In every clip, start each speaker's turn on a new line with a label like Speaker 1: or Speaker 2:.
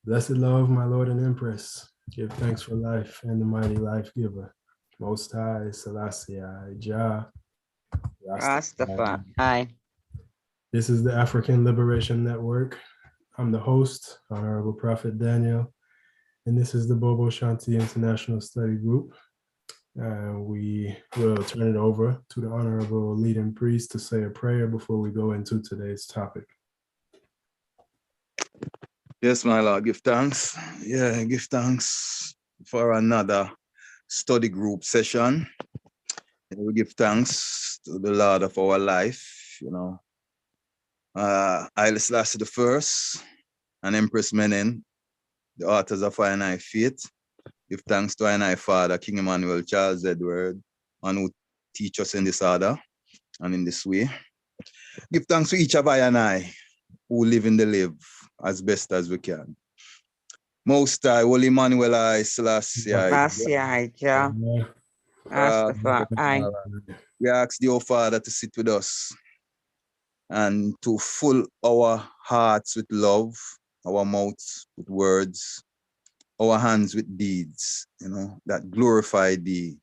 Speaker 1: Blessed love, my Lord and Empress, give thanks for life and the mighty life giver. Most High, Selassie, Jah, Rastafari.
Speaker 2: Rastafari.
Speaker 1: This is the African Liberation Network. I'm the host, Honorable Prophet Daniel, and this is the Bobo Shanti International Study Group. We will turn it over to the Honorable Leading Priest to say a prayer before we go into today's topic.
Speaker 3: Yes, my Lord, give thanks. Yeah, give thanks for another study group session. And we give thanks to the Lord of our life, Haile Selassie the First and Empress Menen, the authors of I Faith. Give thanks to I Father, King Emmanuel Charles Edward, and who teach us in this order and in this way. Give thanks to each of I who live in the live as best as we can. Most High, Holy Emmanuel I Selassie.
Speaker 2: Rastafari. Rastafari.
Speaker 3: We ask the Father to sit with us and to fill our hearts with love, our mouths with words, our hands with deeds, that glorify thee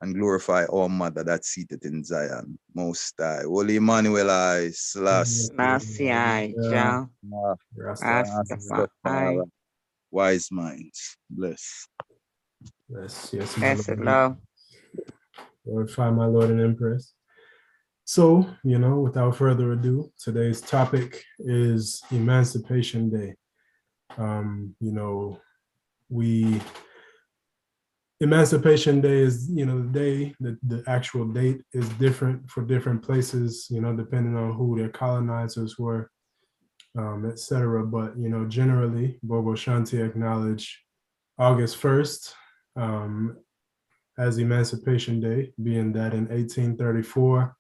Speaker 3: and glorify our mother that's seated in Zion. Most High, Holy Emmanuel I Selassie.
Speaker 2: Rastafari. Rastafari.
Speaker 3: Wise minds, bless.
Speaker 1: Yes, my
Speaker 2: Blessed
Speaker 1: Lord.
Speaker 2: love.
Speaker 1: Glorify my Lord and Empress. So, without further ado, today's topic is Emancipation Day. Emancipation Day is, the day, the actual date is different for different places, depending on who their colonizers were, etc. But, generally, Bobo Shanti acknowledged August 1st as Emancipation Day, being that in 1834,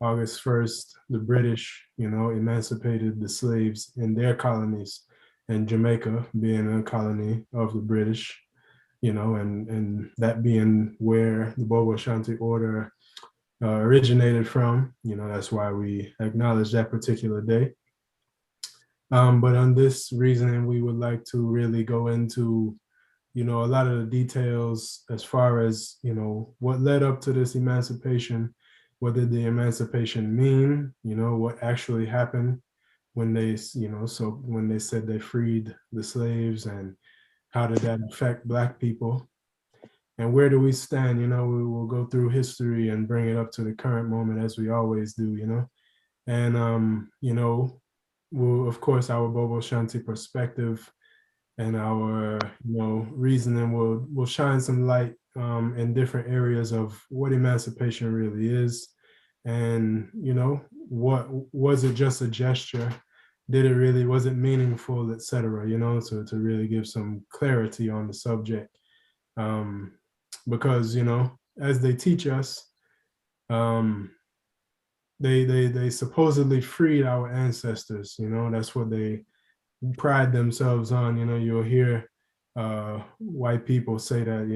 Speaker 1: August 1st, the British, emancipated the slaves in their colonies, and Jamaica being a colony of the British, and that being where the Bobo Shanti order originated from. That's why we acknowledge that particular day. But on this reasoning, we would like to really go into, a lot of the details as far as, what led up to this emancipation. What did the emancipation mean? What actually happened when they, so when they said they freed the slaves, and how did that affect Black people? And where do we stand? We will go through history and bring it up to the current moment, as we always do, And, we'll, of course, our Bobo Shanti perspective and our, reasoning will shine some light in different areas of what emancipation really is. And, what was it just a gesture? Did it really, was it meaningful, etc., so to really give some clarity on the subject. Because, as they teach us, they supposedly freed our ancestors, that's what they pride themselves on. You'll hear white people say that,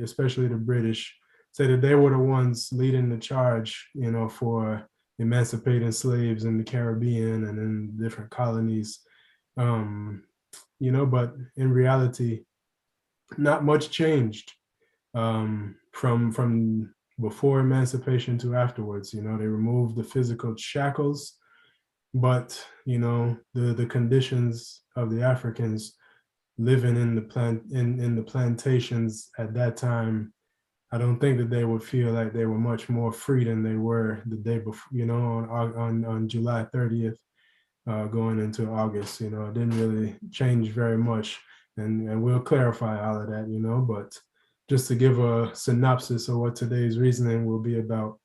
Speaker 1: especially the British, say that they were the ones leading the charge, for emancipating slaves in the Caribbean and in different colonies. But in reality, not much changed from before emancipation to afterwards. They removed the physical shackles, but the conditions of the Africans living in the plantations at that time, I don't think that they would feel like they were much more free than they were the day before, on July 30th, going into August. It didn't really change very much, and we'll clarify all of that, but just to give a synopsis of what today's reasoning will be about.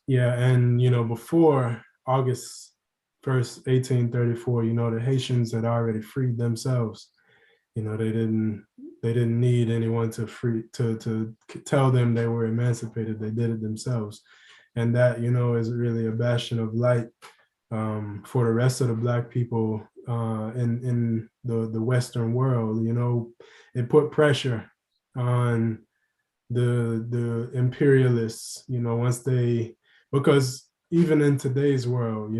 Speaker 1: Before August 1st, 1834, the Haitians had already freed themselves. They didn't need anyone to tell them they were emancipated. They did it themselves. And that, is really a bastion of light for the rest of the Black people in the Western world. It put pressure on the imperialists, because even in today's world,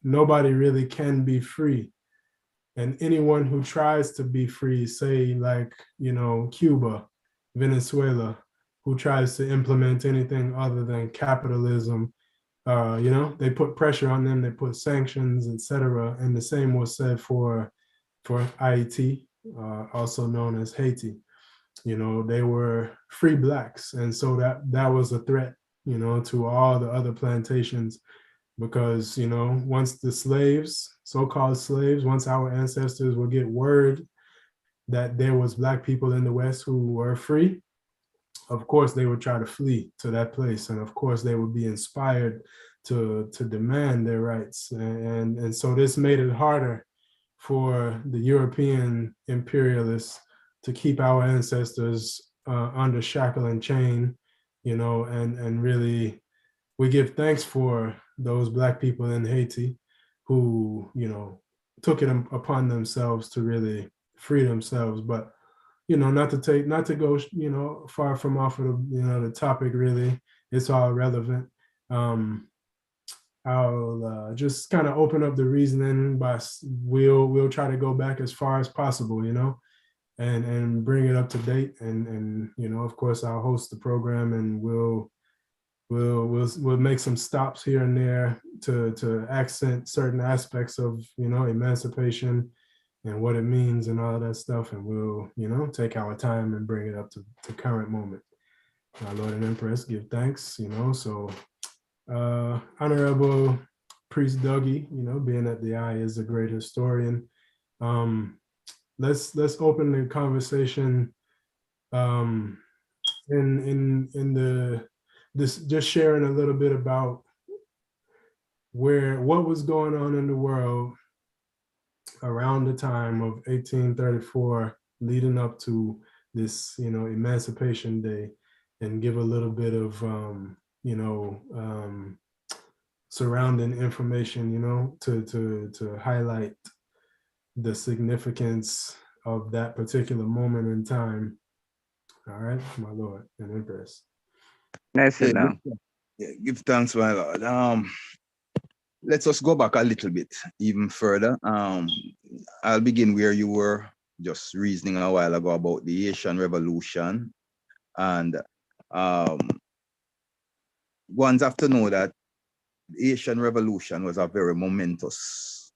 Speaker 1: nobody really can be free And anyone who tries to be free, say like, you know, Cuba, Venezuela, who tries to implement anything other than capitalism, you know, they put pressure on them, they put sanctions, etc. And the same was said for Haiti, also known as Haiti. You know, they were free blacks, and so that was a threat, you know, to all the other plantations, because, you know, once the slaves, so-called slaves, once our ancestors would get word that there was black people in the West who were free, of course they would try to flee to that place, and of course they would be inspired to demand their rights, and so this made it harder for the European imperialists to keep our ancestors under shackle and chain, you know, and really we give thanks for those black people in Haiti who, you know, took it upon themselves to really free themselves. But, you know, not to go, you know, far from off of the, you know, the topic really, it's all relevant. I'll just kind of open up the reasoning by we'll try to go back as far as possible, you know, and bring it up to date, and you know, of course I'll host the program, and we'll make some stops here and there to accent certain aspects of, you know, emancipation and what it means and all that stuff, and we'll, you know, take our time and bring it up to current moment. My Lord and Empress, give thanks, you know. So Honorable Priest Dougie, you know, being that the eye is a great historian, let's open the conversation in the this, just sharing a little bit about what was going on in the world around the time of 1834 leading up to this, you know, Emancipation Day, and give a little bit of you know, surrounding information, you know, to highlight the significance of that particular moment in time. All right, my Lord and Empress.
Speaker 2: Nice to know.
Speaker 3: Give thanks, my Lord. Let's just go back a little bit, even further. I'll begin where you were just reasoning a while ago about the Haitian Revolution. And ones have to know that the Haitian Revolution was a very momentous,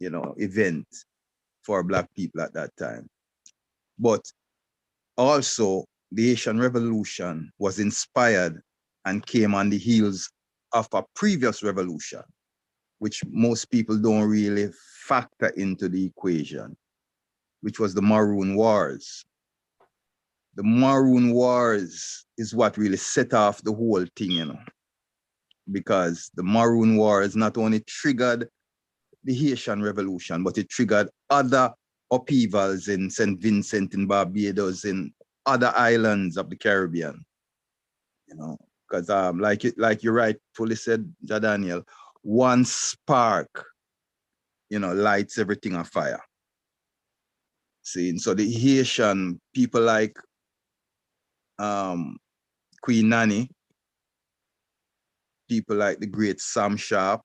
Speaker 3: you know, event for Black people at that time. But also, the Haitian Revolution was inspired and came on the heels of a previous revolution, which most people don't really factor into the equation, which was the Maroon Wars. The Maroon Wars is what really set off the whole thing, you know, because the Maroon Wars not only triggered the Haitian Revolution, but it triggered other upheavals in St. Vincent, in Barbados, in other islands of the Caribbean, you know, because like you rightfully said, Jadaniel, one spark, you know, lights everything on fire. See, so the Haitian people like Queen Nanny, people like the great Sam Sharp,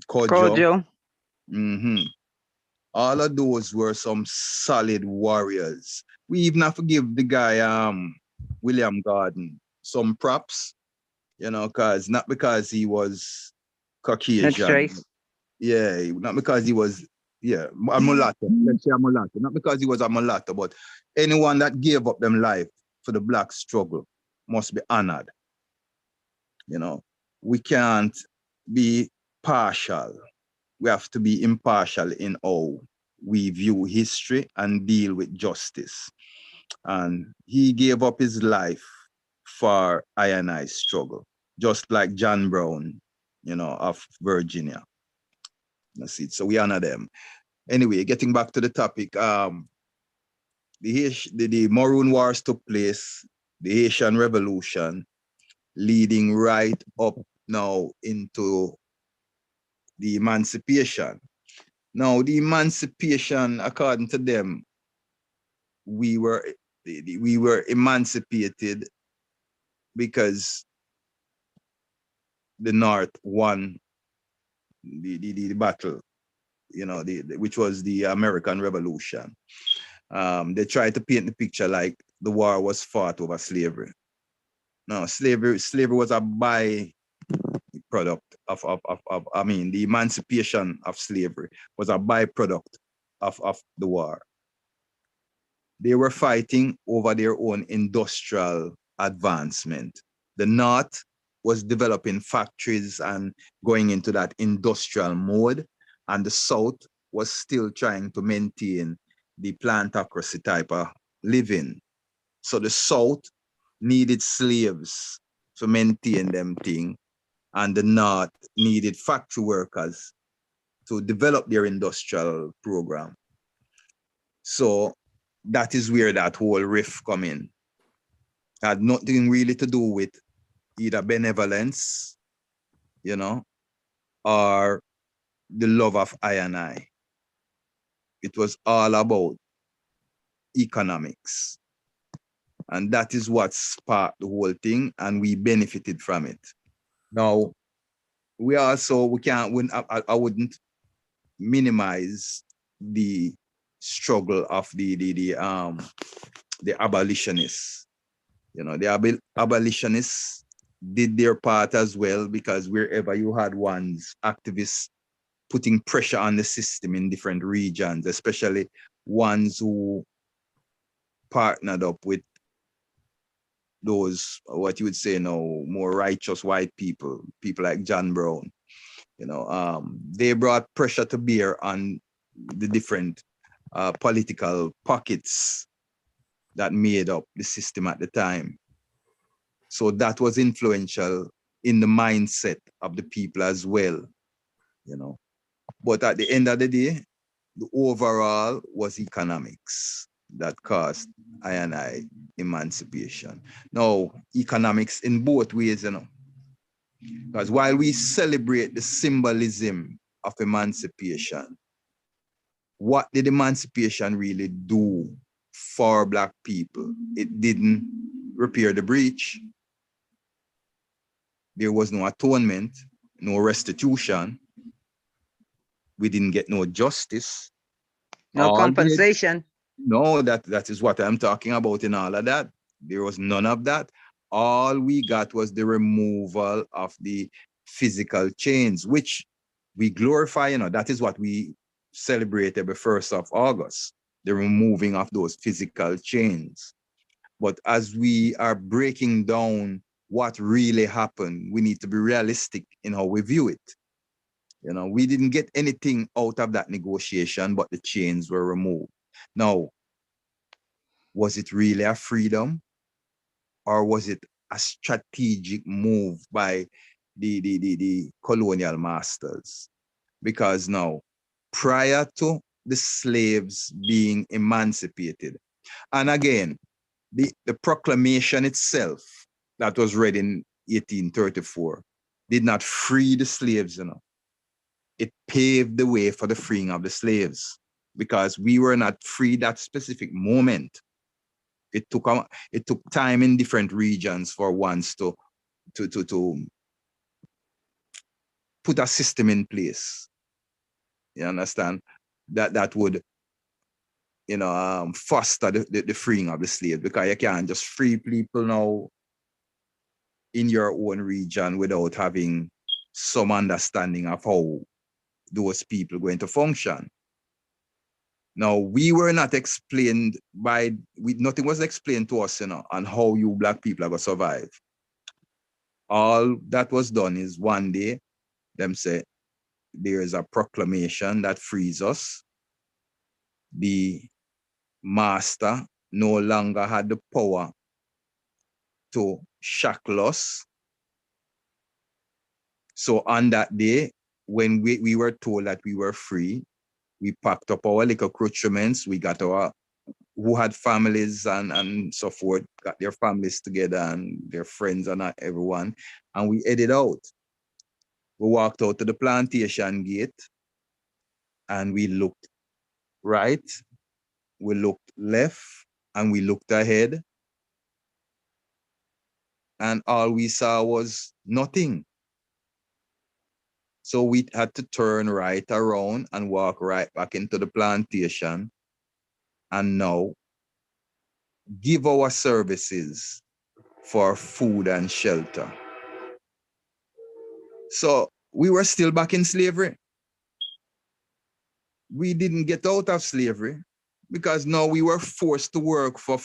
Speaker 3: Kojo. All of those were some solid warriors. We even have to give the guy William Garden some props, you know, not because he was Caucasian. Yeah, not because he was, yeah, a mulatto. Let's say a mulatto. Not because he was a mulatto, but anyone that gave up them life for the Black struggle must be honored. You know, we can't be partial. We have to be impartial in how we view history and deal with justice. And he gave up his life for I struggle, just like John Brown, you know, of Virginia. That's it. So we honor them. Anyway, getting back to the topic, the Maroon Wars took place, the Haitian Revolution, leading right up now into the Emancipation. Now, the Emancipation, according to them, we were emancipated because the North won the battle, you know, which was the American Revolution. They tried to paint the picture like the war was fought over slavery. No, slavery was a byproduct of I mean, the emancipation of slavery was a byproduct of the war. They were fighting over their own industrial advancement. The North was developing factories and going into that industrial mode, and the South was still trying to maintain the plantocracy type of living. So the South needed slaves to maintain them thing, and the North needed factory workers to develop their industrial program. So that is where that whole rift come in. It had nothing really to do with either benevolence, you know, or the love of I and I. It was all about economics. And that is what sparked the whole thing, and we benefited from it. Now, we can't, I wouldn't minimize the struggle of the abolitionists. You know, the abolitionists did their part as well, because wherever you had ones, activists putting pressure on the system in different regions, especially ones who partnered up with those, what you would say now, more righteous white people like John Brown, you know, they brought pressure to bear on the different political pockets that made up the system at the time. So that was influential in the mindset of the people as well, you know. But at the end of the day, the overall was economics that caused I and I emancipation. Now, economics in both ways, you know, because while we celebrate the symbolism of emancipation, what did emancipation really do for Black people? It didn't repair the breach. There was no atonement, no restitution. We didn't get no justice.
Speaker 2: No compensation.
Speaker 3: No, that is what I'm talking about in all of that. There was none of that. All we got was the removal of the physical chains, which we glorify, you know, that is what we celebrate every 1st of August, the removing of those physical chains. But as we are breaking down what really happened, we need to be realistic in how we view it. You know, we didn't get anything out of that negotiation, but the chains were removed. Now, was it really a freedom, or was it a strategic move by the colonial masters? Because now, prior to the slaves being emancipated, and again, the proclamation itself that was read in 1834 did not free the slaves, you know. It paved the way for the freeing of the slaves, because we were not free that specific moment. It took time in different regions for ones to put a system in place. You understand? That would, you know, foster the freeing of the slaves, because you can't just free people now in your own region without having some understanding of how those people are going to function. Now, we were not explained nothing was explained to us, you know, on how you Black people are going to survive. All that was done is one day, them say, there is a proclamation that frees us. The master no longer had the power to shackle us. So on that day, when we were told that we were free, we packed up our little accoutrements. We got our, who had families and so forth, got their families together and their friends and everyone, and we headed out. We walked out to the plantation gate, and we looked right, we looked left, and we looked ahead, and all we saw was nothing. So we had to turn right around and walk right back into the plantation and now give our services for food and shelter. So we were still back in slavery. We didn't get out of slavery because now we were forced to work for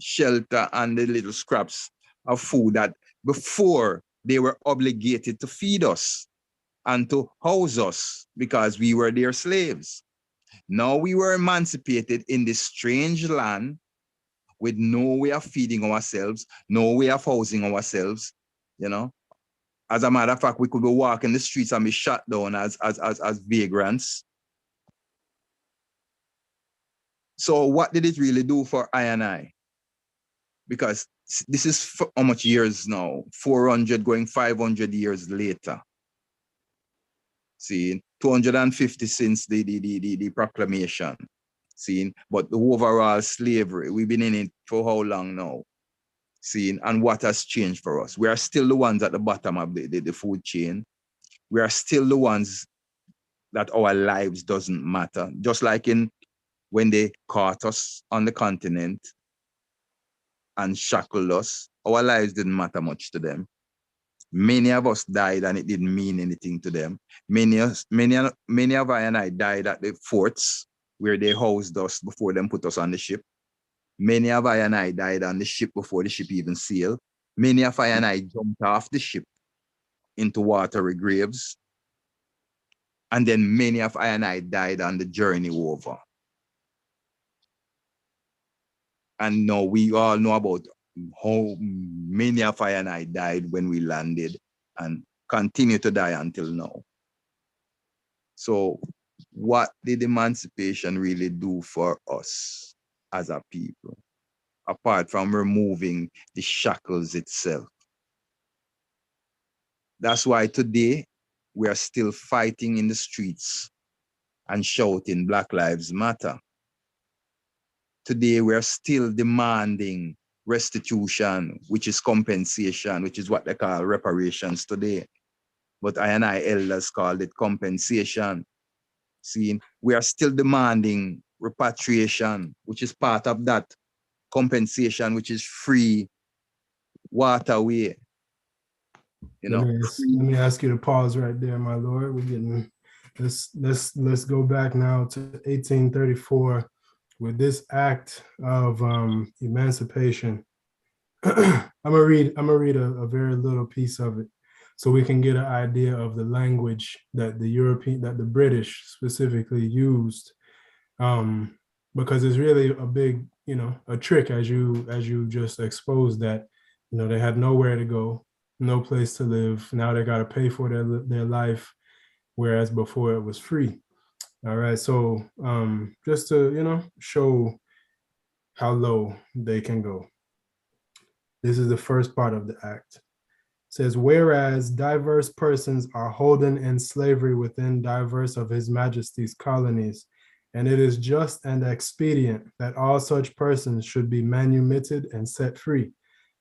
Speaker 3: shelter and the little scraps of food that before they were obligated to feed us and to house us because we were their slaves. Now we were emancipated in this strange land with no way of feeding ourselves, no way of housing ourselves, you know. As a matter of fact, we could be walking the streets and be shot down as vagrants. So what did it really do for I and I? Because this is how much years now? 400 going 500 years later. See, 250 since the proclamation. See, but the overall slavery, we've been in it for how long now? See, and what has changed for us? We are still the ones at the bottom of the food chain. We are still the ones that our lives doesn't matter. Just like when they caught us on the continent and shackled us, our lives didn't matter much to them. Many of us died and it didn't mean anything to them. Many of I and I died at the forts where they housed us before them put us on the ship. Many of I and I died on the ship before the ship even sailed. Many of I and I jumped off the ship into watery graves. And then many of I and I died on the journey over. And now we all know about how many of I and I died when we landed and continue to die until now. So what did emancipation really do for us as a people, apart from removing the shackles itself? That's why today we are still fighting in the streets and shouting Black Lives Matter. Today we are still demanding restitution, which is compensation, which is what they call reparations today. But I and I elders called it compensation. See, we are still demanding repatriation, which is part of that compensation, which is free waterway. You
Speaker 1: Let
Speaker 3: know,
Speaker 1: me ask you to pause right there, my lord. We're getting let's go back now to 1834 with this act of emancipation. I'm gonna read a very little piece of it so we can get an idea of the language that the British specifically used, because it's really a big, a trick, as you just exposed, that they had nowhere to go, no place to live. Now they got to pay for their life, whereas before it was free. All right, so just to show how low they can go. This is the first part of the act. It says, whereas diverse persons are holden in slavery within diverse of His Majesty's colonies, and it is just and expedient that all such persons should be manumitted and set free,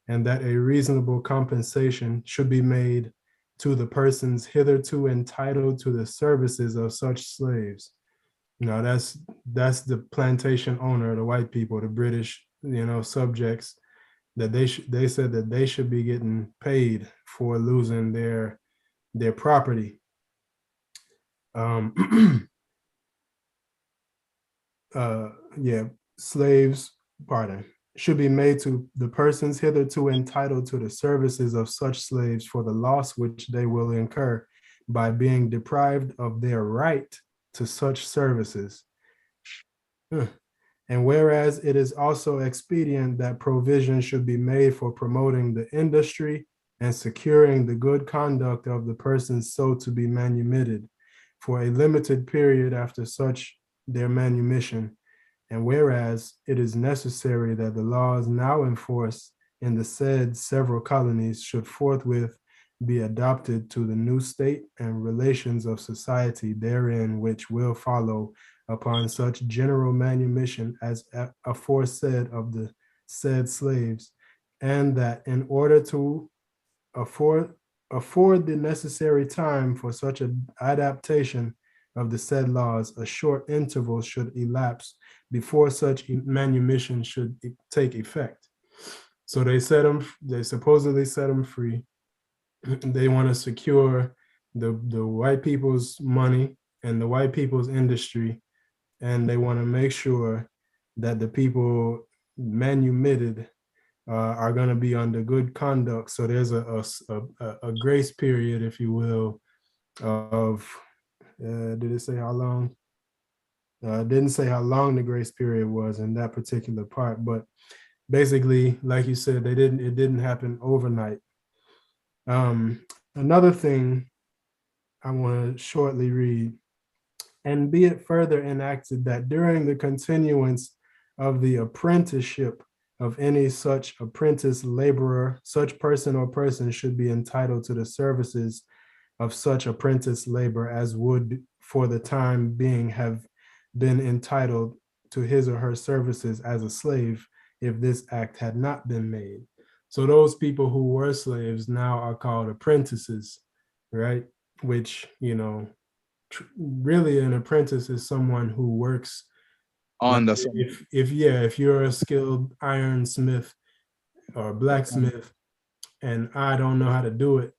Speaker 1: and that a reasonable compensation should be made to the persons hitherto entitled to the services of such slaves. That's the plantation owner, the white people, the British, subjects, that they said that they should be getting paid for losing their property. Slaves, should be made to the persons hitherto entitled to the services of such slaves for the loss which they will incur by being deprived of their right to such services. And whereas it is also expedient that provision should be made for promoting the industry and securing the good conduct of the persons so to be manumitted for a limited period after such their manumission. And whereas it is necessary that the laws now in force in the said several colonies should forthwith be adopted to the new state and relations of society therein, which will follow upon such general manumission as aforesaid of the said slaves, and that in order to afford afford the necessary time for such an adaptation of the said laws, a short interval should elapse before such manumission should take effect. So they supposedly set them free. They want to secure the white people's money and the white people's industry, and they want to make sure that the people manumitted are going to be under good conduct. So there's a grace period, if you will, of did it say how long? Didn't say how long the grace period was in that particular part, but basically, like you said, it didn't happen overnight. Another thing I want to shortly read, and be it further enacted that during the continuance of the apprenticeship of any such apprentice laborer, such person or person should be entitled to the services of such apprentice labor as would for the time being have been entitled to his or her services as a slave if this act had not been made. So those people who were slaves now are called apprentices, right? Which, you know, really an apprentice is someone who works
Speaker 3: On
Speaker 1: like
Speaker 3: the
Speaker 1: if you're a skilled ironsmith or blacksmith and I don't know how to do it,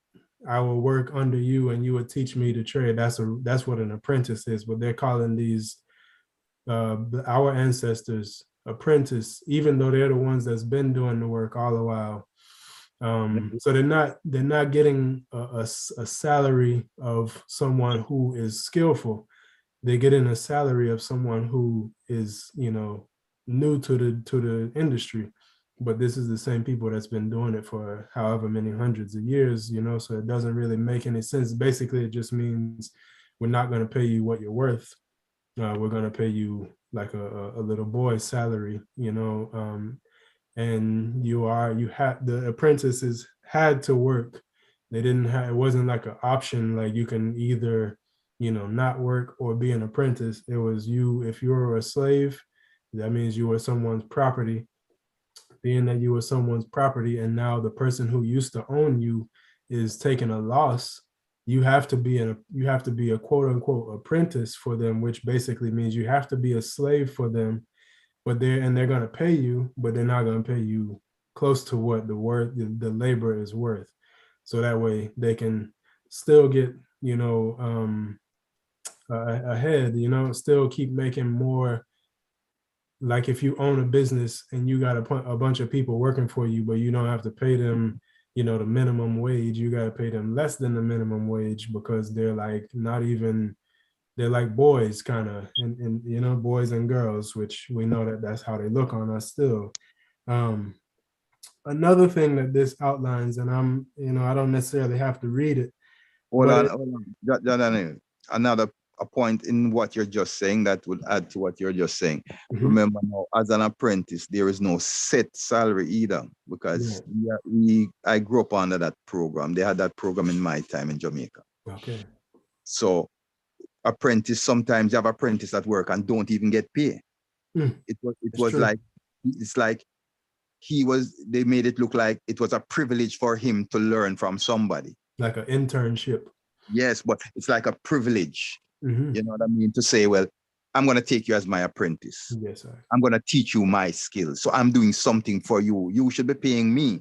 Speaker 1: I will work under you and you would teach me to trade. That's what an apprentice is. But they're calling these our ancestors apprentice, even though they're the ones that's been doing the work all the while. So they're not getting a salary of someone who is skillful. They're getting a salary of someone who is, you know, new to the industry. But this is the same people that's been doing it for however many hundreds of years, you know, so it doesn't really make any sense. Basically, it just means we're not going to pay you what you're worth. We're going to pay you like a little boy's salary, you know, and the apprentices had to work. They didn't have, it wasn't like an option, like you can either, you know, not work or be an apprentice. It was you, if you were a slave, that means you were someone's property. Being that you were someone's property and now the person who used to own you is taking a loss, you have to be a quote unquote apprentice for them, which basically means you have to be a slave for them, but they're going to pay you, but they're not going to pay you close to what the labor is worth. So that way they can still get, you know, ahead, you know, still keep making more. Like if you own a business and you got a bunch of people working for you, but you don't have to pay them, you know, the minimum wage, you got to pay them less than the minimum wage because they're like not even, they're like boys kind of, and you know, boys and girls, which we know that that's how they look on us still. Another thing that this outlines, and you know, I don't necessarily have to read it.
Speaker 3: Hold on. Another a point in what you're just saying that would add to what you're just saying. Remember now, as an apprentice, there is no set salary either, because I grew up under that program. They had that program in my time in Jamaica.
Speaker 1: Okay.
Speaker 3: So apprentice, sometimes you have apprentice at work and don't even get paid. It was true. Like, it's like they made it look like it was a privilege for him to learn from somebody.
Speaker 1: Like an internship.
Speaker 3: Yes, but it's like a privilege. You know what I mean? To say, well, I'm going to take you as my apprentice.
Speaker 1: Yes, sir.
Speaker 3: I'm going to teach you my skills. So I'm doing something for you. You should be paying me.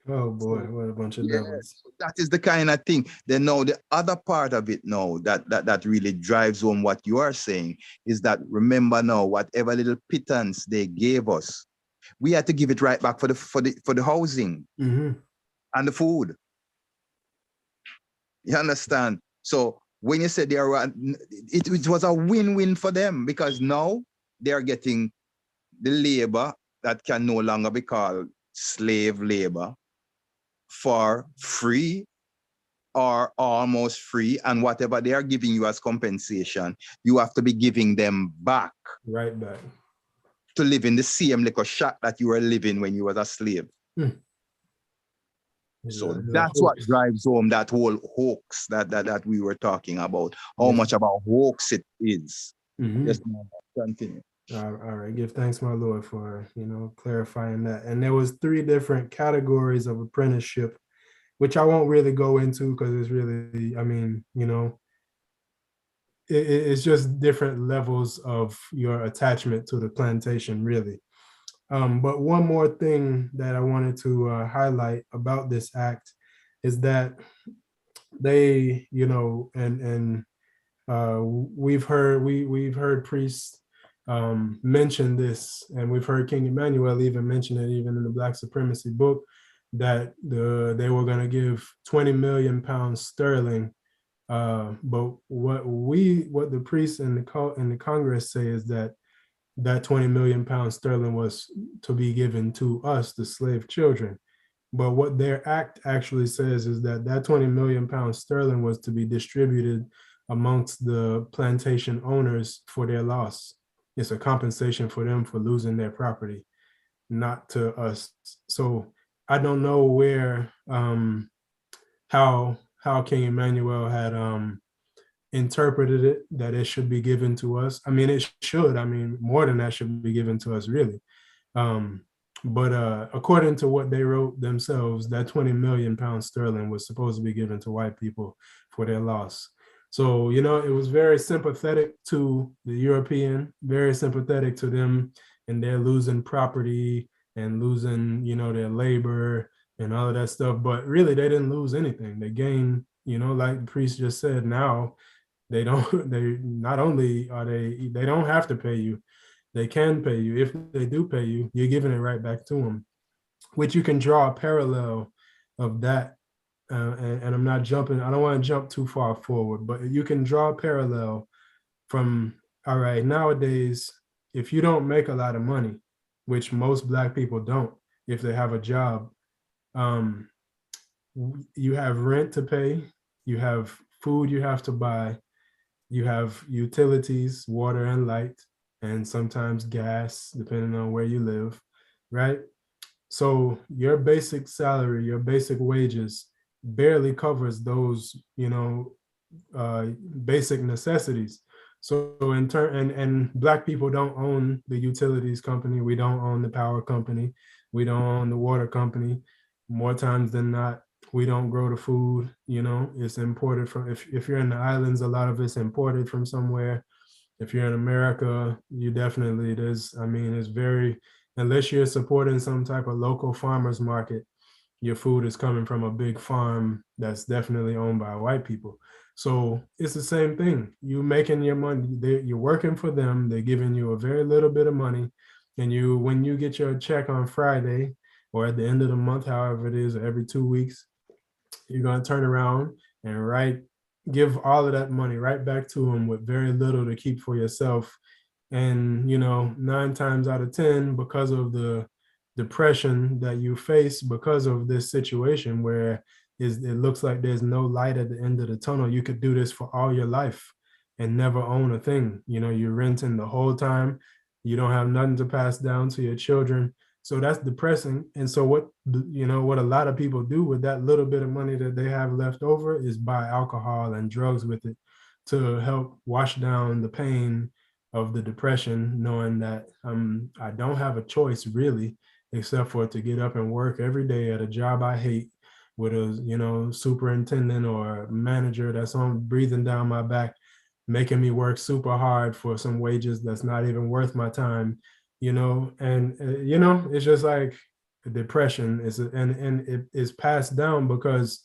Speaker 1: Oh boy, what a bunch of devils.
Speaker 3: That is the kind of thing. Then now the other part of it now that really drives home what you are saying is that, remember now, whatever little pittance they gave us, we had to give it right back for the housing and the food. You understand? So when you said it was a win-win for them, because now they are getting the labor that can no longer be called slave labor for free or almost free, and whatever they are giving you as compensation, you have to be giving them back.
Speaker 1: Right back.
Speaker 3: To live in the same little shack that you were living when you were a slave. So that's what drives home that whole hoax that we were talking about. How much of a hoax it is. Yes, continue.
Speaker 1: All right, give thanks, my Lord, for clarifying that. And there was 3 different categories of apprenticeship, which I won't really go into because it's really, I mean, it's just different levels of your attachment to the plantation, really. But one more thing that I wanted to highlight about this act is that they, and we've heard priests mention this, and we've heard King Emmanuel even mention it, even in the Black Supremacy book, that they were going to give 20 million pounds sterling. But what the priests in the Congress say is that 20 million pounds sterling was to be given to us, the slave children. But what their act actually says is that 20 million pounds sterling was to be distributed amongst the plantation owners for their loss. It's a compensation for them for losing their property, not to us. So I don't know where how King Emmanuel had interpreted it, that it should be given to us. I mean, it should. I mean, more than that should be given to us, really. But according to what they wrote themselves, that 20 million pounds sterling was supposed to be given to white people for their loss. So, it was very sympathetic to the European, very sympathetic to them, and they're losing property and losing, their labor and all of that stuff. But really, they didn't lose anything. They gained, like the priest just said, now they not only are they don't have to pay you, they can pay you. If they do pay you, you're giving it right back to them, which you can draw a parallel of that. And I'm not jumping, I don't want to jump too far forward, but you can draw a parallel from, all right, nowadays, if you don't make a lot of money, which most Black people don't, if they have a job, you have rent to pay, you have food you have to buy, you have utilities, water and light, and sometimes gas, depending on where you live, right? So your basic salary, your basic wages barely covers those, basic necessities. So in turn, and Black people don't own the utilities company. We don't own the power company. We don't own the water company. More times than not, we don't grow the food. It's imported from. If you're in the islands, a lot of it's imported from somewhere. If you're in America, you definitely it's very, unless you're supporting some type of local farmers market, your food is coming from a big farm that's definitely owned by white people. So it's the same thing. You making your money, you're working for them. They're giving you a very little bit of money, and when you get your check on Friday or at the end of the month, however it is, every 2 weeks, you're gonna turn around and give all of that money right back to them with very little to keep for yourself. And 9 times out of 10, because of the depression that you face because of this situation where it looks like there's no light at the end of the tunnel, you could do this for all your life and never own a thing. You're renting the whole time, you don't have nothing to pass down to your children. So that's depressing. And so what a lot of people do with that little bit of money that they have left over is buy alcohol and drugs with it to help wash down the pain of the depression, knowing that I don't have a choice really, except for to get up and work every day at a job I hate with a superintendent or manager that's on breathing down my back, making me work super hard for some wages that's not even worth my time. And it's just like depression and it is passed down because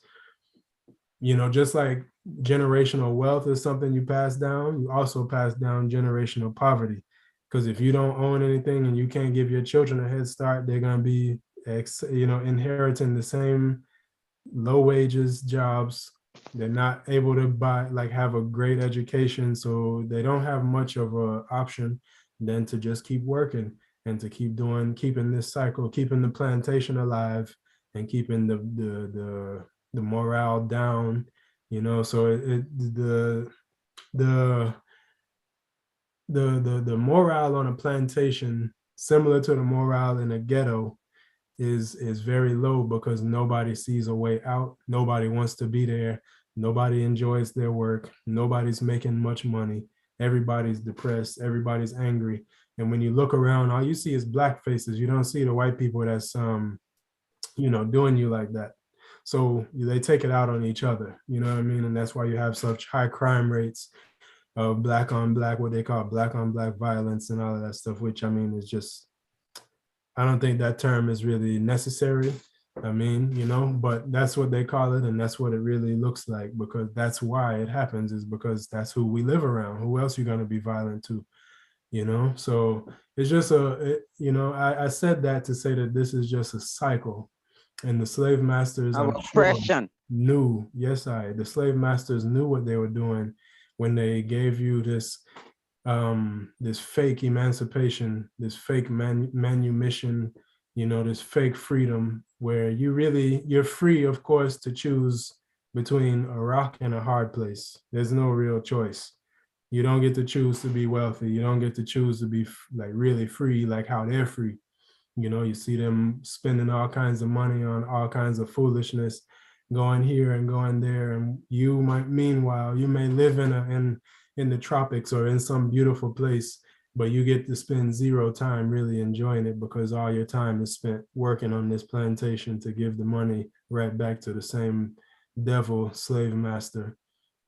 Speaker 1: just like generational wealth is something you pass down, you also pass down generational poverty. Because if you don't own anything and you can't give your children a head start, they're going to be inheriting the same low wages jobs. They're not able to have a great education, so they don't have much of an option than to just keep working and to keeping this cycle, keeping the plantation alive, and keeping the morale down. So the morale on a plantation, similar to the morale in a ghetto, is very low because nobody sees a way out. Nobody wants to be there. Nobody enjoys their work. Nobody's making much money. Everybody's depressed. Everybody's angry. And when you look around, all you see is black faces. You don't see the white people that's doing you like that. So they take it out on each other, you know what I mean? And that's why you have such high crime rates of black on black, what they call black on black violence and all of that stuff, which I mean is just, I don't think that term is really necessary. I mean, but that's what they call it, and that's what it really looks like, because that's why it happens, is because that's who we live around. Who else you going to be violent to? So it's just I said that to say that this is just a cycle, and the slave masters, I'm sure,
Speaker 2: oppression.
Speaker 1: knew, the slave masters knew what they were doing when they gave you this this fake emancipation, this fake manumission, this fake freedom, where you're free, of course, to choose between a rock and a hard place. There's no real choice. You don't get to choose to be wealthy. You don't get to choose to be like really free, like how they're free. You see them spending all kinds of money on all kinds of foolishness, going here and going there. And meanwhile, you may live in the tropics or in some beautiful place, but you get to spend zero time really enjoying it, because all your time is spent working on this plantation to give the money right back to the same devil slave master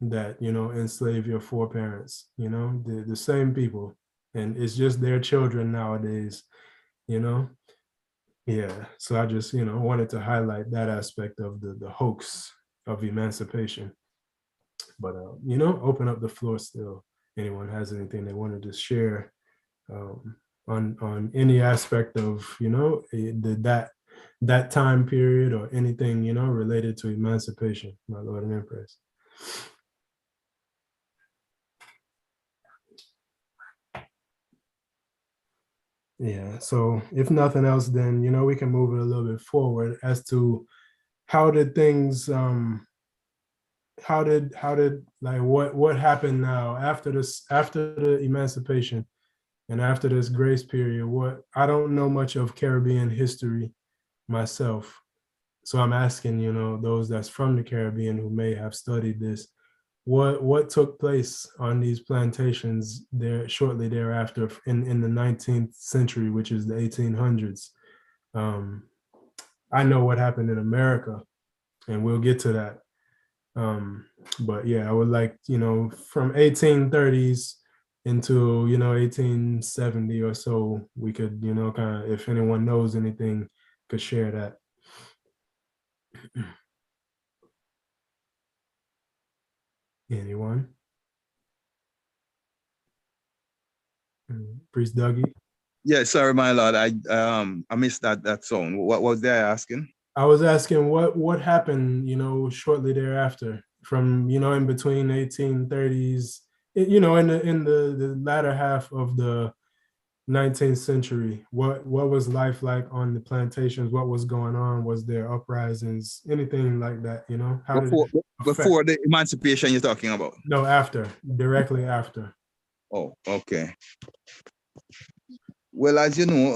Speaker 1: that enslave your foreparents, the same people, and it's just their children nowadays. Yeah, so I just wanted to highlight that aspect of the hoax of emancipation. But open up the floor still. Anyone has anything they wanted to share on any aspect of that time period, or anything related to emancipation, my Lord and Empress. Yeah, so if nothing else, then we can move it a little bit forward as to how did things how did like what happened now after the emancipation and after this grace period. What I don't know much of Caribbean history myself, so I'm asking those that's from the Caribbean who may have studied this, what took place on these plantations there shortly thereafter in the 19th century, which is the 1800s. I know what happened in America, and we'll get to that. But yeah, I would like, from 1830s into 1870 or so, we could kind of, if anyone knows anything, could share that. Anyone? Priest Dougie?
Speaker 3: Yeah, sorry, my lord. I missed that song. What was they asking?
Speaker 1: I was asking what happened, shortly thereafter, from in between 1830s, in the latter half of the 19th century. What was life like on the plantations? What was going on? Was there uprisings? Anything like that? How did it affect?
Speaker 3: Before the emancipation you're talking about?
Speaker 1: No, after, directly after.
Speaker 3: Oh, okay. Well, as you know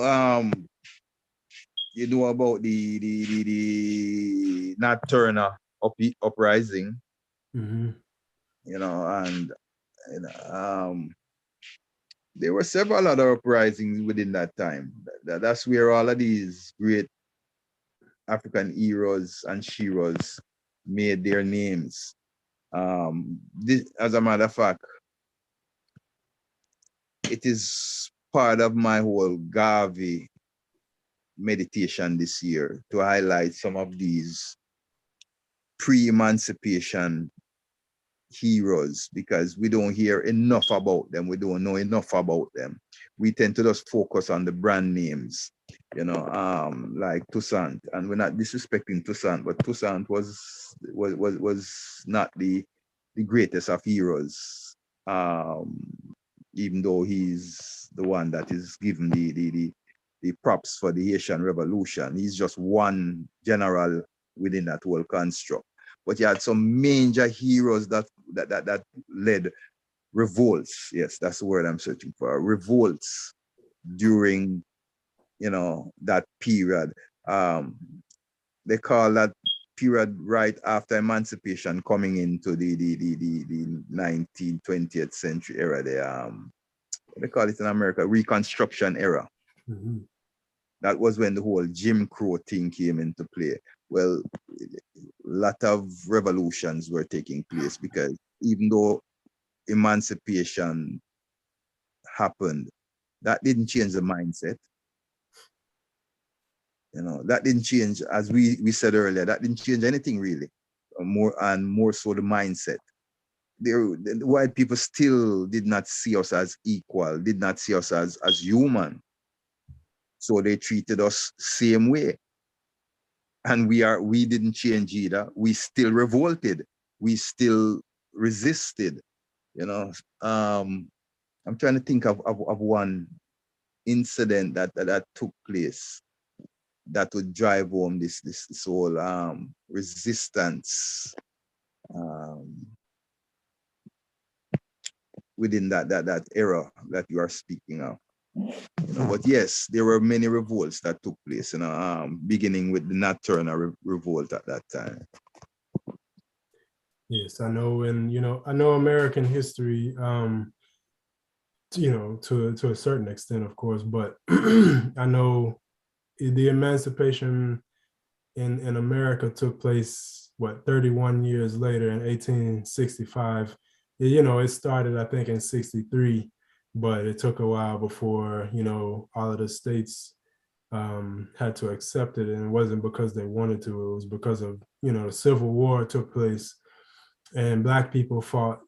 Speaker 3: about the Nat Turner uprising,
Speaker 1: Mm-hmm.
Speaker 3: and there were several other uprisings within that time. That's where all of these great African heroes and sheroes made their names. As a matter of fact, it is part of my whole Garvey meditation this year to highlight some of these pre-emancipation heroes, because we don't hear enough about them. We don't know enough about them. We tend to just focus on the brand names, like Toussaint, and we're not disrespecting Toussaint, but Toussaint was not the greatest of heroes, even though he's the one that is given the props for the Haitian Revolution. He's just one general within that whole construct. But you had some major heroes that led revolts. Yes, that's the word I'm searching for. Revolts during, that period. They call that period right after emancipation, coming into the 19th, 20th century era. they call it in America, Reconstruction era.
Speaker 1: Mhm.
Speaker 3: That was when the whole Jim Crow thing came into play. Well, a lot of revolutions were taking place because even though emancipation happened, that didn't change the mindset. You know, that didn't change, as we said earlier, that didn't change anything really. More so the mindset. The white people still did not see us as equal, did not see us as human. So they treated us same way. And we didn't change either. We still revolted. We still resisted. You know, I'm trying to think of one incident that took place that would drive home this whole resistance within that era that you are speaking of. You know, but yes, there were many revolts that took place, you know, beginning with the Nat Turner revolt at that time.
Speaker 1: Yes, I know, and I know American history, to a certain extent, of course, but I know the emancipation in America took place, 31 years later in 1865. It started, I think, in 63, but it took a while before, all of the states had to accept it. And it wasn't because they wanted to, it was because of, the Civil War took place and Black people fought,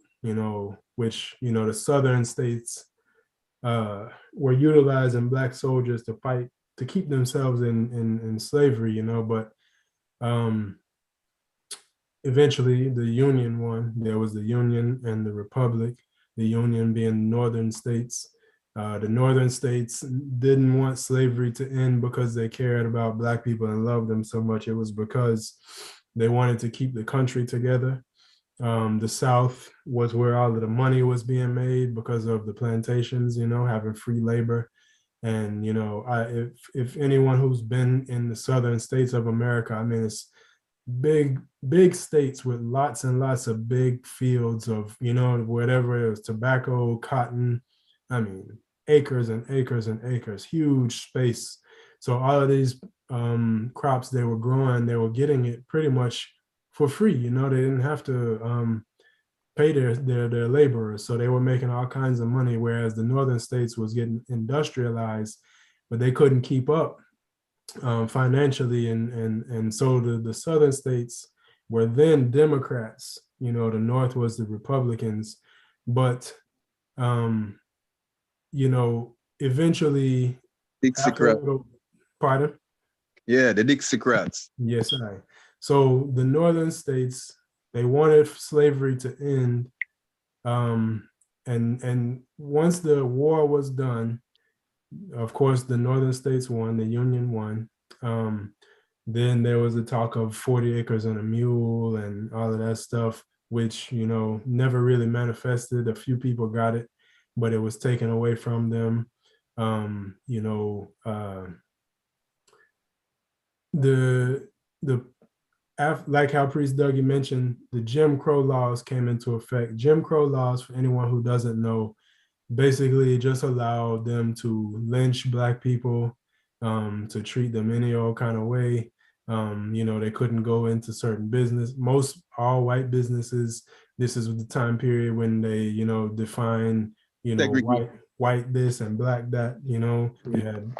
Speaker 1: which, the Southern states were utilizing Black soldiers to fight, to keep themselves in slavery, but eventually the Union won. There was the Union and the Republic, the Union being northern states. The northern states didn't want slavery to end because they cared about Black people and loved them so much. It was because they wanted to keep the country together. The South was where all of the money was being made because of the plantations, having free labor. And if anyone who's been in the southern states of America, I mean, it's big states with lots and lots of big fields of, whatever it was, tobacco, cotton, I mean, acres and acres and acres, huge space. So all of these crops they were growing, they were getting it pretty much for free. They didn't have to pay their laborers. So they were making all kinds of money, whereas the northern states was getting industrialized, but they couldn't keep up financially. And so the southern states were then Democrats, the North was the Republicans. But, eventually,
Speaker 3: Dixiecrats.
Speaker 1: Pardon?
Speaker 3: Yeah, the Dixiecrats.
Speaker 1: Yes, so the northern states, they wanted slavery to end. And once the war was done, of course, the northern states won, the Union won. Then there was a talk of 40 acres and a mule and all of that stuff, which, never really manifested. A few people got it, but it was taken away from them. The like how Priest Dougie mentioned, the Jim Crow laws came into effect. Jim Crow laws, for anyone who doesn't know, basically just allowed them to lynch Black people, to treat them any old kind of way. They couldn't go into certain business. Most all white businesses, this is the time period when they, define, white this and Black that. They had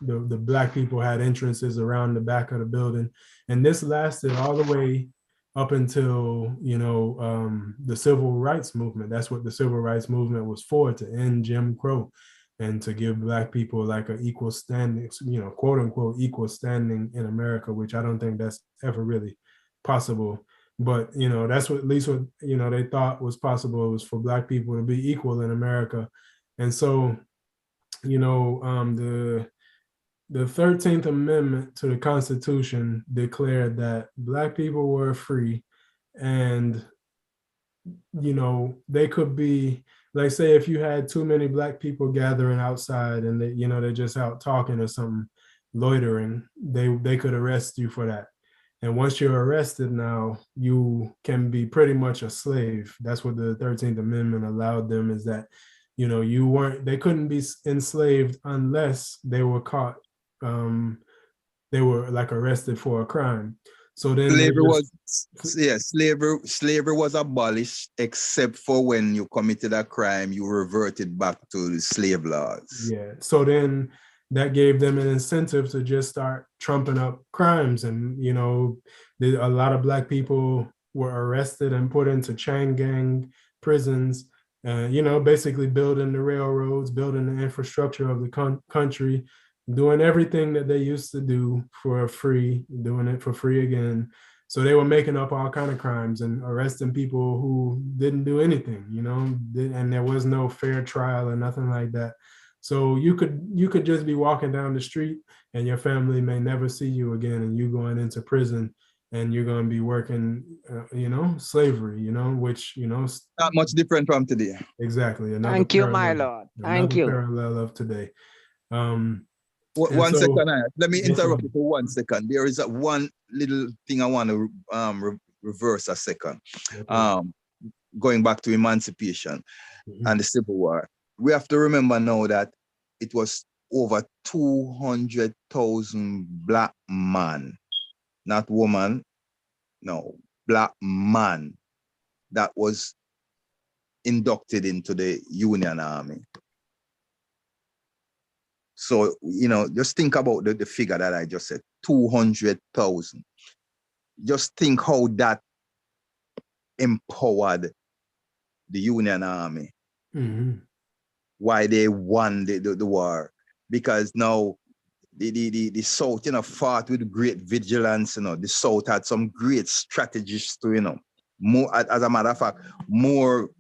Speaker 1: the Black people had entrances around the back of the building. And this lasted all the way up until, the civil rights movement. That's what the civil rights movement was for, to end Jim Crow and to give Black people like an equal standing, quote unquote, equal standing in America, which I don't think that's ever really possible. But, that's what, at least what, they thought was possible, was for Black people to be equal in America. And so, the 13th Amendment to the Constitution declared that Black people were free, and, they could be, like, say if you had too many Black people gathering outside and they, they're just out talking or something, loitering, they could arrest you for that. And once you're arrested now, you can be pretty much a slave. That's what the 13th Amendment allowed them, is that they couldn't be enslaved unless they were caught. They were like arrested for a crime. So then
Speaker 3: slavery was abolished except for when you committed a crime, you reverted back to the slave laws.
Speaker 1: Yeah. So then that gave them an incentive to just start trumping up crimes. And, a lot of Black people were arrested and put into chain gang prisons, basically building the railroads, building the infrastructure of the country, doing everything that they used to do for free, doing it for free again. So they were making up all kind of crimes and arresting people who didn't do anything, and there was no fair trial or nothing like that. So you could just be walking down the street and your family may never see you again, and you going into prison and you're going to be working, slavery, which,
Speaker 3: not much different from today.
Speaker 1: Exactly.
Speaker 2: Thank you, my Lord. Thank you.
Speaker 1: Parallel of today.
Speaker 3: One second, let me interrupt you for 1 second. There is one little thing I want to reverse a second. Okay. Going back to emancipation and the Civil War. We have to remember now that it was over 200,000 Black men, not woman, no, Black man that was inducted into the Union Army. So, just think about the figure that I just said, 200,000. Just think how that empowered the Union Army. Why they won the war. Because now the South, fought with great vigilance. The South had some great strategies to, more, as a matter of fact, more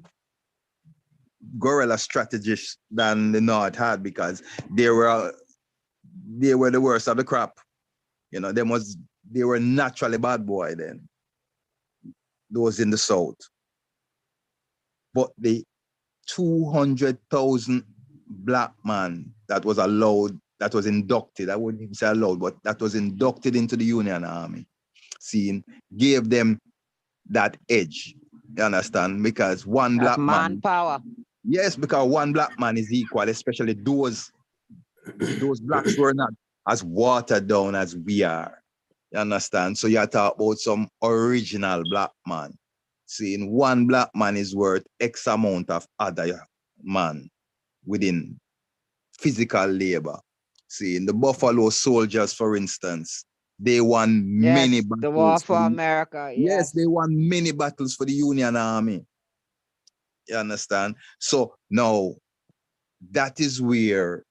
Speaker 3: guerrilla strategies than the North had, because they were the worst of the crop. They were naturally bad boy then, those in the South. But the 200,000 Black man that was inducted, I wouldn't even say allowed, but that was inducted into the Union Army, gave them that edge. You understand? Because one Black man,
Speaker 2: manpower.
Speaker 3: Yes, because one Black man is equal, especially those Blacks were not as watered down as we are. You understand? So you talk about some original Black man. One Black man is worth X amount of other man within physical labor. The Buffalo Soldiers, for instance, they won many battles.
Speaker 2: The war for America.
Speaker 3: Yes, they won many battles for the Union Army. You understand? So now that is where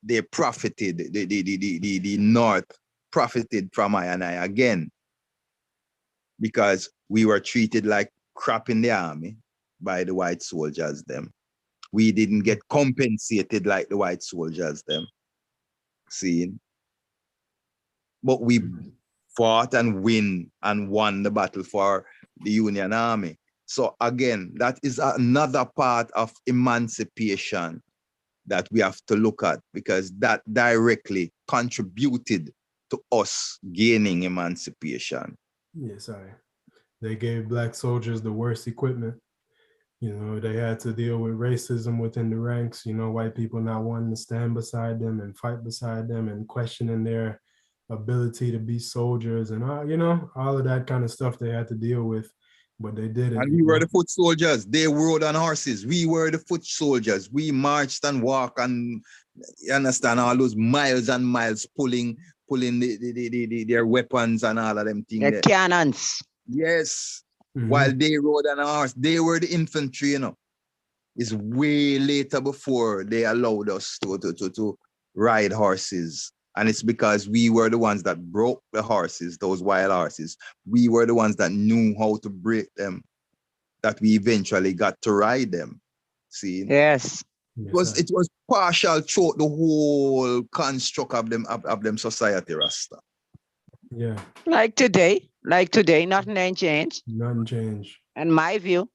Speaker 3: they profited, the North profited from I and I again, because we were treated like crap in the army by the white soldiers them. We didn't get compensated like the white soldiers them. But we fought and won the battle for the Union Army. So again, that is another part of emancipation that we have to look at, because that directly contributed to us gaining emancipation.
Speaker 1: Yes, they gave Black soldiers the worst equipment. They had to deal with racism within the ranks, white people not wanting to stand beside them and fight beside them and questioning their ability to be soldiers and, all of that kind of stuff they had to deal with. But they did it.
Speaker 3: And we were the foot soldiers. They rode on horses. We were the foot soldiers. We marched and walked, and you understand, all those miles and miles pulling their weapons and all of them things.
Speaker 2: The cannons.
Speaker 3: Yes. While they rode on a horse, they were the infantry. It's way later before they allowed us to ride horses. And it's because we were the ones that broke the horses, those wild horses. We were the ones that knew how to break them, that we eventually got to ride them.
Speaker 2: Yes.
Speaker 3: It was partial throughout the whole construct of them society, Rasta.
Speaker 1: Yeah.
Speaker 2: Like today, nothing ain't changed.
Speaker 1: Nothing changed.
Speaker 2: In my view.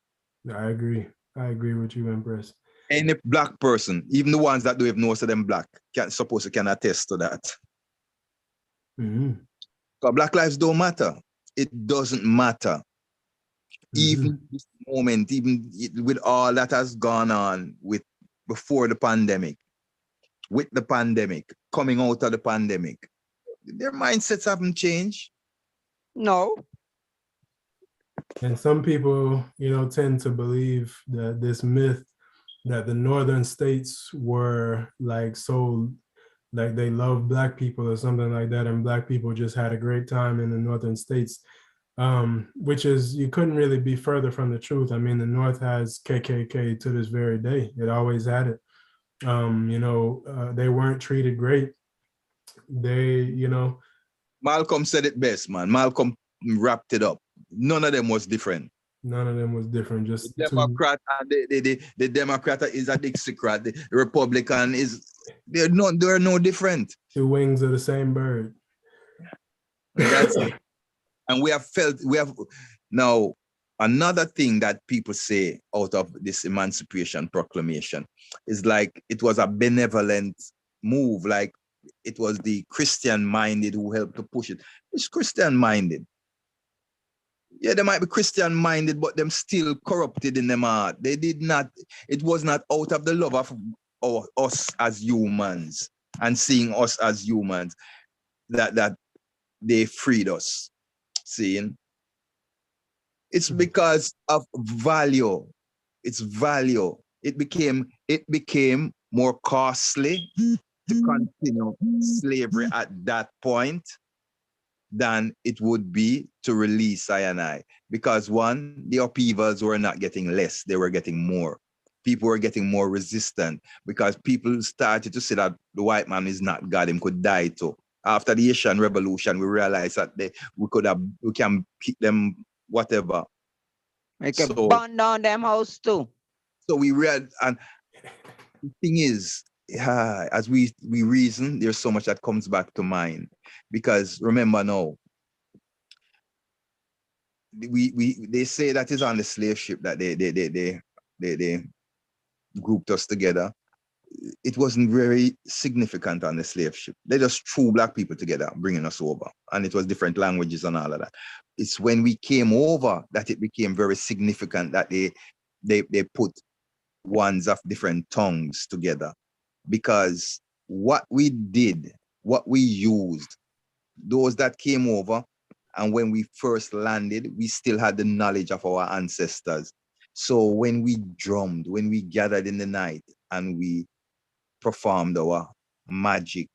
Speaker 1: I agree with you, Empress.
Speaker 3: Any Black person, even the ones that don't even know them Black, can attest to that. Because Black lives don't matter. It doesn't matter. Even this moment, with all that has gone on with before the pandemic, with the pandemic, coming out of the pandemic, their mindsets haven't changed.
Speaker 2: No.
Speaker 1: And some people, tend to believe that this myth that the northern states were like they loved Black people or something like that, and Black people just had a great time in the northern states, which is, you couldn't really be further from the truth. I mean, the North has KKK to this very day. It always had it. They weren't treated great. They,
Speaker 3: Malcolm said it best, man. Malcolm wrapped it up. None of them was different.
Speaker 1: None of them was different. Just
Speaker 3: the Democrat and the Democrat is a Dixiecrat. The Republican is they're no different.
Speaker 1: Two wings of the same bird.
Speaker 3: That's it. And we have now another thing that people say out of this Emancipation Proclamation is like it was a benevolent move, like it was the Christian-minded who helped to push it. It's Christian-minded. Yeah, they might be Christian-minded, but them still corrupted in them heart. They did not, it was not out of the love of us as humans and seeing us as humans that they freed us. Seeing? It's because of value. It's value. It became more costly to continue slavery at that point than it would be to release I. Because one, the upheavals were not getting less, they were getting more. People were getting more resistant because people started to say that the white man is not God, him could die too. After the Asian Revolution, we realized that we can pick them whatever.
Speaker 2: We can burn down them house too.
Speaker 3: So we read, and the thing is, as we reason, there's so much that comes back to mind. Because remember now, they say that is on the slave ship that they grouped us together. It wasn't very significant on the slave ship. They just threw Black people together, bringing us over. And it was different languages and all of that. It's when we came over that it became very significant that they put ones of different tongues together. Because what we did, what we used, those that came over, and when we first landed, we still had the knowledge of our ancestors. So when we drummed, when we gathered in the night and we performed our magic,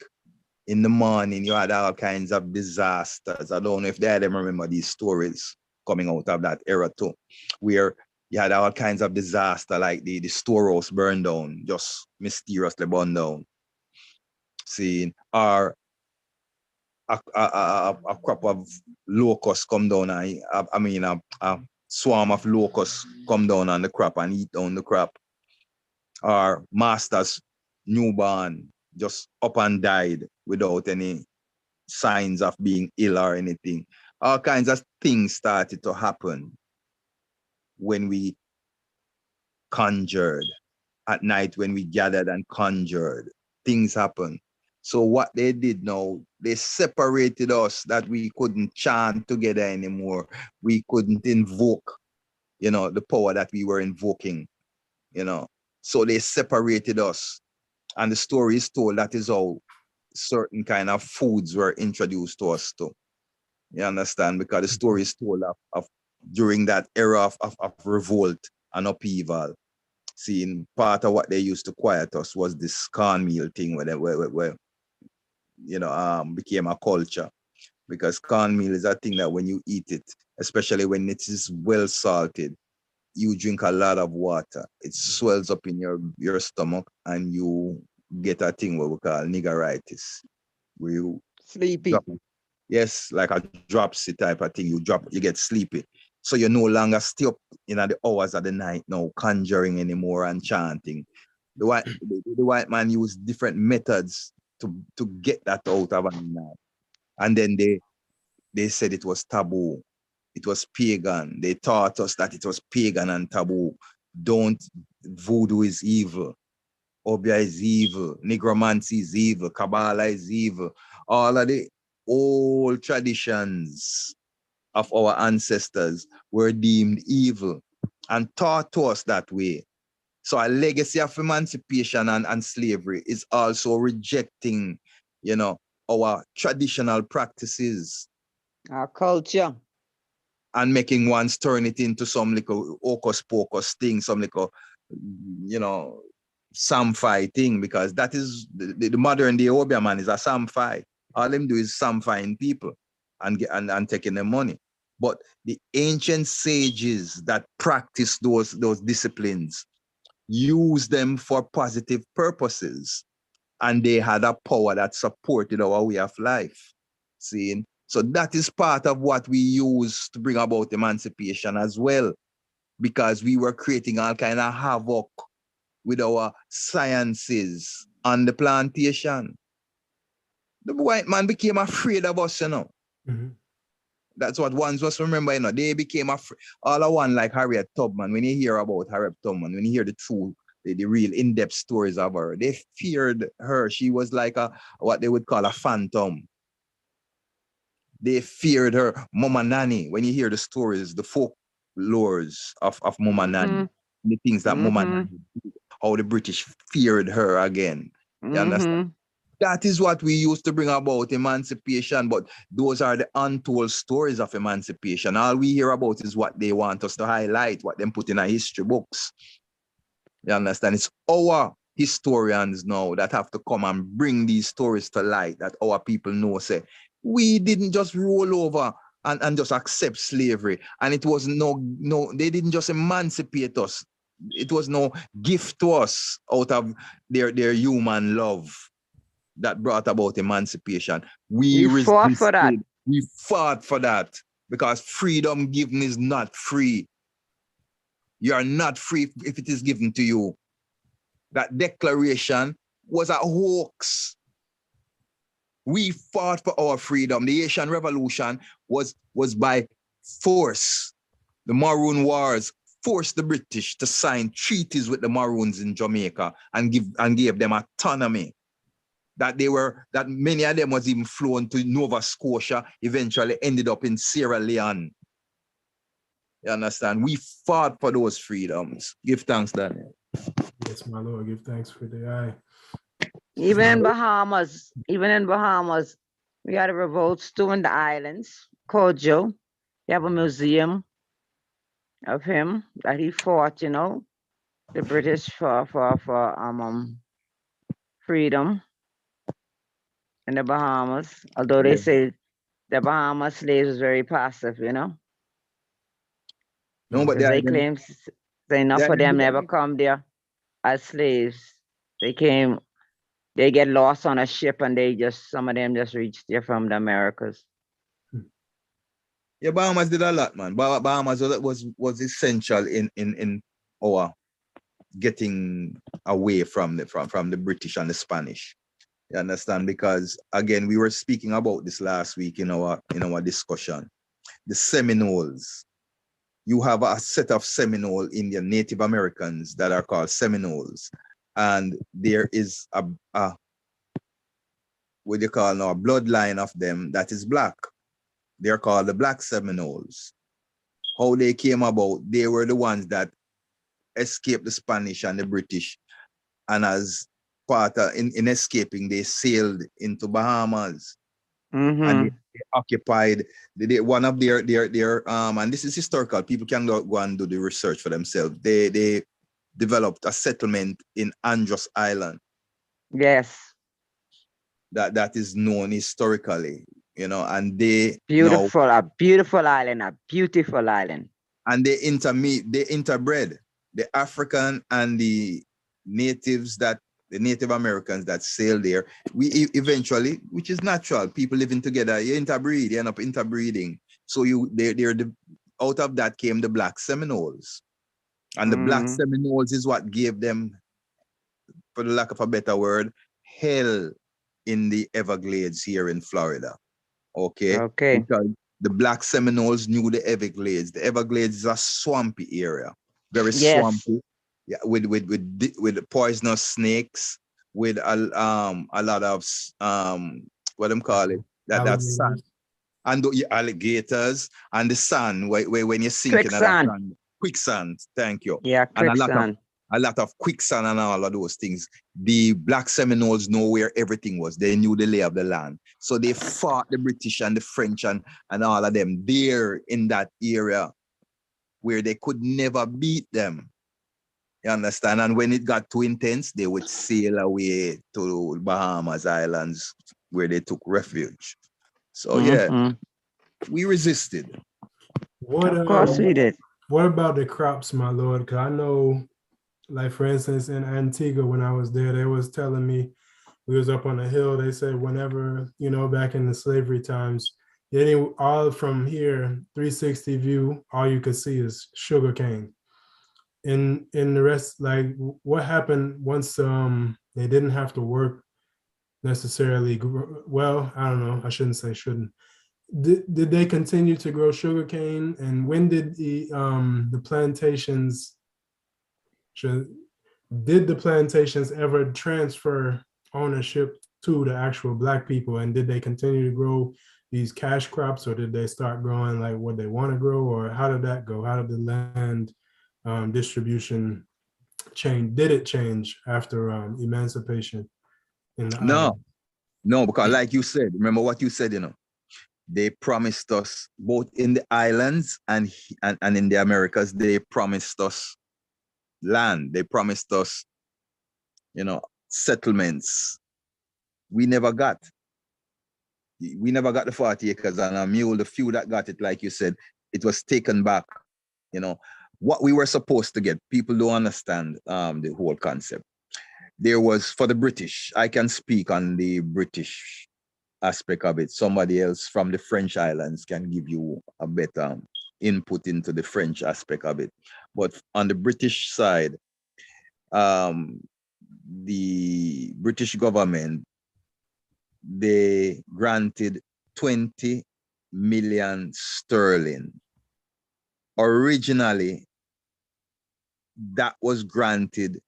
Speaker 3: in the morning, you had all kinds of disasters. I don't know if they ever remember these stories coming out of that era too, where you had all kinds of disaster, like the storehouse burned down, just mysteriously burned down. See, or a crop of locusts come down, a swarm of locusts come down on the crop and eat down the crop. Or master's newborn just up and died without any signs of being ill or anything. All kinds of things started to happen when we conjured. At night when we gathered and conjured, things happened. So what they did now, they separated us, that we couldn't chant together anymore. We couldn't invoke, the power that we were invoking, So they separated us. And the story is told that is how certain kind of foods were introduced to us too. You understand? Because the story is told of during that era of revolt and upheaval. Seeing part of what they used to quiet us was this cornmeal thing where became a culture, because cornmeal is a thing that when you eat it, especially when it is well salted, you drink a lot of water, it swells up in your stomach and you get a thing what we call niggeritis, where you
Speaker 2: sleepy.
Speaker 3: Yes, like a dropsy type of thing. You get sleepy. So you no longer stay up in the hours of the night now conjuring anymore and chanting. The white man used different methods to get that out of a man. And then they said it was taboo. It was pagan. They taught us that it was pagan and taboo. Voodoo is evil. Obia is evil. Negromancy is evil. Kabbalah is evil. All of the old traditions of our ancestors were deemed evil and taught to us that way. So a legacy of emancipation and slavery is also rejecting, our traditional practices.
Speaker 2: Our culture.
Speaker 3: And making one's turn it into some little hocus pocus thing, some little, samphai thing, because that is the modern day Obia man is a samphai. All them do is samphai people and taking their money. But the ancient sages that practice those disciplines use them for positive purposes, and they had a power that supported our way of life. See? So that is part of what we use to bring about emancipation as well, because we were creating all kind of havoc with our sciences on the plantation. The white man became afraid of us,
Speaker 1: Mm-hmm.
Speaker 3: That's what ones was remember, they became afraid. All of one like Harriet Tubman, when you hear about Harriet Tubman, when you hear the true, the real in-depth stories of her, they feared her. She was like what they would call a phantom. They feared her. Mama Nanny, when you hear the stories, the folklores of Mama Nanny, the things that Mama Nanny did, how the British feared her again. You understand? That is what we used to bring about emancipation, but those are the untold stories of emancipation. All we hear about is what they want us to highlight, what them put in our history books. You understand? It's our historians now that have to come and bring these stories to light, that our people know, say, we didn't just roll over and just accept slavery. And it was no, they didn't just emancipate us. It was no gift to us out of their human love that brought about emancipation. We
Speaker 2: fought for that.
Speaker 3: We fought for that, because freedom given is not free. You are not free if it is given to you. That declaration was a hoax. We fought for our freedom. The Haitian Revolution was by force. The Maroon Wars forced the British to sign treaties with the Maroons in Jamaica and gave them autonomy. That many of them was even flown to Nova Scotia, eventually ended up in Sierra Leone. You understand? We fought for those freedoms. Give thanks, Daniel.
Speaker 1: Yes, my Lord, give thanks for the eye.
Speaker 2: Even in Bahamas, we had a revolts too in the islands. Kojo, you have a museum of him that he fought, the British for freedom in the Bahamas. Although they say the Bahamas slaves was very passive,
Speaker 3: No, but
Speaker 2: they claim enough of them never come there as slaves. They get lost on a ship and some of them just reached there from the Americas.
Speaker 3: Yeah, Bahamas did a lot, man. Bahamas was essential in our getting away from the British and the Spanish. You understand? Because again, we were speaking about this last week in our discussion. The Seminoles. You have a set of Seminole Indian Native Americans that are called Seminoles, and there is a what you call now a bloodline of them that is black. They're called the Black Seminoles. How they came about? They were the ones that escaped the Spanish and the British, and as part of, in escaping, they sailed into Bahamas. And they occupied one of their and this is historical. People can go and do the research for themselves. They developed a settlement in Andros Island.
Speaker 2: Yes.
Speaker 3: That is known historically, and they
Speaker 2: a beautiful island.
Speaker 3: And they interbred the African and the natives the Native Americans that sailed there. We eventually, which is natural, people living together, you interbreed, you end up interbreeding. So out of that came the Black Seminoles. And the Black Seminoles is what gave them, for the lack of a better word, hell in the Everglades here in Florida. Okay. Because the Black Seminoles knew the Everglades. The Everglades is a swampy area, very swampy. Yeah, with poisonous snakes, with a lot of what them call it, that's and the alligators and the sand when you sink in that
Speaker 2: Quicksand.
Speaker 3: sand. Quicksand, thank you.
Speaker 2: Yeah,
Speaker 3: And
Speaker 2: quicksand.
Speaker 3: a lot of quicksand and all of those things. The Black Seminoles know where everything was. They knew the lay of the land. So they fought the British and the French and all of them there in that area where they could never beat them. You understand? And when it got too intense, they would sail away to Bahamas Islands where they took refuge. So yeah, we resisted.
Speaker 1: What
Speaker 2: Of course we did.
Speaker 1: what about the crops, my lord? Because I know, like for instance, in Antigua when I was there, they was telling me we was up on the hill. They said whenever, you know, back in the slavery times, all from here, 360 view, all you could see is sugar cane. In the rest, like what happened once they didn't have to work necessarily. Well, I don't know. I shouldn't say shouldn't. Did they continue to grow sugarcane? And when did the plantations did the plantations ever transfer ownership to the actual Black people? And did they continue to grow these cash crops, or did they start growing like what they want to grow, or how did that go? How did the land distribution change? Did it change after emancipation in the island?
Speaker 3: No, because like you said, remember what you said, you know, they promised us both in the islands and in the Americas, they promised us land. They promised us, you know, settlements. We never got the 40 acres and a mule. The few that got it, like you said, it was taken back. You know, what we were supposed to get, people don't understand the whole concept. There was, for the British, I can speak on the British aspect of it. Somebody else from the French islands can give you a better input into the French aspect of it. But on the British side, the British government, they granted 20 million sterling. Originally, that was granted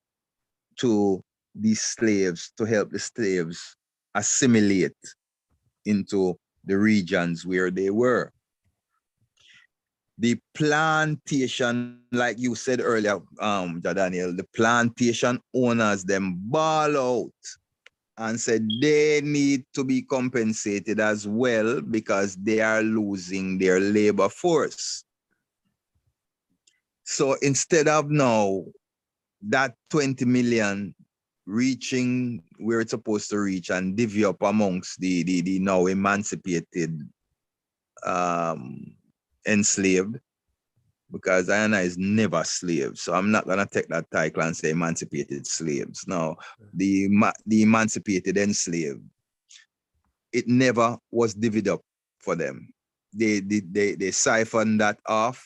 Speaker 3: to the slaves, to help the slaves assimilate into the regions where they were. The plantation, like you said earlier, Daniel, the plantation owners, them ball out and said they need to be compensated as well because they are losing their labor force. So instead of now that 20 million reaching where it's supposed to reach and divvy up amongst the now emancipated enslaved, because Diana is never slave. So I'm not gonna take that title and say emancipated slaves. No, the emancipated enslaved, it never was divvied up for them. They siphoned that off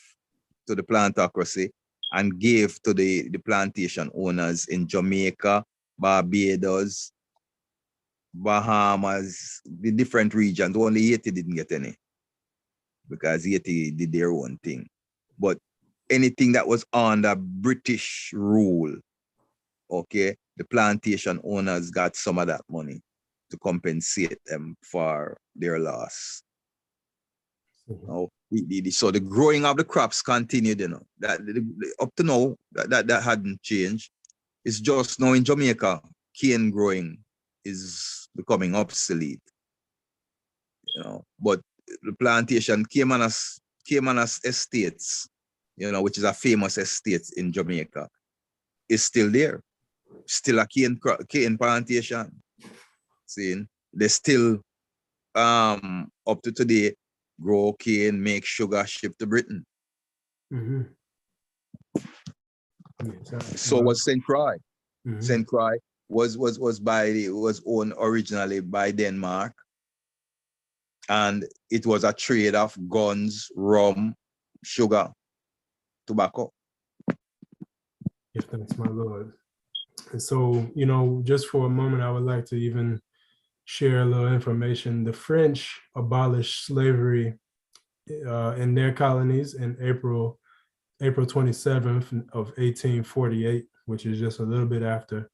Speaker 3: to the plantocracy and gave to the plantation owners in Jamaica, Barbados, Bahamas, the different regions. Only Haiti didn't get any because Haiti did their own thing. But anything that was under British rule, okay, the plantation owners got some of that money to compensate them for their loss. Now, so the growing of the crops continued, you know, that up to now, that hadn't changed. It's just now in Jamaica, cane growing is becoming obsolete, you know, but the plantation Caymanas Estates, you know, which is a famous estate in Jamaica, is still there. Still a cane plantation. See, they still up to today grow cane, make sugar, ship to Britain.
Speaker 1: Mm-hmm.
Speaker 3: So was St. Croix.
Speaker 1: Mm-hmm.
Speaker 3: St. Croix was owned originally by Denmark, and it was a trade of guns, rum, sugar, tobacco.
Speaker 1: Yes, thanks, my Lord. And so, you know, just for a moment, I would like to even share a little information. The French abolished slavery in their colonies in April 27th of 1848, which is just a little bit after.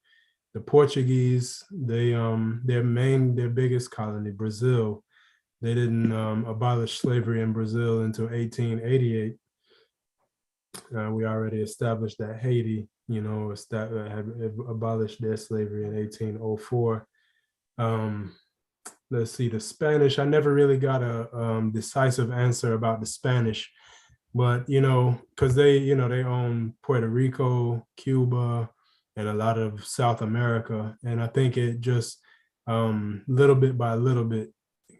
Speaker 1: The Portuguese, their biggest colony, Brazil, They didn't abolish slavery in Brazil until 1888. We already established that Haiti, had abolished their slavery in 1804. Let's see, the Spanish, I never really got a decisive answer about the Spanish, but, because they own Puerto Rico, Cuba, and a lot of South America. And I think it just little bit by little bit,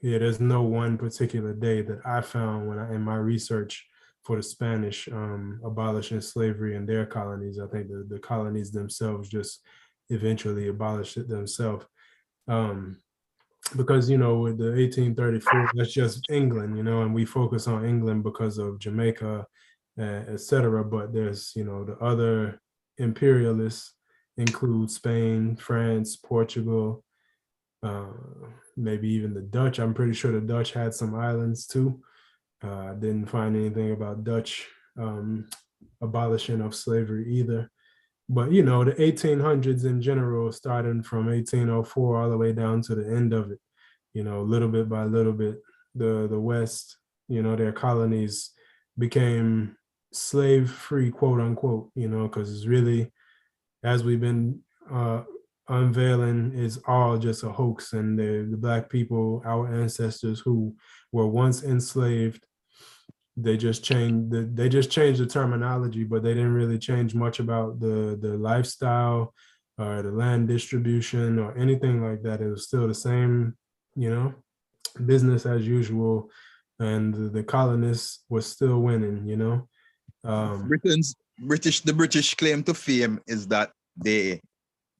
Speaker 1: yeah, there's no one particular day that I found in my research for the Spanish abolishing slavery in their colonies. I think the colonies themselves just eventually abolished it themselves. Because, with the 1834, that's just England, and we focus on England because of Jamaica, etc. But there's, the other imperialists include Spain, France, Portugal, maybe even the Dutch. I'm pretty sure the Dutch had some islands too. Didn't find anything about Dutch abolishing of slavery either. But, the 1800s in general, starting from 1804 all the way down to the end of it, little bit by little bit, the West, their colonies became slave-free, quote unquote, because it's really, as we've been unveiling, is all just a hoax. And the Black people, our ancestors who were once enslaved, they just changed the terminology, but they didn't really change much about the lifestyle or the land distribution or anything like that. It was still the same, business as usual, and the colonists were still winning.
Speaker 3: The British claim to fame is that they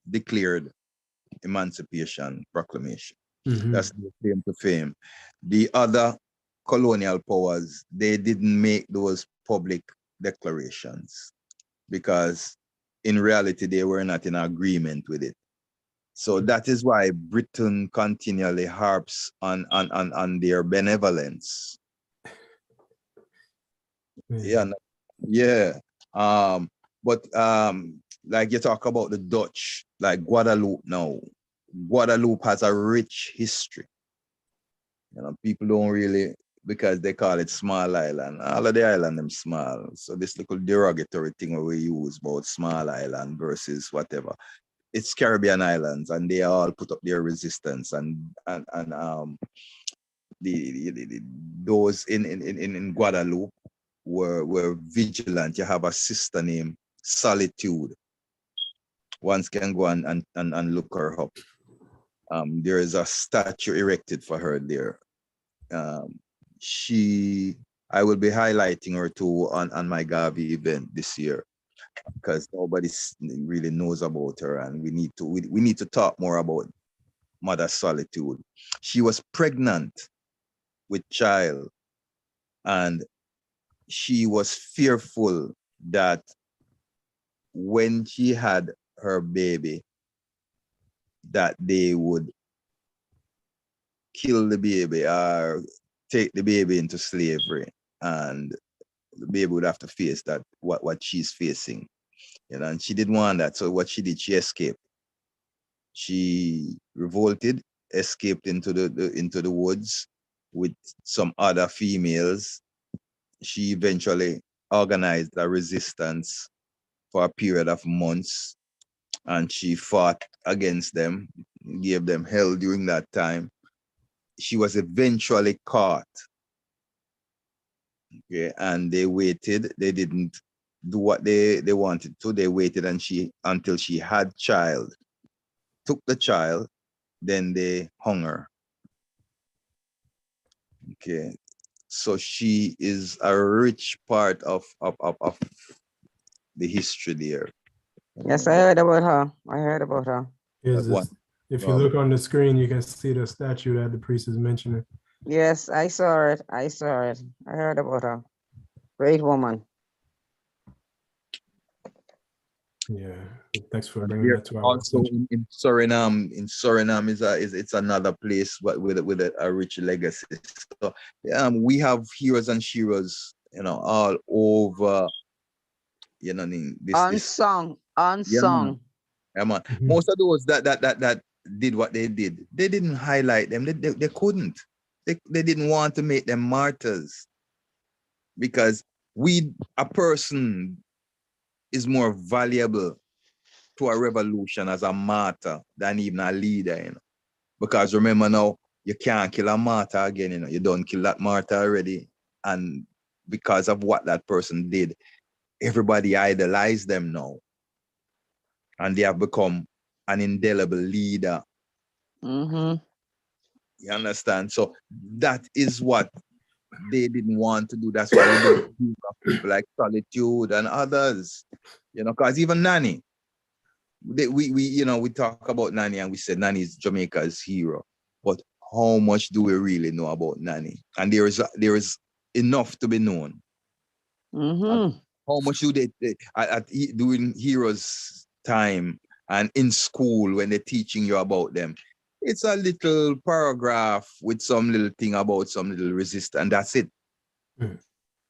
Speaker 3: declared Emancipation Proclamation. Mm-hmm. That's the claim to fame. The other colonial powers, they didn't make those public declarations because in reality they were not in agreement with it. So that is why Britain continually harps on their benevolence. Mm-hmm. Yeah. But like you talk about the Dutch, like Guadeloupe now. Guadeloupe has a rich history. People don't really, because they call it small island. All of the island them small. So this little derogatory thing where we use about small island versus whatever. It's Caribbean islands, and they all put up their resistance, and those in Guadeloupe were vigilant. You have a sister named Solitude. One can go and look her up. There is a statue erected for her there. I will be highlighting her too on my Gavi event this year, because nobody really knows about her, and we need to talk more about Mother Solitude. She was pregnant with child, and she was fearful that when she had her baby, that they would kill the baby or take the baby into slavery, and the baby would have to face that what she's facing, and she didn't want that. So what she did, she escaped. She revolted, escaped into the woods with some other females. She eventually organized a resistance for a period of months, and she fought against them, gave them hell during that time. She was eventually caught. Okay, and they waited. They didn't do what they wanted to. They waited until she had child, took the child, then they hung her. Okay, so she is a rich part of the history there.
Speaker 2: Yes, I heard about her.
Speaker 1: If you look on the screen, you can see the statue that the priest is mentioning.
Speaker 2: Yes, I saw it. I heard about her. Great woman.
Speaker 1: Yeah, thanks for bringing that to our
Speaker 3: also in Suriname. In Suriname it's another place with a rich legacy. So we have heroes and sheroes, all over.
Speaker 2: Unsung.
Speaker 3: Yeah, man. Mm-hmm. Most of those that did what they did, they didn't highlight them. They couldn't. They didn't want to make them martyrs because a person is more valuable to a revolution as a martyr than even a leader, you know. Because remember now, you can't kill a martyr again, you know. You don't kill that martyr already. And because of what that person did, everybody idolized them now. And they have become an indelible leader.
Speaker 2: Mm-hmm.
Speaker 3: You understand? So that is what they didn't want to do. That's why we don't use people like Solitude and others. You know, because even Nani, we talk about Nani and we said Nani is Jamaica's hero. But how much do we really know about Nani? And there is enough to be known.
Speaker 2: Mm-hmm.
Speaker 3: How much do they during heroes time and in school when they're teaching you about them? It's a little paragraph with some little thing about some little resistance, and that's it.
Speaker 1: Mm.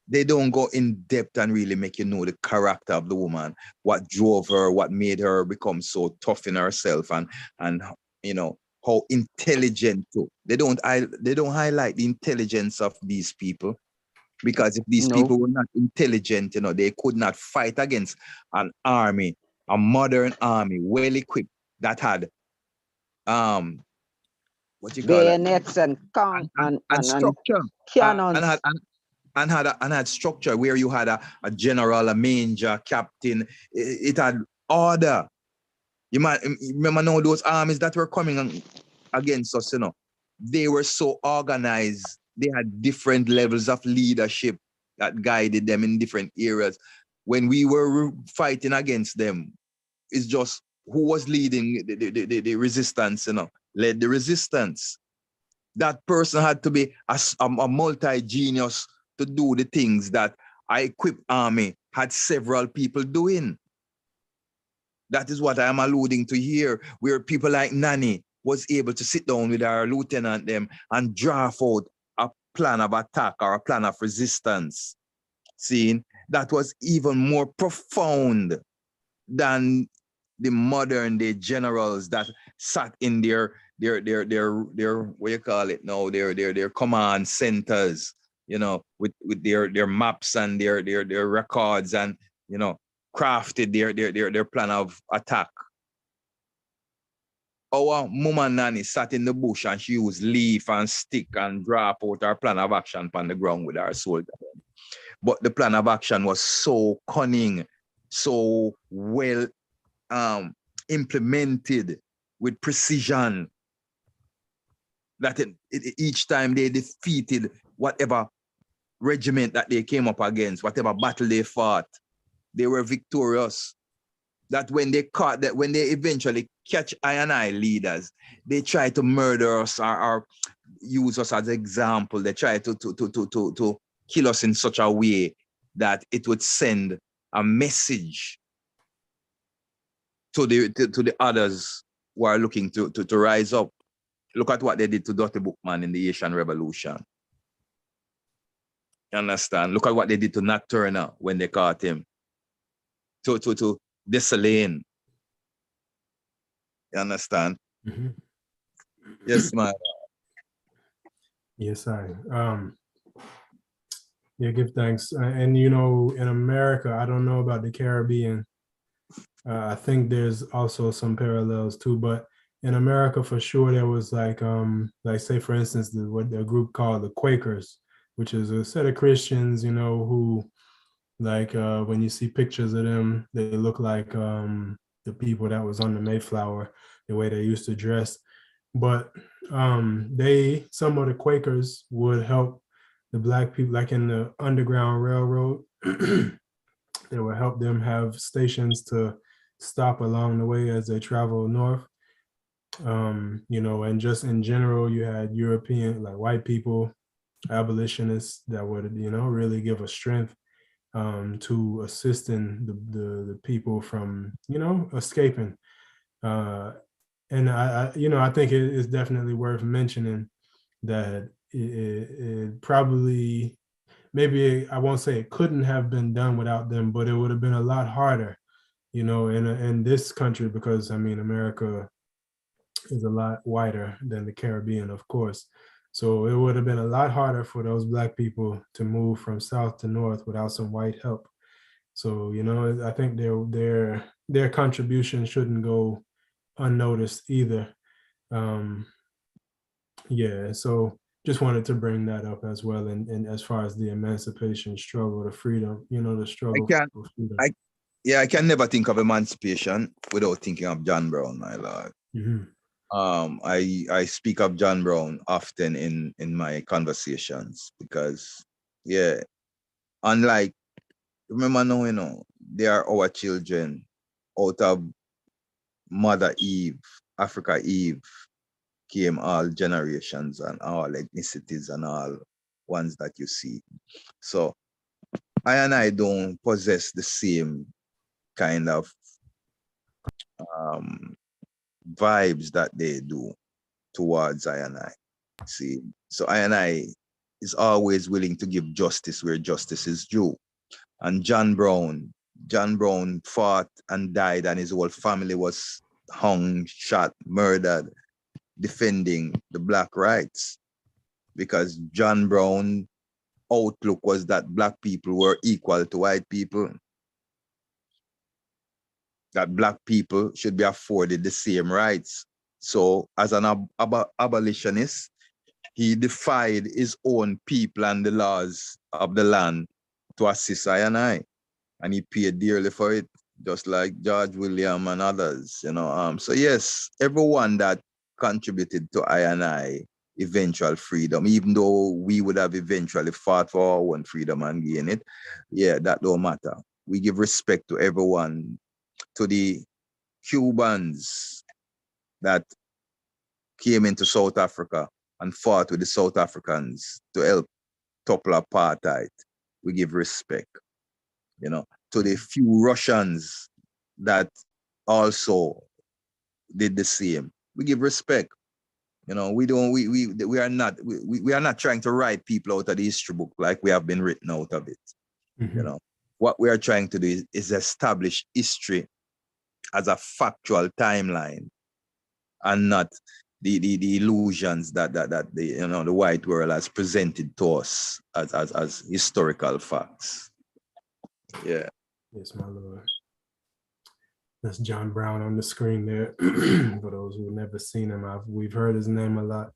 Speaker 3: They don't go in depth and really make you know the character of the woman, what drove her, what made her become so tough in herself, and you know how intelligent too. They don't highlight the intelligence of these people, because if these
Speaker 2: No.
Speaker 3: people were not intelligent, you know, they could not fight against an army, a modern army, well equipped, that had what you call it,
Speaker 2: Bayonets and
Speaker 3: structure,
Speaker 2: cannons.
Speaker 3: and had structure where you had a general, a major, captain. It had order. You might remember now those armies that were coming against us, you know, they were so organized. They had different levels of leadership that guided them in different areas. When we were fighting against them, it's just who was leading the resistance, you know, led the resistance. That person had to be a multi-genius to do the things that I equipped army had several people doing. That is what I am alluding to here, where people like Nani was able to sit down with our lieutenant them and draft out a plan of attack or a plan of resistance. Seeing that was even more profound than the modern day generals that sat in their what you call it now, their command centers, you know, with their maps and their records, and you know, crafted their plan of attack. Our Mama Nanny sat in the bush and she used leaf and stick and draw out our plan of action on the ground with our soldiers. But the plan of action was so cunning, so well implemented with precision, that each time they defeated whatever regiment that they came up against, whatever battle they fought, they were victorious. That when they eventually catch I leaders, they try to murder us or use us as an example. They try to kill us in such a way that it would send a message to the others who are looking to rise up. Look at what they did to Dr. Bookman in the Asian Revolution. You understand? Look at what they did to Nat Turner when they caught him. To Dessalines. You understand?
Speaker 1: Mm-hmm.
Speaker 3: Yes, man.
Speaker 1: Yes, I. Yeah, give thanks. And you know, in America, I don't know about the Caribbean. I think there's also some parallels too, but in America, for sure, there was like say for instance, what a group called the Quakers, which is a set of Christians, you know, who like when you see pictures of them, they look like the people that was on the Mayflower, the way they used to dress. But some of the Quakers would help the Black people, like in the Underground Railroad. They would help them have stations to stop along the way as they travel north. You know, and just in general, you had European, like white people, abolitionists that would, you know, really give a strength to assisting the people from, you know, escaping. And you know, I think it is definitely worth mentioning that it probably, maybe I won't say it couldn't have been done without them, but it would have been a lot harder, you know, in this country, because I mean, America is a lot wider than the Caribbean, of course. So it would have been a lot harder for those Black people to move from south to north without some white help. So, you know, I think their contribution shouldn't go unnoticed either. Yeah, so just wanted to bring that up as well. And as far as the emancipation struggle, the freedom, you know, the
Speaker 3: I
Speaker 1: struggle
Speaker 3: can
Speaker 1: for freedom.
Speaker 3: I can never think of emancipation without thinking of John Brown, my lord.
Speaker 1: Mhm.
Speaker 3: I speak of John Brown often in my conversations because, yeah, unlike, remember now, you know, they are our children out of Mother Eve, Africa Eve, came all generations and all ethnicities and all ones that you see. So I and I don't possess the same kind of vibes that they do towards I and I. See, so I and I is always willing to give justice where justice is due. And John Brown fought and died, and his whole family was hung, shot, murdered, defending the Black rights. Because John Brown outlook was that Black people were equal to white people, that Black people should be afforded the same rights. So as an abolitionist, he defied his own people and the laws of the land to assist I, and he paid dearly for it, just like George William and others, you know. So yes, everyone that contributed to I eventual freedom, even though we would have eventually fought for our own freedom and gain it, yeah, that don't matter. We give respect to everyone, to the Cubans that came into South Africa and fought with the South Africans to help topple apartheid. We give respect, you know, to the few Russians that also did the same. We give respect. You know, we are not trying to write people out of the history book like we have been written out of it. You know, what we are trying to do is establish history as a factual timeline and not the illusions that the, you know, the white world has presented to us as historical facts. Yeah.
Speaker 1: Yes, my lord. That's John Brown on the screen there. For those who've never seen him, we've heard his name a lot.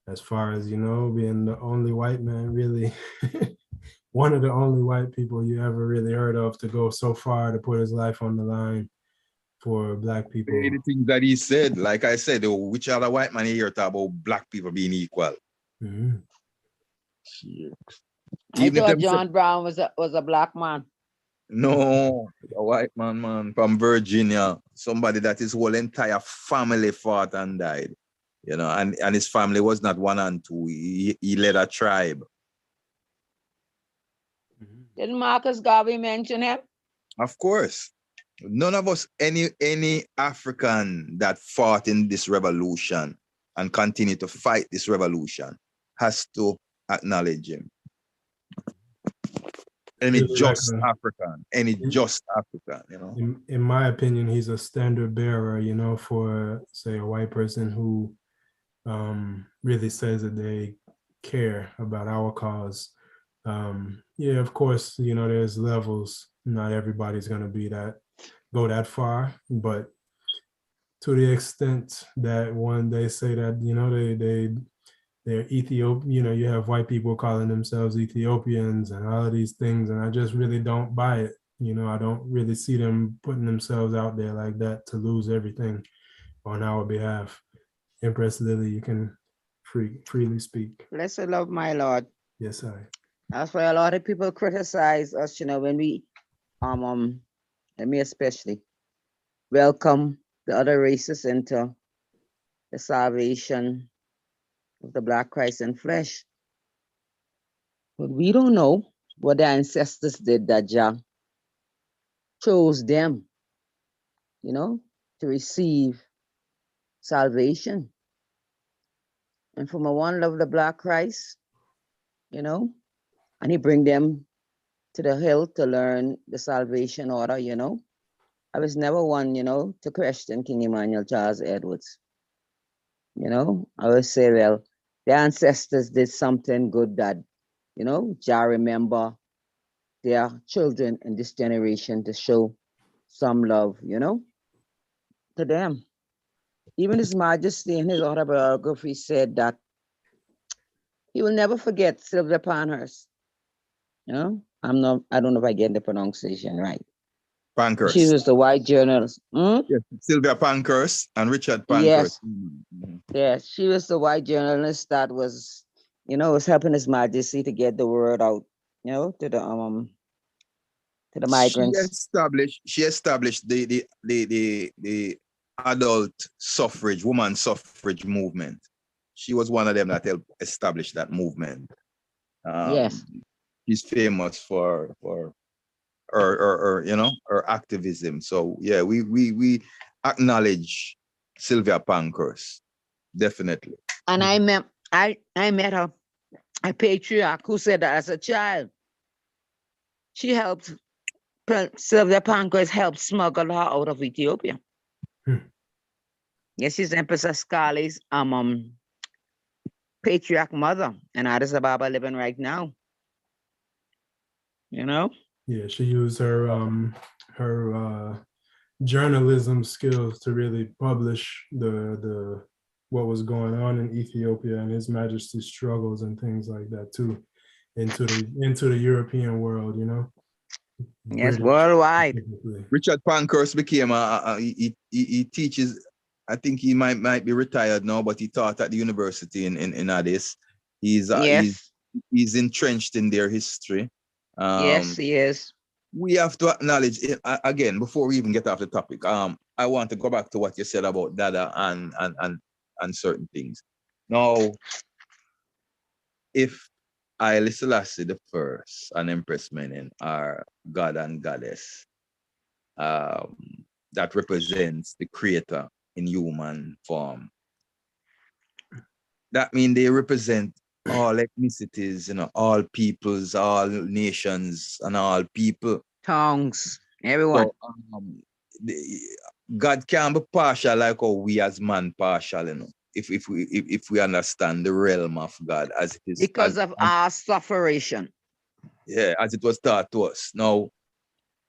Speaker 1: As far as, you know, being the only white man, really, one of the only white people you ever really heard of to go so far to put his life on the line for Black people.
Speaker 3: The things that he said, like I said, which other white man here talk about Black people being equal?
Speaker 2: I thought John Brown was a Black man.
Speaker 3: No, a white man from Virginia, somebody that his whole entire family fought and died, you know, and his family was not one and two. He led a tribe.
Speaker 2: Didn't Marcus Garvey mention him?
Speaker 3: Of course. None of us, any African that fought in this revolution and continue to fight this revolution has to acknowledge him. Any just African, you know.
Speaker 1: In my opinion, he's a standard bearer, you know, for, say, a white person who really says that they care about our cause. Yeah, of course, you know, there's levels. Not everybody's going to go that far, but to the extent that one, they say that, you know, they're Ethiopian, you know, you have white people calling themselves Ethiopians and all of these things, and I just really don't buy it. You know, I don't really see them putting themselves out there like that to lose everything on our behalf. Empress Lily, you can freely speak.
Speaker 2: Blessed love, my Lord.
Speaker 1: Yes, sir.
Speaker 2: That's why a lot of people criticize us, you know, when we, and me especially, welcome the other races into the salvation of the Black Christ in flesh. But we don't know what the ancestors did that Jah chose them, you know, to receive salvation. And from a one love the Black Christ, you know, and he bring them to the hill to learn the salvation order, you know. I was never one, you know, to question King Emmanuel Charles Edwards. You know, I would say, well, their ancestors did something good that, you know, Jah remember their children in this generation to show some love, you know, to them. Even His Majesty in his autobiography said that he will never forget Sylvia Pankhurst. You know, I don't know if I get the pronunciation right. She
Speaker 3: Pankhurst.
Speaker 2: was the white journalist.
Speaker 3: Yes, Sylvia Pankhurst and Richard Pankhurst.
Speaker 2: Yes, yes, she was the white journalist that was, you know, was helping His Majesty to get the word out, you know, to the migrants.
Speaker 3: She established the adult suffrage, woman suffrage movement. She was one of them that helped establish that movement.
Speaker 2: Yes.
Speaker 3: She's famous for her you know, her activism. So yeah, we acknowledge Sylvia Pankhurst, definitely.
Speaker 2: And I met a patriarch who said that as a child, she helped Sylvia Pankhurst helped smuggle her out of Ethiopia. Yes, she's Empress Kali's patriarch mother, and Addis Ababa living right now. You know?
Speaker 1: Yeah, she used her journalism skills to really publish the what was going on in Ethiopia and His Majesty's struggles and things like that too, into the European world, you know.
Speaker 2: Yes,
Speaker 1: British
Speaker 2: worldwide.
Speaker 1: specifically.
Speaker 3: Richard Pankhurst became he teaches. I think he might be retired now, but he taught at the university in Addis.
Speaker 2: Yes.
Speaker 3: He's entrenched in their history.
Speaker 2: Yes, he is.
Speaker 3: We have to acknowledge it again before we even get off the topic. I want to go back to what you said about Dada and certain things. Now, if Haile Selassie the First and Empress Menen are God and Goddess, that represents the Creator in human form, that means they represent all ethnicities, you know, all peoples, all nations, and all people.
Speaker 2: Tongues, everyone.
Speaker 3: So, God can't be partial like how we as man partial, you know. If we understand the realm of God as it is,
Speaker 2: because of our suffering.
Speaker 3: Yeah, as it was taught to us. Now,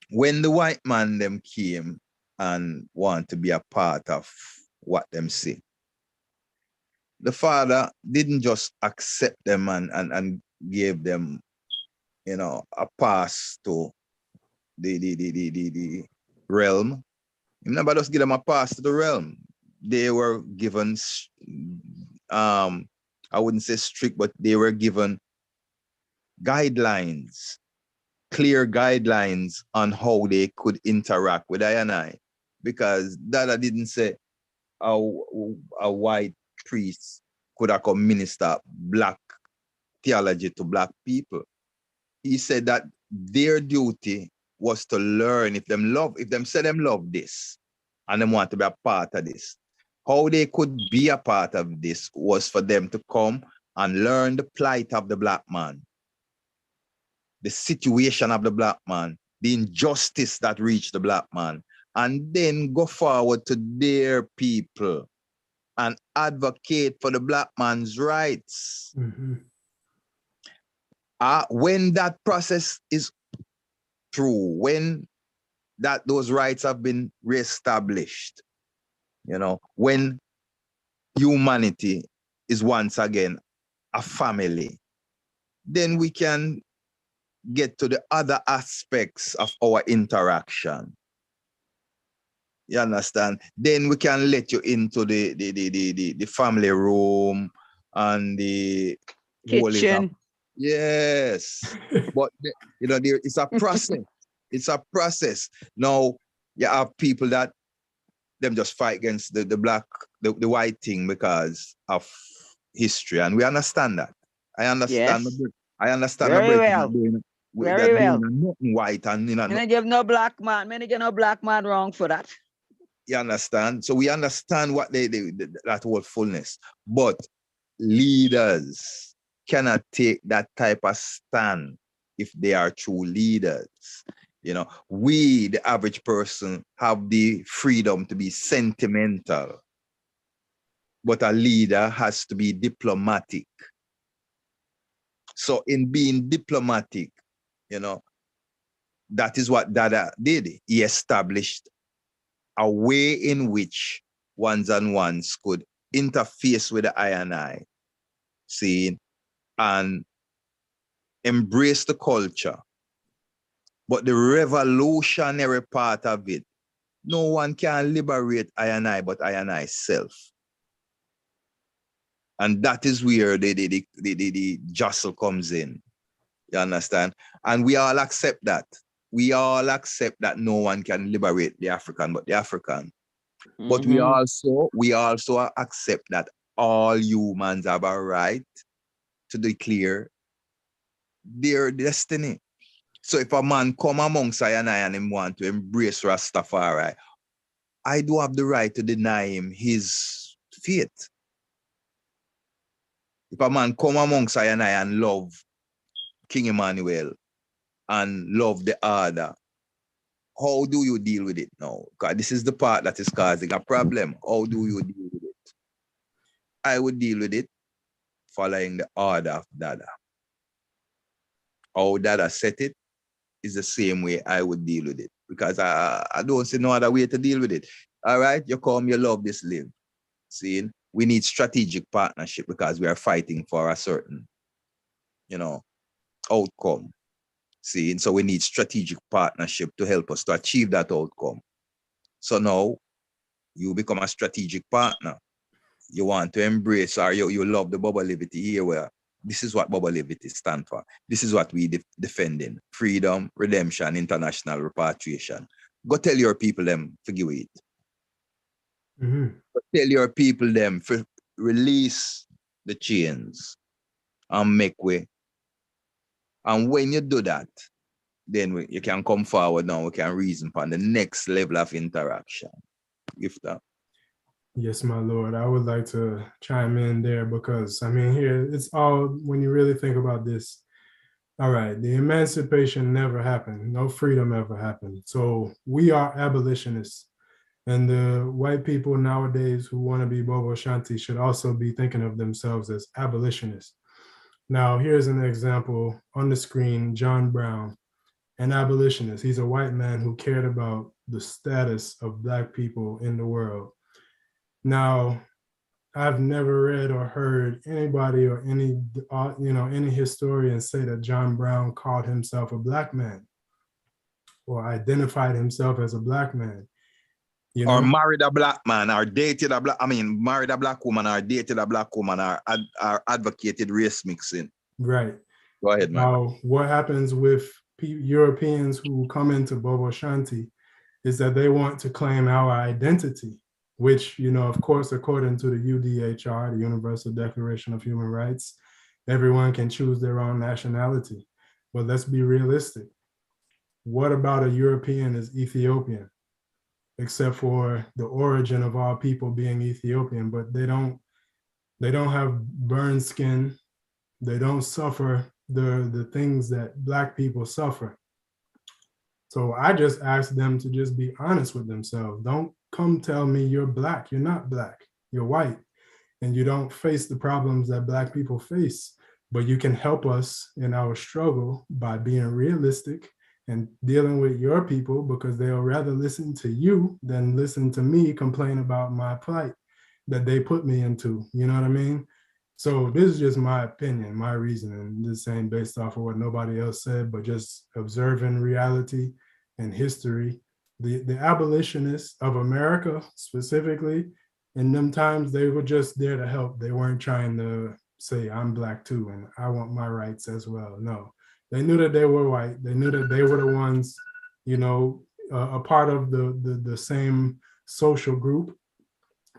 Speaker 3: when the white man them came and want to be a part of what them say, the Father didn't just accept them and gave them, you know, a pass to the realm. He never just give them a pass to the realm. They were given, I wouldn't say strict, but they were given guidelines, clear guidelines on how they could interact with I and I. Because Dada didn't say a white priest could have come minister black theology to black people. He said that their duty was to learn if them say them love this and them want to be a part of this. How they could be a part of this was for them to come and learn the plight of the black man, the situation of the black man, the injustice that reached the black man, and then go forward to their people and advocate for the black man's rights.
Speaker 1: Mm-hmm.
Speaker 3: When that process is through, when those rights have been reestablished, you know, when humanity is once again a family, then we can get to the other aspects of our interaction. You understand? Then we can let you into the family room and the
Speaker 2: kitchen.
Speaker 3: Yes. But you know, it's a process. It's a process. Now you have people that them just fight against the white thing because of history, and we understand that. I understand.
Speaker 2: Yes.
Speaker 3: I understand.
Speaker 2: Very well. Very well.
Speaker 3: Nothing white, and you know.
Speaker 2: And I give no black man. Many get no black man wrong for that.
Speaker 3: You understand? So we understand what that whole fullness, but leaders cannot take that type of stand if they are true leaders. You know, we, the average person, have the freedom to be sentimental. but a leader has to be diplomatic. So in being diplomatic, you know, that is what Dada did. He established a way in which ones and ones could interface with the I and I, see, and embrace the culture. But the revolutionary part of it, no one can liberate I and I but I and I self. And that is where the jostle comes in. You understand? And we all accept that. We all accept that no one can liberate the African but the African. But we also accept that all humans have a right to declare their destiny. So if a man come amongst I and him want to embrace Rastafari, I do have the right to deny him his faith. If a man come amongst I and love King Emmanuel and love the other, how do you deal with it now? Because this is the part that is causing a problem. How do you deal with it? I would deal with it following the order of Dada. How Dada set it is the same way I would deal with it. Because I don't see no other way to deal with it. All right, you come, you love this live. See, we need strategic partnership because we are fighting for a certain, you know, outcome. See, so we need strategic partnership to help us to achieve that outcome. So now you become a strategic partner. You want to embrace, or you love the Bobo Liberty here, where this is what Bobo Liberty stand for. This is what we defending: freedom, redemption, international repatriation. Go tell your people them forgive it. Go tell your people them release the chains and make way. And when you do that, then you can come forward now. We can reason upon the next level of interaction. If that.
Speaker 1: Yes, my Lord. I would like to chime in there because, I mean, here, it's all, when you really think about this, all right, the emancipation never happened. No freedom ever happened. So we are abolitionists. And the white people nowadays who want to be Bobo Shanti should also be thinking of themselves as abolitionists. Now, here's an example on the screen: John Brown, an abolitionist. He's a white man who cared about the status of Black people in the world. Now, I've never read or heard anybody or any historian say that John Brown called himself a Black man or identified himself as a Black man. You know?
Speaker 3: Or married a Black man, or dated a Black, married a Black woman, or dated a Black woman, or advocated race mixing.
Speaker 1: Right.
Speaker 3: Go ahead, man.
Speaker 1: Now, what happens with Europeans who come into Bobo Shanti is that they want to claim our identity, which, of course, according to the UDHR, the Universal Declaration of Human Rights, everyone can choose their own nationality. But let's be realistic. What about a European is Ethiopian, except for the origin of all people being Ethiopian, but they don't have burned skin. They don't suffer the things that Black people suffer. So I just ask them to just be honest with themselves. Don't come tell me you're Black. You're not Black. You're white. And you don't face the problems that Black people face. But you can help us in our struggle by being realistic and dealing with your people, because they'll rather listen to you than listen to me complain about my plight that they put me into. You know what I mean? So this is just my opinion, my reasoning. This ain't based off of what nobody else said, but just observing reality and history. The abolitionists of America specifically, in them times, they were just there to help. They weren't trying to say, I'm Black too, and I want my rights as well. No, they knew that they were white. They knew that they were the ones, a part of the same social group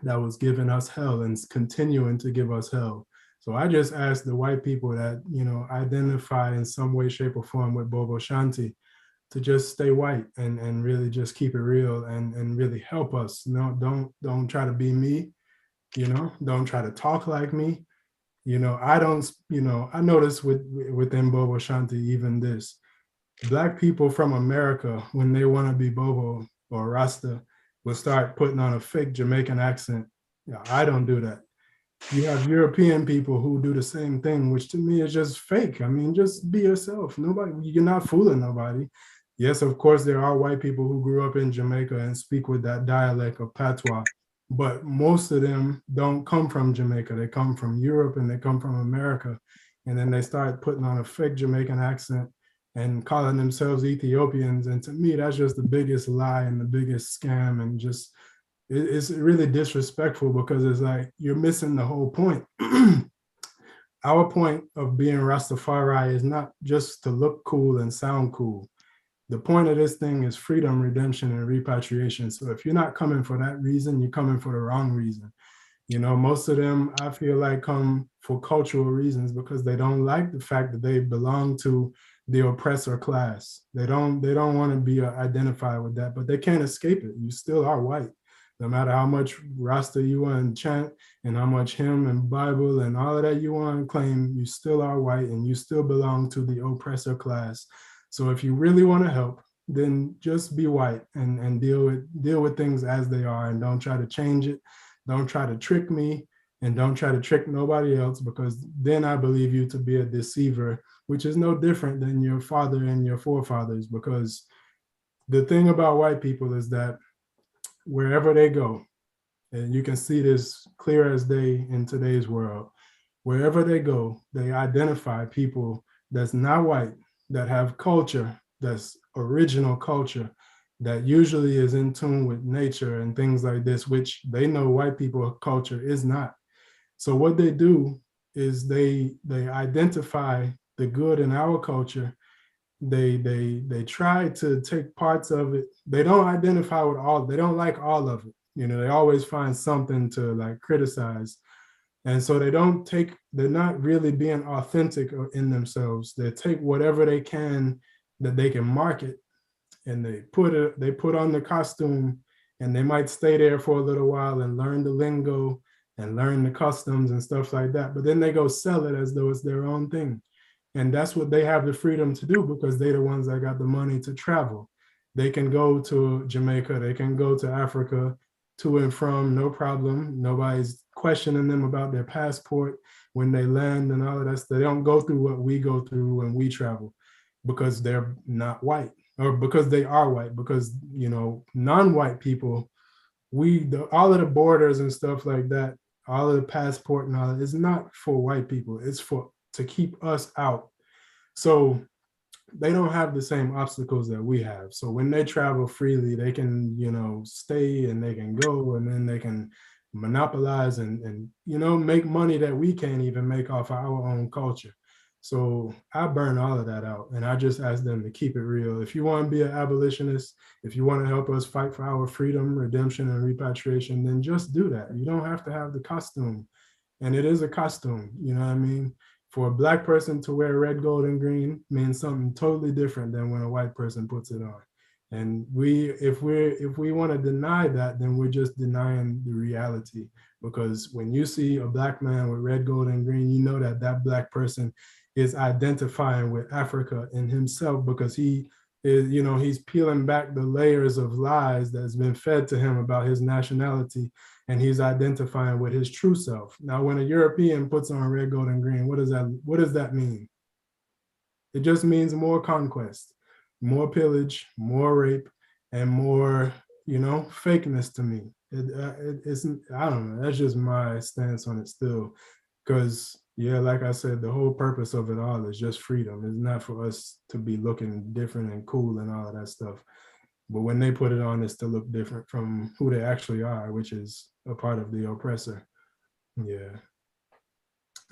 Speaker 1: that was giving us hell and continuing to give us hell. So I just ask the white people that, identify in some way, shape, or form with Bobo Shanti to just stay white and really just keep it real and really help us. No, don't try to be me, don't try to talk like me. I don't, I notice within Bobo Shanti, even this, Black people from America, when they want to be Bobo or Rasta, will start putting on a fake Jamaican accent. I don't do that. You have European people who do the same thing, which to me is just fake. I mean, just be yourself. Nobody, you're not fooling nobody. Yes, of course, there are white people who grew up in Jamaica and speak with that dialect of patois, but most of them don't come from Jamaica. They come from Europe and they come from America. And then they start putting on a fake Jamaican accent and calling themselves Ethiopians. And to me, that's just the biggest lie and the biggest scam, and just it's really disrespectful, because it's like you're missing the whole point. Our point of being Rastafari is not just to look cool and sound cool. The point of this thing is freedom, redemption, and repatriation. So if you're not coming for that reason, you're coming for the wrong reason. You know, most of them, I feel like, come for cultural reasons, because they don't like the fact that they belong to the oppressor class. They don't want to be identified with that, but they can't escape it. You still are white. No matter how much Rasta you want to chant and how much hymn and Bible and all of that you want to claim, you still are white and you still belong to the oppressor class. So if you really want to help, then just be white and deal with things as they are, and don't try to change it. Don't try to trick me, and don't try to trick nobody else, because then I believe you to be a deceiver, which is no different than your father and your forefathers. Because the thing about white people is that wherever they go, and you can see this clear as day in today's world, wherever they go, they identify people that's not white, that have culture, that's original culture, that usually is in tune with nature and things like this, which they know white people culture is not. So what they do is they identify the good in our culture. They try to take parts of it. They don't identify with all, they don't like all of it. You know, they always find something to like criticize. And so they're not really being authentic in themselves. They take whatever they can that they can market, and they put on the costume, and they might stay there for a little while and learn the lingo and learn the customs and stuff like that. But then they go sell it as though it's their own thing. And that's what they have the freedom to do, because they're the ones that got the money to travel. They can go to Jamaica, they can go to Africa, to and from, no problem. Nobody's questioning them about their passport when they land and all of that stuff. They don't go through what we go through when we travel, because they're not white, or because they are white. Because, you know, non-white people, all of the borders and stuff like that, all of the passport and all that is not for white people. It's to keep us out. So they don't have the same obstacles that we have. So when they travel freely, they can, you know, stay and they can go, and then they can monopolize and you know, make money that we can't even make off our own culture. So I burn all of that out, and I just ask them to keep it real. If you want to be an abolitionist, if you want to help us fight for our freedom, redemption, and repatriation, then just do that. You don't have to have the costume. And it is a costume, you know what I mean? For a Black person to wear red, gold, and green means something totally different than when a white person puts it on. And if we want to deny that, then we're just denying the reality. Because when you see a Black man with red, gold, and green, you know that that Black person is identifying with Africa in himself, because he is, you know, he's peeling back the layers of lies that's been fed to him about his nationality, and he's identifying with his true self. Now, when a European puts on red, gold, and green, what does that mean? It just means more conquest, more pillage, more rape, and more, you know, fakeness to me. It's, I don't know, that's just my stance on it still. Because, yeah, like I said, the whole purpose of it all is just freedom. It's not for us to be looking different and cool and all of that stuff. But when they put it on, it's to look different from who they actually are, which is a part of the oppressor. Yeah.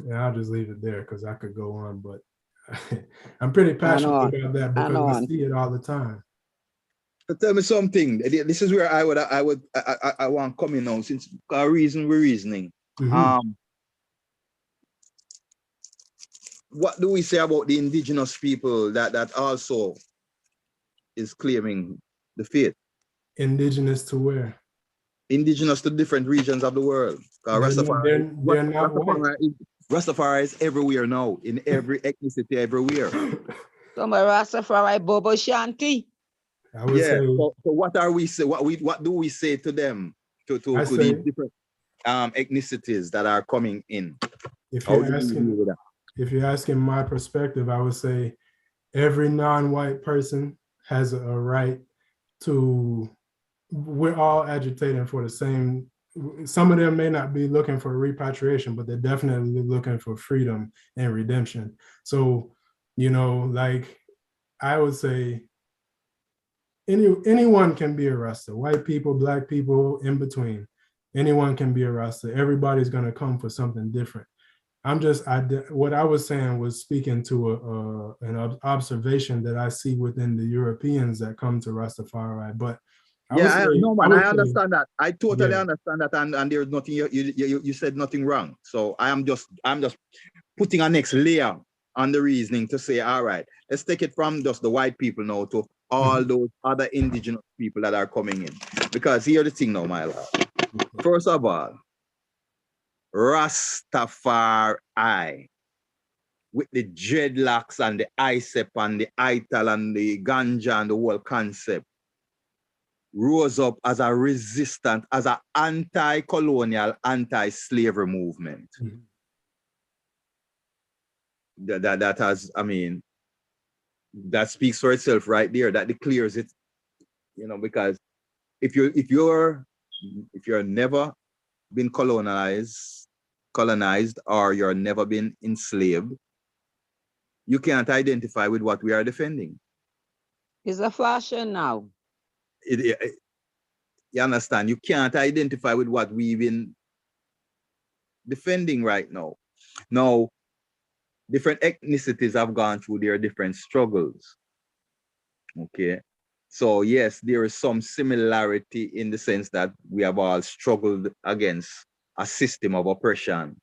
Speaker 1: Yeah, I'll just leave it there, because I could go on, but I'm pretty passionate about that, because I see it all the time.
Speaker 3: Tell me something. This is where I want to come in now, since our reasoning.
Speaker 1: Mm-hmm.
Speaker 3: What do we say about the indigenous people that also is claiming the faith?
Speaker 1: Indigenous to where?
Speaker 3: Indigenous to different regions of the world.
Speaker 1: They're not white.
Speaker 3: Rastafari is everywhere now, in every ethnicity, everywhere.
Speaker 2: So my Rastafari, Bobo, Shanti.
Speaker 1: I would say.
Speaker 3: So what are we say? What do we say to them? To these different? ethnicities that are coming in?
Speaker 1: If
Speaker 3: How
Speaker 1: you're
Speaker 3: do you
Speaker 1: asking,
Speaker 3: deal with that?
Speaker 1: if you're asking my perspective, I would say every non-white person has a right to, we're all agitating for the same, some of them may not be looking for repatriation, but they're definitely looking for freedom and redemption. So, you know, like I would say anyone can be arrested, white people, black people, in between. Anyone can be arrested. Everybody's going to come for something different. What I was saying was speaking to an observation that I see within the Europeans that come to Rastafari. But
Speaker 3: Yeah, no, man, I
Speaker 1: say,
Speaker 3: understand that. I totally
Speaker 1: yeah.
Speaker 3: understand that, and there's nothing you said nothing wrong. So I'm just putting a next layer on the reasoning to say, all right, let's take it from just the white people now to all those other indigenous people that are coming in. Because here's the thing now, my lord. First of all, Rastafari with the dreadlocks and the ISEP and the ITAL and the ganja and the whole concept rose up as a resistant, as an anti-colonial, anti-slavery movement. That has, I mean, that speaks for itself right there. That declares it, you know, because if you're never been colonized, or you're never been enslaved, you can't identify with what we are defending.
Speaker 2: It's a fashion now.
Speaker 3: You understand? You can't identify with what we've been defending right now. Now, different ethnicities have gone through their different struggles. Okay. So yes, there is some similarity in the sense that we have all struggled against a system of oppression.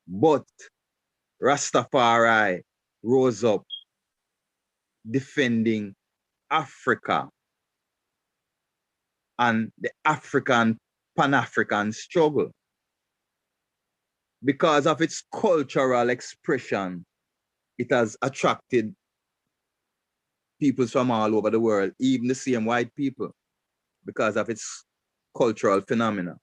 Speaker 3: But Rastafari rose up defending Africa and the African Pan-African struggle. Because of its cultural expression, it has attracted people from all over the world, even the same white people, because of its cultural phenomena.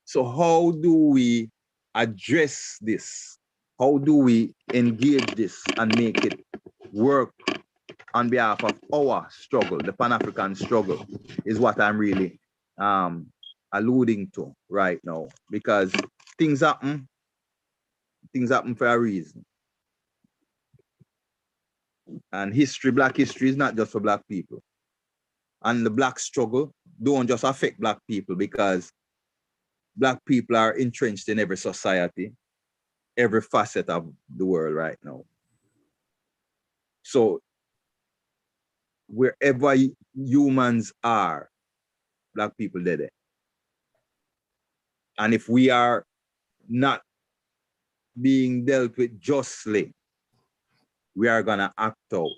Speaker 3: So how do we address this? How do we engage this and make it work on behalf of our struggle, the Pan-African struggle, is what I'm really alluding to right now, because things happen for a reason. And Black history is not just for Black people. And the Black struggle don't just affect Black people, because Black people are entrenched in every society, every facet of the world right now. So wherever humans are, Black people are there. And if we are not being dealt with justly, we are gonna act out.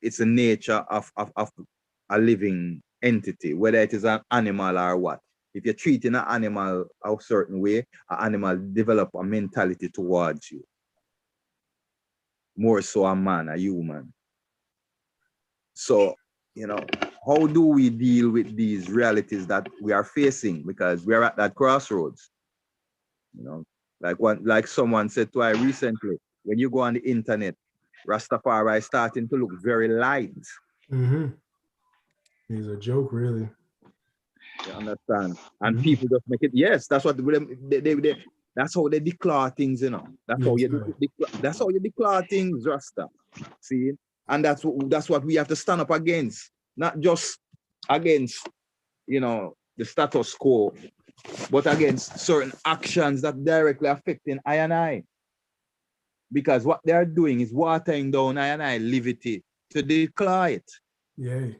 Speaker 3: It's the nature of a living entity, whether it is an animal or what. If you're treating an animal a certain way, an animal develop a mentality towards you. More so a man, a human. So, you know, how do we deal with these realities that we are facing? Because we are at that crossroads. You know, like someone said to I recently, when you go on the internet, Rastafari is starting to look very light.
Speaker 1: He's a joke, really.
Speaker 3: You understand? And people just make it. Yes, that's what they that's how they declare things, you know. That's how you declare things, Rasta. See, and that's what we have to stand up against, not just against, you know, the status quo, but against certain actions that directly affecting I and I. Because what they are doing is watering down I and I liberty to declare it.
Speaker 1: Yeah.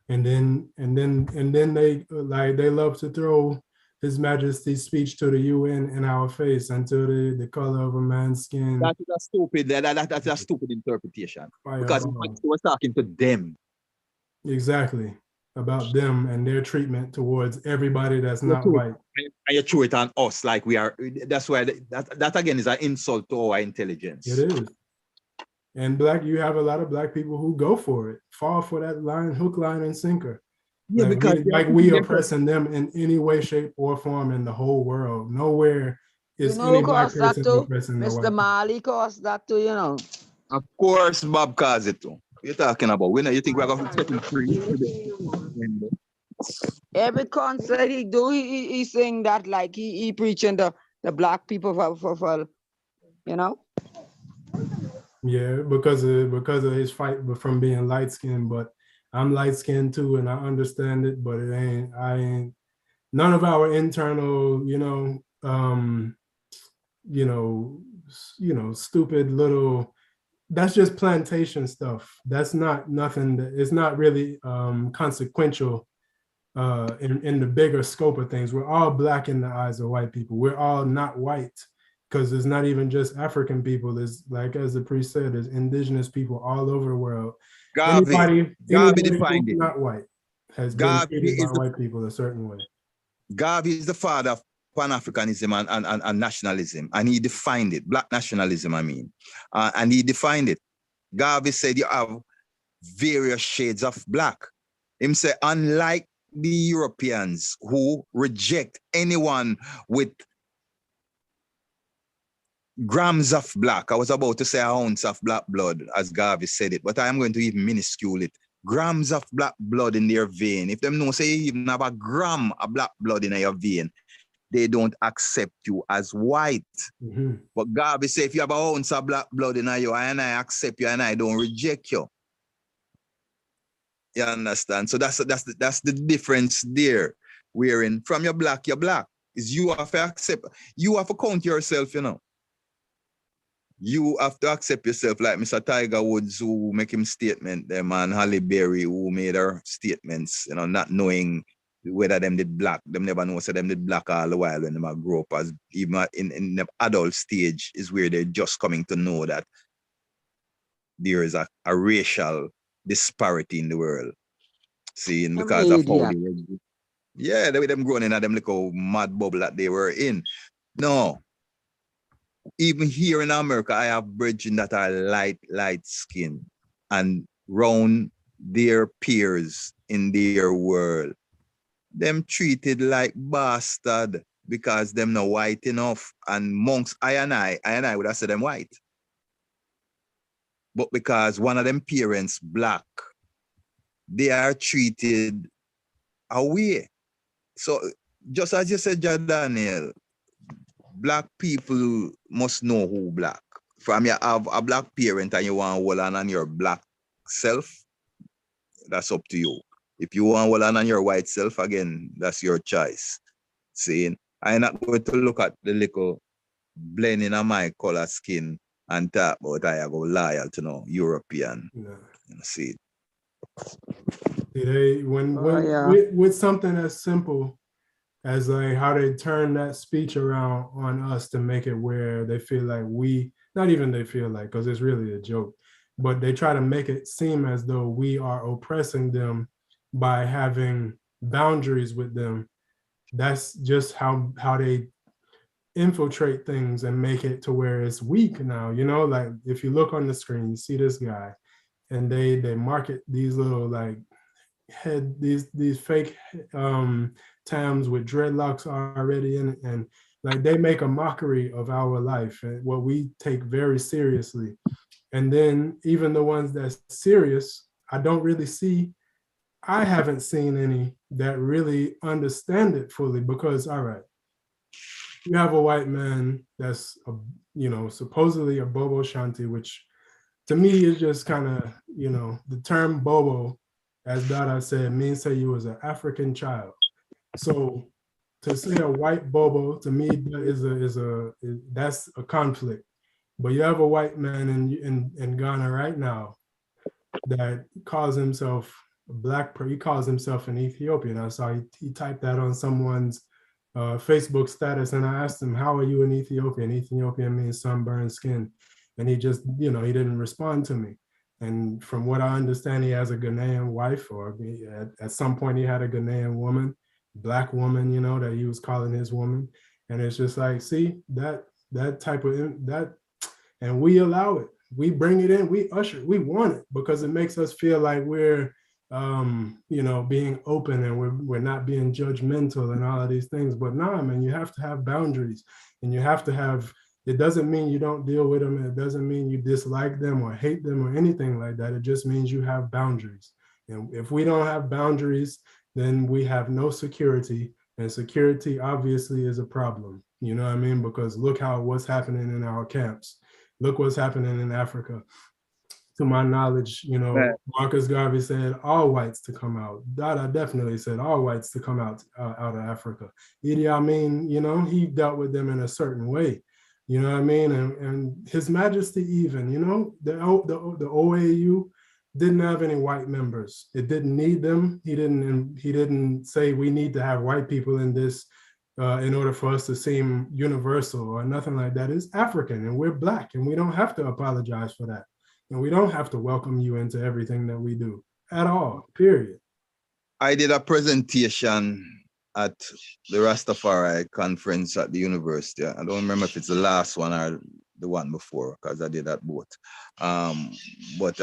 Speaker 1: And then they love to throw His Majesty's speech to the UN in our face until the color of a man's skin.
Speaker 3: That is a stupid. That's a stupid interpretation. Because he was talking to them.
Speaker 1: Exactly, about them and their treatment towards everybody that's not white.
Speaker 3: And you throw it on us like we are. That's why that again is an insult to our intelligence.
Speaker 1: It is. And you have a lot of Black people who go for it, fall for that line, hook, line, and sinker.
Speaker 3: Yeah, because
Speaker 1: like we oppressing them in any way, shape, or form in the whole world. Nowhere is
Speaker 2: You know
Speaker 1: any
Speaker 2: who
Speaker 1: black
Speaker 2: caused that
Speaker 1: person
Speaker 2: too?
Speaker 1: oppressing the white
Speaker 2: Mr. Marley caused that too, you know.
Speaker 3: of course Bob caused it too. What you're talking about? When you think we're going to set him free?
Speaker 2: Every concert he do, he sing that like he preaching the black people for you know.
Speaker 1: Yeah, because of his fight from being light skinned, but I'm light skinned too, and I understand it, but I ain't none of our internal, stupid little. That's just plantation stuff. That's not nothing. It's not really consequential in the bigger scope of things. We're all black in the eyes of white people. We're all not white because it's not even just African people. There's, like as the priest said, there's indigenous people all over the world.
Speaker 3: Garvey defined
Speaker 1: Who's
Speaker 3: it.
Speaker 1: not white has been
Speaker 3: Garvey
Speaker 1: treated by
Speaker 3: is the
Speaker 1: white people a certain way.
Speaker 3: Garvey is the father of Pan-Africanism and nationalism, and he defined it. Black nationalism, I mean, and he defined it. Garvey said you have various shades of black. Him say, unlike the Europeans who reject anyone with grams of black. I was about to say an ounce of black blood, as Garvey said it, but I am going to even minuscule it. Grams of black blood in their vein. If them know say you even have a gram of black blood in your vein, they don't accept you as white.
Speaker 1: Mm-hmm.
Speaker 3: But Garvey say if you have an ounce of black blood in you, and I accept you and I don't reject you. You understand? So that's the difference there. Wherein from your black, is you have to accept, you have to count yourself, you know. You have to accept yourself, like Mr. Tiger Woods, who make him statement, them and Halle Berry, who made her statements, you know, not knowing whether them did black. Them never know, so them did black all the while when them grow up, as even in the adult stage is where they're just coming to know that there is a racial disparity in the world. See, and because of how they were, yeah, the way them growing in them little mad bubble that they were in. No. Even here in America, I have brethren that are light skin and round their peers in their world. Them treated like bastard because them not white enough. And monks, I and I would have said them white. But because one of them parents black, they are treated away. So just as you said, Daniel, black people must know who black. From you have a black parent and you want to hold on your black self, that's up to you. If you want to hold on your white self, again, that's your choice. Saying, I'm not going to look at the little blending of my color skin and talk about I go loyal to no European.
Speaker 1: Yeah.
Speaker 3: See.
Speaker 1: With something as simple as like how they turn that speech around on us to make it where they feel like not even they feel like, because it's really a joke, but they try to make it seem as though we are oppressing them by having boundaries with them. That's just how they infiltrate things and make it to where it's weak now. Like if you look on the screen, you see this guy and they market these little like these fake Tams with dreadlocks already in it, and like they make a mockery of our life and what we take very seriously. And then even the ones that's serious, I haven't seen any that really understand it fully, because all right, you have a white man that's supposedly a Bobo Shanti, which to me is just kind of, the term Bobo, as Dada said, means say you was an African child. So to say a white Bobo to me that's a conflict. But you have a white man in Ghana right now that calls himself he calls himself an Ethiopian. I saw he typed that on someone's Facebook status, and I asked him, "How are you an Ethiopian?" Ethiopian means sunburned skin, and he just, he didn't respond to me. And from what I understand, he has a Ghanaian wife, or at some point he had a Ghanaian woman, black woman, that he was calling his woman. And it's just like, see, that type of that, and we allow it. We bring it in, we usher it, we want it because it makes us feel like we're you know, being open and we're not being judgmental and all of these things. But nah, man, you have to have boundaries, and you have to have, it doesn't mean you don't deal with them. And it doesn't mean you dislike them or hate them or anything like that. It just means you have boundaries. And if we don't have boundaries, then we have no security. And security obviously is a problem. You know what I mean? Because look what's happening in our camps. Look what's happening in Africa. To my knowledge, you know,
Speaker 3: Right.
Speaker 1: Marcus Garvey said all whites to come out. Dada definitely said all whites to come out of Africa. Idi Amin, you know, he dealt with them in a certain way. You know what I mean? And His Majesty even, you know, the OAU didn't have any white members. It didn't need them. He didn't say we need to have white people in this in order for us to seem universal or nothing like that. It's African and we're Black, and we don't have to apologize for that. And we don't have to welcome you into everything that we do at all, period.
Speaker 3: I did a presentation at the Rastafari conference at the university. I don't remember if it's the last one or the one before, because I did that both. But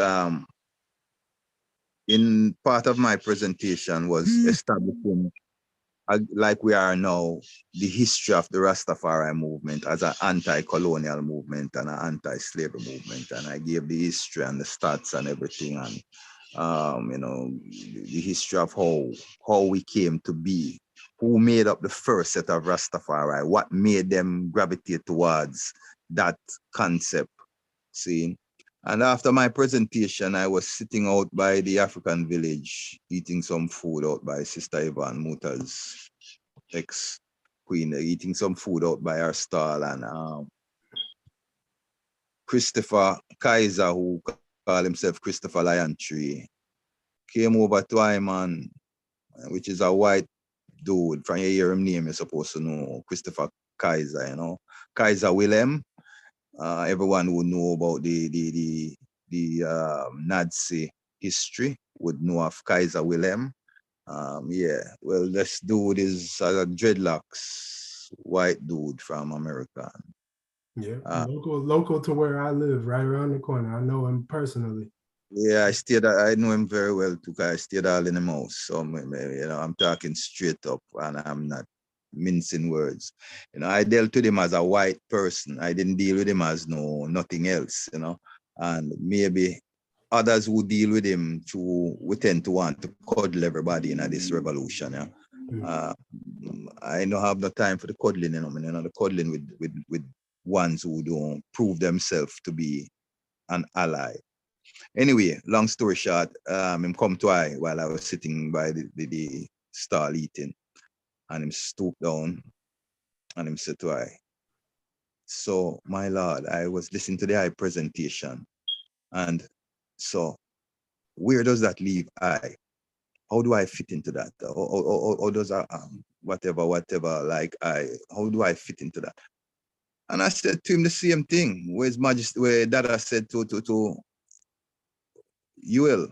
Speaker 3: in part of my presentation was establishing, like we are now, the history of the Rastafari movement as an anti-colonial movement and an anti-slavery movement. And I gave the history and the stats and everything, and you know, the history of how we came to be, who made up the first set of Rastafari, what made them gravitate towards that concept, see? And after my presentation, I was sitting out by the African village, eating some food out by Sister Yvonne Muta's ex-queen, eating some food out by her stall, and Christopher Kaiser, who called himself Christopher Lion Tree, came over to Iman, which is a white dude. From your hear him name, you're supposed to know Christopher Kaiser, you know. Kaiser Wilhelm. Everyone would know about the Nazi history, would know of Kaiser Wilhelm. Yeah, well, this dude is a dreadlocks white dude from America.
Speaker 1: Yeah, local to where I live, right around the corner. I know him personally.
Speaker 3: Yeah, I know him very well too, because I stayed all in the house. So, you know, I'm talking straight up and I'm not mincing words. You know, I dealt with him as a white person. I didn't deal with him as nothing else, you know. And maybe others who deal with him we tend to want to cuddle everybody in this revolution. Yeah. I don't have no time for the cuddling, you know, the cuddling with ones who don't prove themselves to be an ally. Anyway, long story short, him come to I while I was sitting by the stall eating, and him stooped down and him said to I, so my lord, I was listening to the I presentation, and so where does that leave I? How do I fit into that? How does I, whatever, like how do I fit into that? And I said to him the same thing, where Dada said to you will,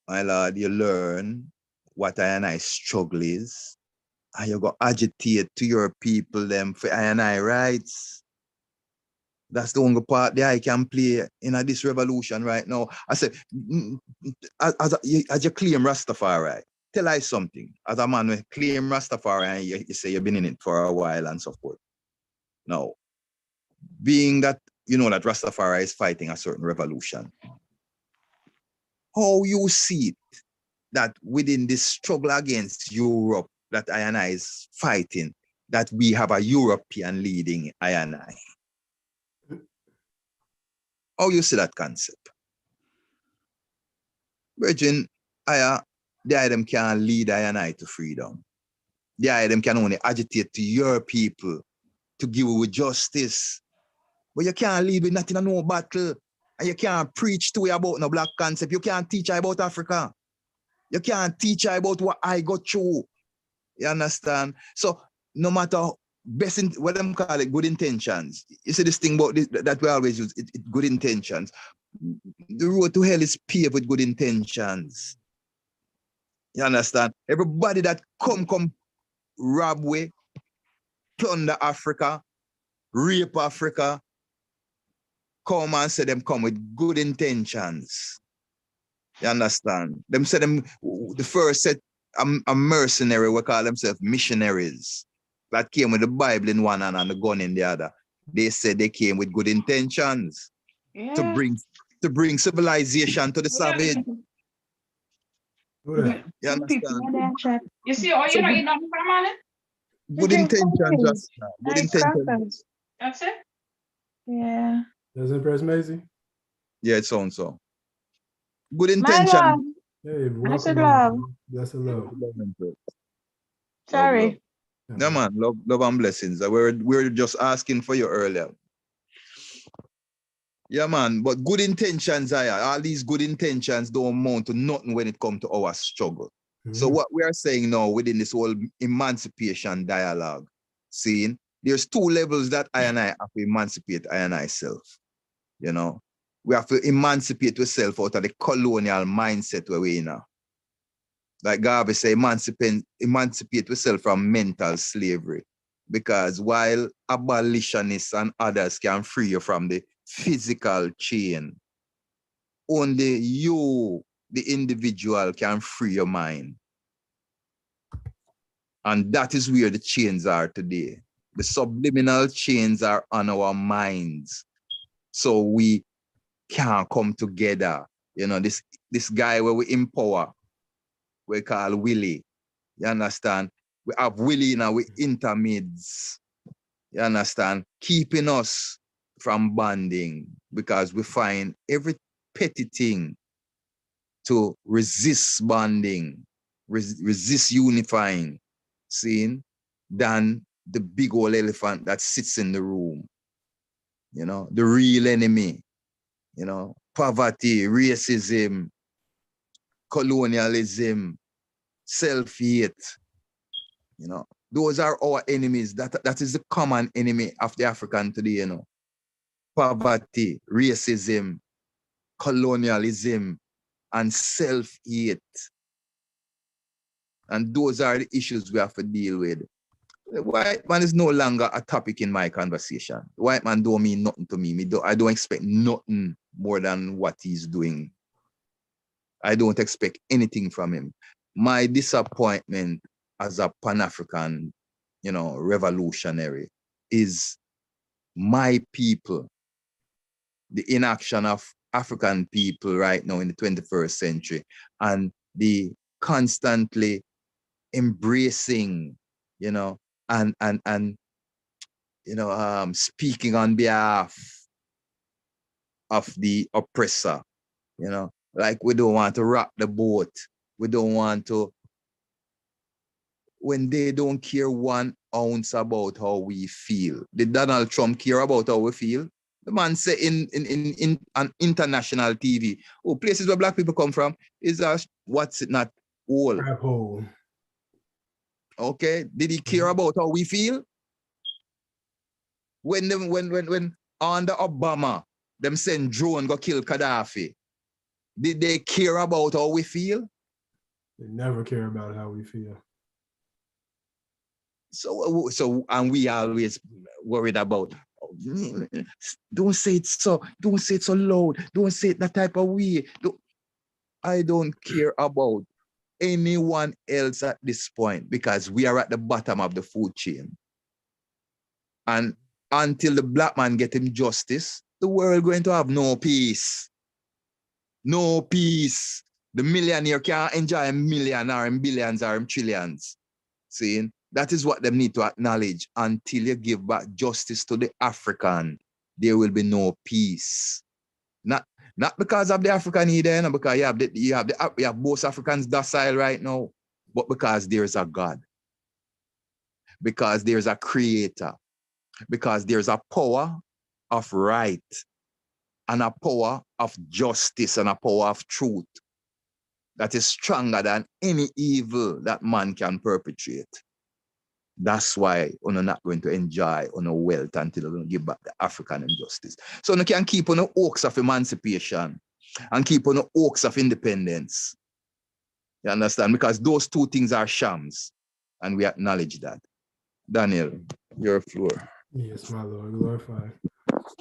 Speaker 3: my lord, you learn what I and I struggle is, and you go agitate to your people them for I and I rights. That's the only part that I can play in this revolution right now. I said, as you claim Rastafari, tell I something. As a man who claim Rastafari, and you say you've been in it for a while and so forth. Now, being that you know that Rastafari is fighting a certain revolution, how you see it that within this struggle against Europe that I and I is fighting, that we have a European leading I and I? How you see that concept? Virgin, the item can lead I and I to freedom. The item can only agitate to your people to give you justice. But you can't lead with nothing and no battle. And you can't preach to you about no black concept. You can't teach you about Africa. You can't teach you about what I got through. You understand? So no matter what them call it, good intentions. You see this thing about this, that we always use, good intentions. The road to hell is paved with good intentions. You understand? Everybody that come rob way, plunder Africa, rape Africa, come and say them come with good intentions. You understand? Them said them the first set a mercenary, we call themselves missionaries. That came with the Bible in one hand and the gun in the other. They said they came with good intentions to bring civilization to the savage.
Speaker 1: Who that?
Speaker 3: You understand?
Speaker 4: You see, oh,
Speaker 3: So
Speaker 4: you know, you know, from on it?
Speaker 3: good intentions, just good intentions.
Speaker 4: That's it?
Speaker 5: Yeah.
Speaker 1: Does it impress Maisie?
Speaker 3: Yeah, it sounds so. Good
Speaker 5: My
Speaker 3: intention.
Speaker 5: love.
Speaker 1: Hey,
Speaker 5: I said
Speaker 1: welcome.
Speaker 5: love.
Speaker 1: That's a love.
Speaker 5: Sorry.
Speaker 3: No man, love and blessings. We're just asking for you earlier. Yeah, man, but good intentions all these good intentions don't amount to nothing when it comes to our struggle. So what we are saying now within this whole emancipation dialogue, seeing there's two levels that I and I have to emancipate I and I self. You know, we have to emancipate ourselves out of the colonial mindset where we're in now. Like Garvey say, emancipate yourself from mental slavery. Because while abolitionists and others can free you from the physical chain, only you, the individual, can free your mind. And that is where the chains are today. The subliminal chains are on our minds. So we can't come together. You know, this guy where we empower, we call Willie. You understand? We have Willie now with intermids. You understand? Keeping us from bonding because we find every petty thing to resist bonding, resist unifying, seeing, than the big old elephant that sits in the room. You know, the real enemy, you know, poverty, racism, colonialism, self-hate, you know, those are our enemies. That is the common enemy of the African today, you know. Poverty, racism, colonialism, and self-hate. And those are the issues we have to deal with. The white man is no longer a topic in my conversation. The white man don't mean nothing to me. I don't expect nothing more than what he's doing. I don't expect anything from him. My disappointment as a Pan-African, you know, revolutionary is my people, the inaction of African people right now in the 21st century, and the constantly embracing, you know, and you know, speaking on behalf of the oppressor, you know, like we don't want to rock the boat. We don't want to, when they don't care 1 ounce about how we feel. Did Donald Trump care about how we feel? The man said in an international TV, oh, places where black people come from is what's it not all.
Speaker 1: Crap hole.
Speaker 3: Okay, did he care about how we feel? When under Obama, them send drone go kill Gaddafi, did they care about how we feel?
Speaker 1: They never care about how we feel.
Speaker 3: So and we always worried about, don't say it so loud, don't say it that type of way. I don't care about anyone else at this point because we are at the bottom of the food chain. And until the black man get him justice, the world going to have no peace. No peace. The millionaire can't enjoy a million or in billions or in trillions. See, that is what they need to acknowledge. Until you give back justice to the African, there will be no peace. Not because of the African either, because you have both Africans docile right now, but because there's a God. Because there's a creator. Because there's a power of right and a power of justice and a power of truth that is stronger than any evil that man can perpetrate. That's why we're not going to enjoy on wealth until we give back the African injustice. So we can keep on the hopes of emancipation and keep on the hopes of independence. You understand? Because those two things are shams, and we acknowledge that. Daniel, your floor.
Speaker 1: Yes, my Lord, glorify.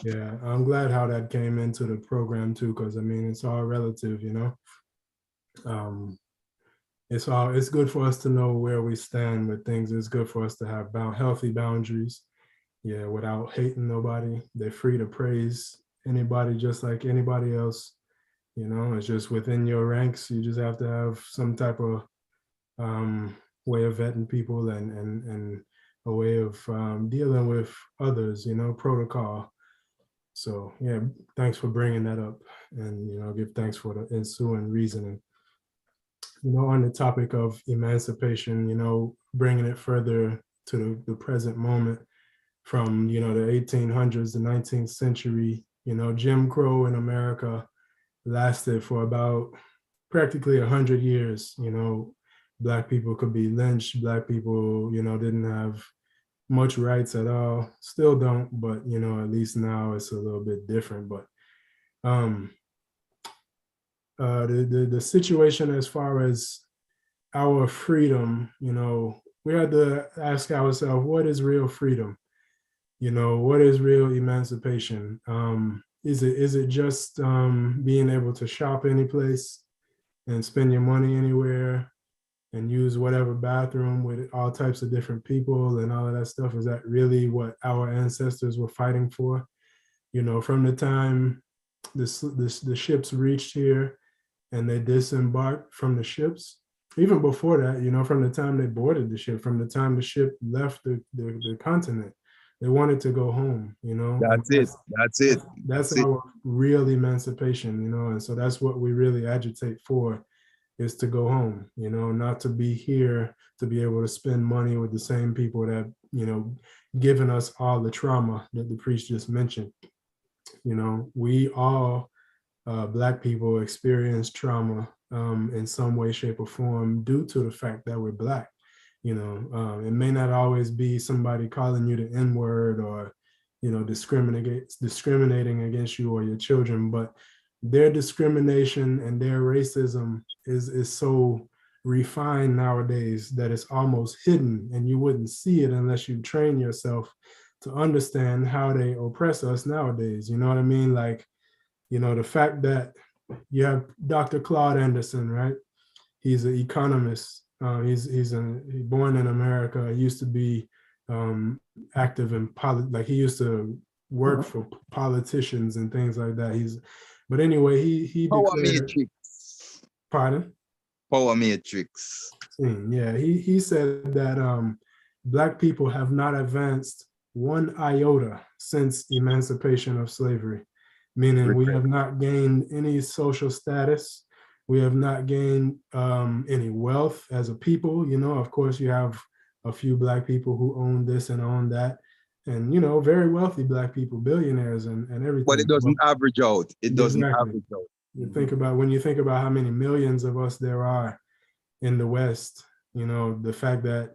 Speaker 1: Yeah, I'm glad how that came into the program too, because I mean, it's all relative, you know. It's good for us to know where we stand with things. It's good for us to have healthy boundaries. Yeah, without hating nobody. They're free to praise anybody just like anybody else. You know, it's just within your ranks. You just have to have some type of way of vetting people and a way of dealing with others. You know, protocol. So yeah, thanks for bringing that up, and give thanks for the ensuing reasoning. On the topic of emancipation, bringing it further to the present moment, from the 1800s, the 19th century, Jim Crow in America lasted for about practically 100 years. Black people could be lynched. Black people, didn't have much rights at all. Still don't, but at least now it's a little bit different. But the situation as far as our freedom, we had to ask ourselves, what is real freedom? What is real emancipation? Is it just being able to shop any place and spend your money anywhere and use whatever bathroom with all types of different people and all of that stuff? Is that really what our ancestors were fighting for? From the time the ships reached here and they disembarked from the ships, even before that, from the time they boarded the ship, from the time the ship left the continent, they wanted to go home.
Speaker 3: That's it.
Speaker 1: That's our real emancipation. And so that's what we really agitate for, is to go home. Not to be here to be able to spend money with the same people that given us all the trauma that the priest just mentioned. We all Black people experience trauma in some way, shape, or form due to the fact that we're Black. It may not always be somebody calling you the N-word or discriminating against you or your children, but their discrimination and their racism is so refined nowadays that it's almost hidden, and you wouldn't see it unless you train yourself to understand how they oppress us nowadays. You know what I mean? Like, the fact that you have Dr. Claude Anderson, right? He's an economist. He's born in America. He used to be active in like he used to work for politicians and things like that. But anyway, he
Speaker 3: Power
Speaker 1: declared.
Speaker 3: matrix.
Speaker 1: Pardon?
Speaker 3: Power matrix.
Speaker 1: Yeah, he said that Black people have not advanced one iota since emancipation of slavery, meaning we have not gained any social status. We have not gained any wealth as a people. Of course, you have a few Black people who own this and own that, and very wealthy Black people, billionaires and everything.
Speaker 3: But it doesn't average out. It doesn't average out.
Speaker 1: When you think about how many millions of us there are in the West, the fact that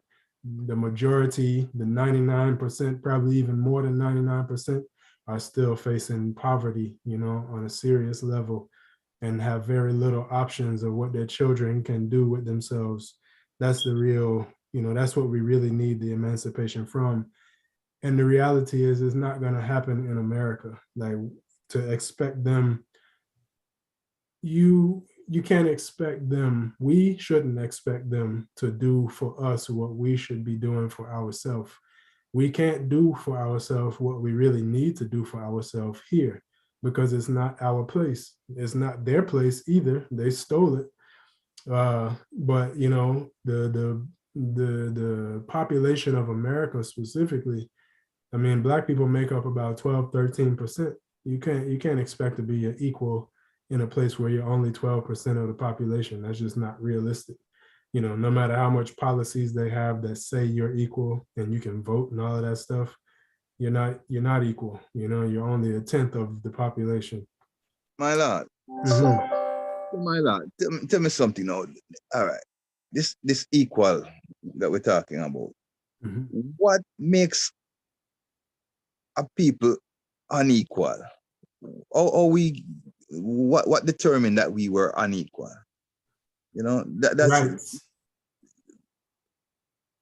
Speaker 1: the majority, the 99%, probably even more than 99%, are still facing poverty, on a serious level, and have very little options of what their children can do with themselves. That's the real, that's what we really need the emancipation from. And the reality is, it's not going to happen in America. Like, to expect them, you can't expect them, we shouldn't expect them to do for us what we should be doing for ourselves. We can't do for ourselves what we really need to do for ourselves here, because it's not our place. It's not their place either. They stole it. But the population of America specifically, I mean, Black people make up about 12, 13%. You can't expect to be an equal in a place where you're only 12% of the population. That's just not realistic. No matter how much policies they have that say you're equal and you can vote and all of that stuff, you're not equal. You're only a tenth of the population.
Speaker 3: My lord. So, my lord, tell me something now. All right, this equal that we're talking about. What makes a people unequal? What determined that we were unequal? That's
Speaker 1: rights.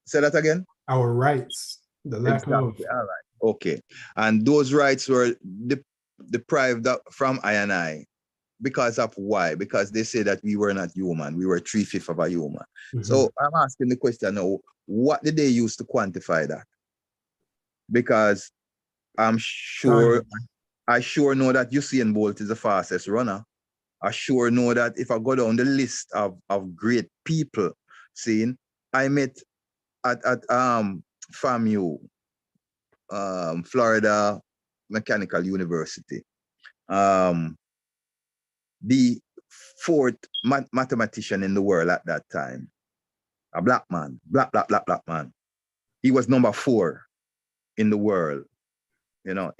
Speaker 3: Say that again.
Speaker 1: Our rights, the lack of.
Speaker 3: All right. Okay. And those rights were deprived from I and I because of why? Because they say that we were not human. We were 3/5 of a human.
Speaker 1: Mhm.
Speaker 3: So I'm asking the question now, what did they use to quantify that? Because I'm sure, I sure know that Usain Bolt is the fastest runner. I sure know that if I go down the list of great people, seeing, I met at FAMU, Florida Mechanical University, the fourth mathematician in the world at that time, a black man, black man. He was number 4 in the world, you know,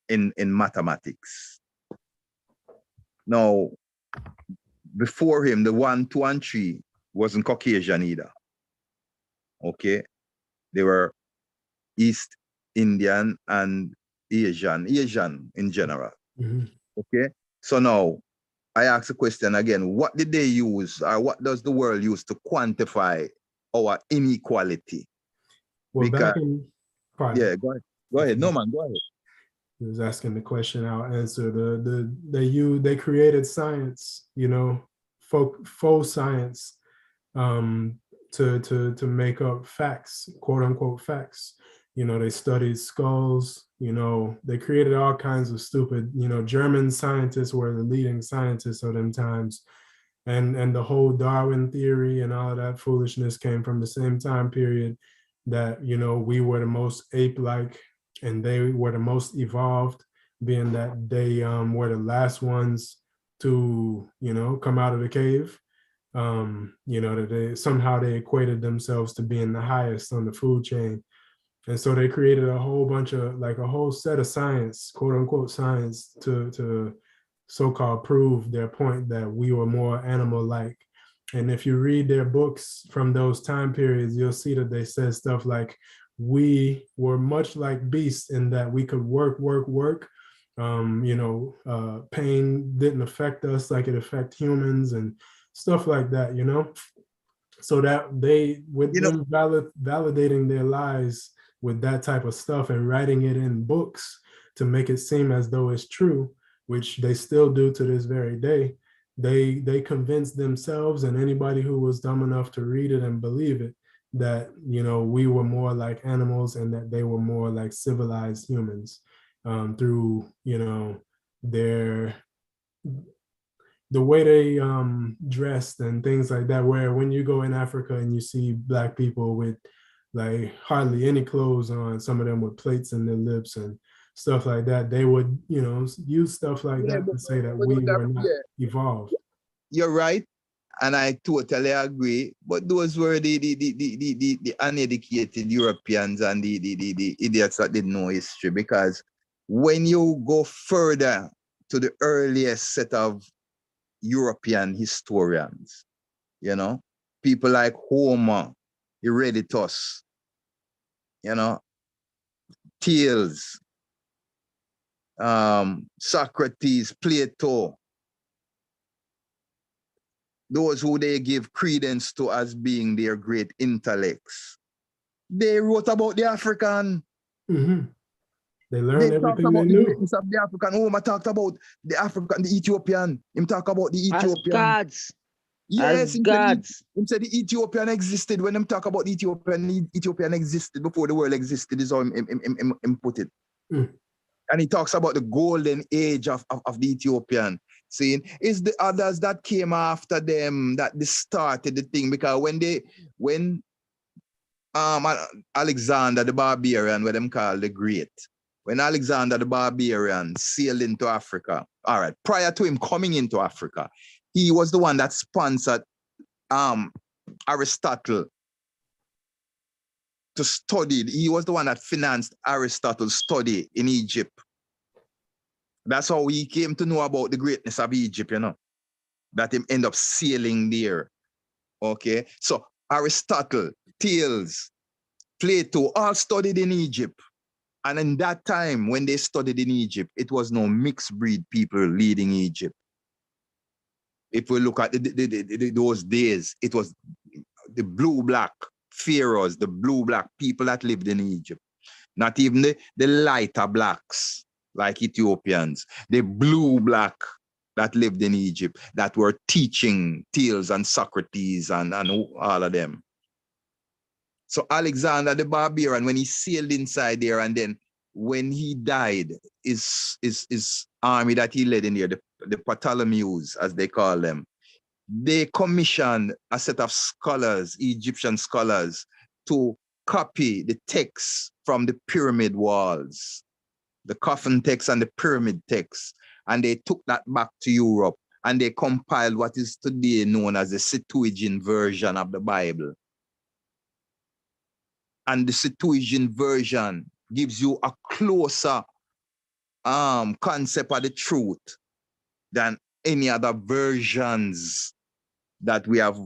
Speaker 3: in mathematics. Now, before him, the 1, 2, and 3 wasn't Caucasian either. Okay, they were East Indian and Asian in general.
Speaker 1: Mhm.
Speaker 3: Okay, so now I ask the question again: what did they use, or what does the world use to quantify our inequality?
Speaker 1: Well,
Speaker 3: Because
Speaker 1: back in, pardon.
Speaker 3: yeah, go ahead. No man, go ahead.
Speaker 1: He was asking the question, I'll answer. They created science, you know, faux science, to make up facts, quote unquote facts. You know, they studied skulls. You know, they created all kinds of stupid. You know, German scientists were the leading scientists of them times, and the whole Darwin theory and all of that foolishness came from the same time period that, you know, we were the most ape-like and they were the most evolved, being that they were the last ones to, you know, come out of the cave. You know, that they somehow they equated themselves to being the highest on the food chain. And so they created a whole bunch of, like, a whole set of science, quote unquote science, to so-called prove their point that we were more animal-like. And if you read their books from those time periods, you'll see that they said stuff like, we were much like beasts in that we could work. You know, pain didn't affect us like it affect humans and stuff like that, you know? So that they, with
Speaker 3: You know,
Speaker 1: them validating their lies with that type of stuff and writing it in books to make it seem as though it's true, which they still do to this very day, they convinced themselves and anybody who was dumb enough to read it and believe it that, you know, we were more like animals and that they were more like civilized humans, through, you know, the way they dressed and things like that, where when you go in Africa and you see black people with like hardly any clothes on, some of them with plates in their lips and stuff like that, they would, you know, use stuff like
Speaker 3: yeah,
Speaker 1: that
Speaker 3: but,
Speaker 1: to say that
Speaker 3: but
Speaker 1: we were not
Speaker 3: yeah,
Speaker 1: evolved.
Speaker 3: you're right, and I totally agree. But those were the uneducated Europeans and the idiots that didn't know history. Because when you go further to the earliest set of European historians, you know, people like Homer, Herodotus, you know, Thales, Socrates, Plato, those who they give credence to as being their great intellects, they wrote about the African.
Speaker 1: Mm-hmm. They
Speaker 3: They
Speaker 1: learned
Speaker 3: talked
Speaker 1: everything they
Speaker 3: about the
Speaker 1: knew.
Speaker 3: greatness of the African. Homer talked about the African, the Ethiopian. Him talk about the
Speaker 2: As
Speaker 3: Ethiopian.
Speaker 2: gods.
Speaker 3: Yes,
Speaker 2: As gods.
Speaker 3: him said the Ethiopian existed. When him talk about the Ethiopian existed before the world existed, is how him put it.
Speaker 1: Mm.
Speaker 3: And he talks about the golden age of the Ethiopian. Saying it's the others that came after them that they started the thing. Because when Alexander the Barbarian, what them call the Great, when Alexander the Barbarian sailed into Africa, all right, prior to him coming into Africa, he was the one that sponsored Aristotle to study. He was the one that financed Aristotle's study in Egypt. That's how he came to know about the greatness of Egypt, you know, that him end up sailing there. Okay, so Aristotle, Thales, Plato, all studied in Egypt. And in that time, when they studied in Egypt, it was no mixed breed people leading Egypt. If we look at those days, it was the blue-black pharaohs, the blue-black people that lived in Egypt. Not even the lighter blacks, like Ethiopians. The blue-black that lived in Egypt that were teaching Thales and Socrates and all of them. So Alexander the Barbarian, when he sailed inside there, and then when he died, his army that he led in there, the Ptolemies, as they call them, they commissioned a set of scholars, Egyptian scholars, to copy the texts from the pyramid walls, the coffin text and the pyramid text, and they took that back to Europe, and they compiled what is today known as the Septuagint version of the Bible. And the Septuagint version gives you a closer concept of the truth than any other versions that we have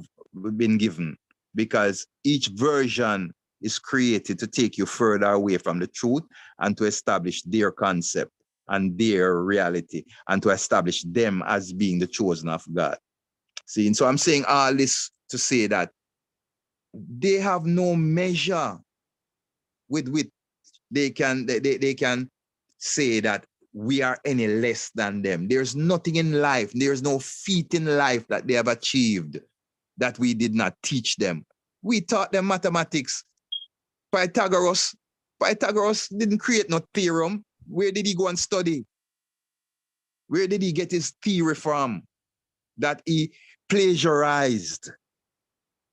Speaker 3: been given, because each version is created to take you further away from the truth and to establish their concept and their reality and to establish them as being the chosen of God. See, and so I'm saying all this to say that they have no measure with which they can say that we are any less than them. There's nothing in life, there's no feat in life that they have achieved that we did not teach them. We taught them mathematics. Pythagoras didn't create no theorem. Where did he go and study? Where did he get his theory from that he plagiarized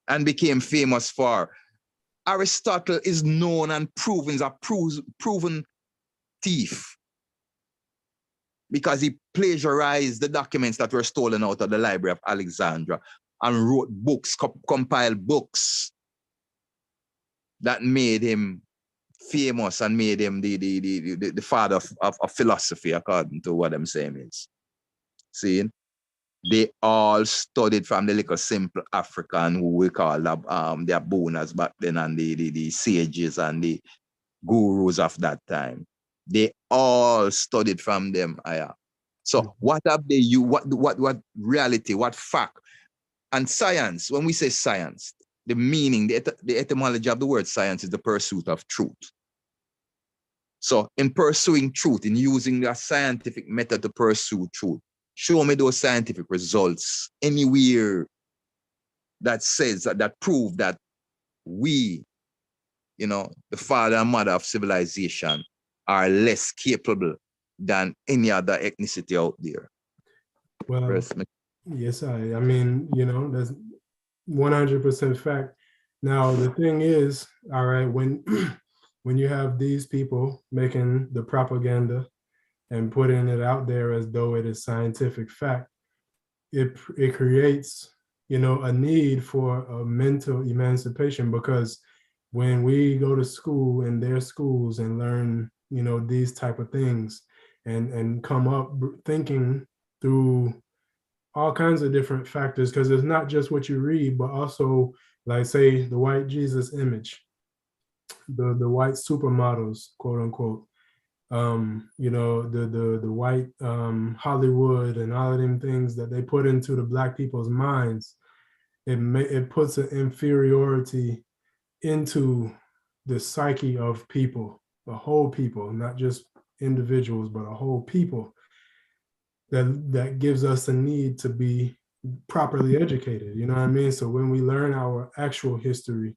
Speaker 3: and became famous for? Aristotle is known and proven, is a proven thief, because he plagiarized the documents that were stolen out of the Library of Alexandria and wrote books, compiled books that made him famous and made him the father of philosophy, according to what I'm saying is. See, they all studied from the little simple African who we call the Abonas back then, and the sages and the gurus of that time. They all studied from them. So what have they used? What reality? What fact? And science. When we say science, the meaning, the etymology of the word science is the pursuit of truth. So in pursuing truth, in using the scientific method to pursue truth, show me those scientific results anywhere that says that prove that we, the father and mother of civilization, are less capable than any other ethnicity out there.
Speaker 1: Well, yes, I mean, that's 100% fact. Now, the thing is, all right, when you have these people making the propaganda and putting it out there as though it is scientific fact, it creates, a need for a mental emancipation, because when we go to school in their schools and learn, these type of things and come up thinking through all kinds of different factors, because it's not just what you read, but also, like, say, the white Jesus image, the white supermodels, quote unquote, the white Hollywood and all of them things that they put into the Black people's minds. It puts an inferiority into the psyche of people, a whole people, not just individuals, but a whole people. That gives us a need to be properly educated. You know what I mean? So when we learn our actual history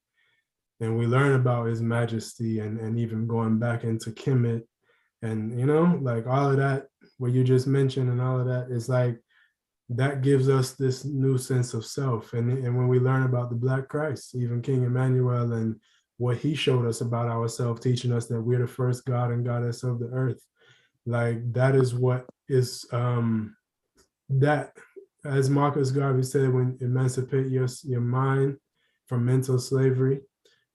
Speaker 1: and we learn about His Majesty and even going back into Kemet and, like all of that, what you just mentioned and all of that, is like, that gives us this new sense of self. And when we learn about the Black Christ, even King Emmanuel, and what he showed us about ourselves, teaching us that we're the first God and goddess of the earth, like, that is what is that, as Marcus Garvey said, when emancipate your mind from mental slavery,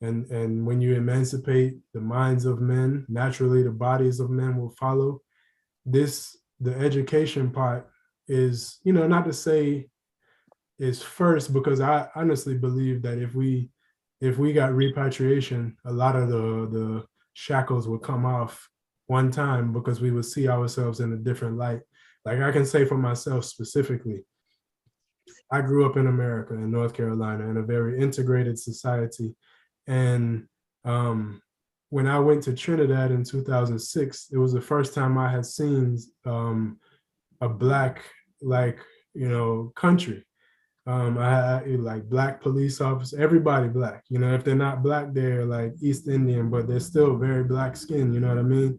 Speaker 1: and when you emancipate the minds of men, naturally the bodies of men will follow. The education part is, not to say is first, because I honestly believe that if we got repatriation, a lot of the shackles would come off one time, because we would see ourselves in a different light. Like, I can say for myself specifically, I grew up in America, in North Carolina, in a very integrated society. And when I went to Trinidad in 2006, it was the first time I had seen a Black like, country. I like black police officers, everybody black. If they're not black, they're like East Indian, but they're still very black skin. You know what I mean?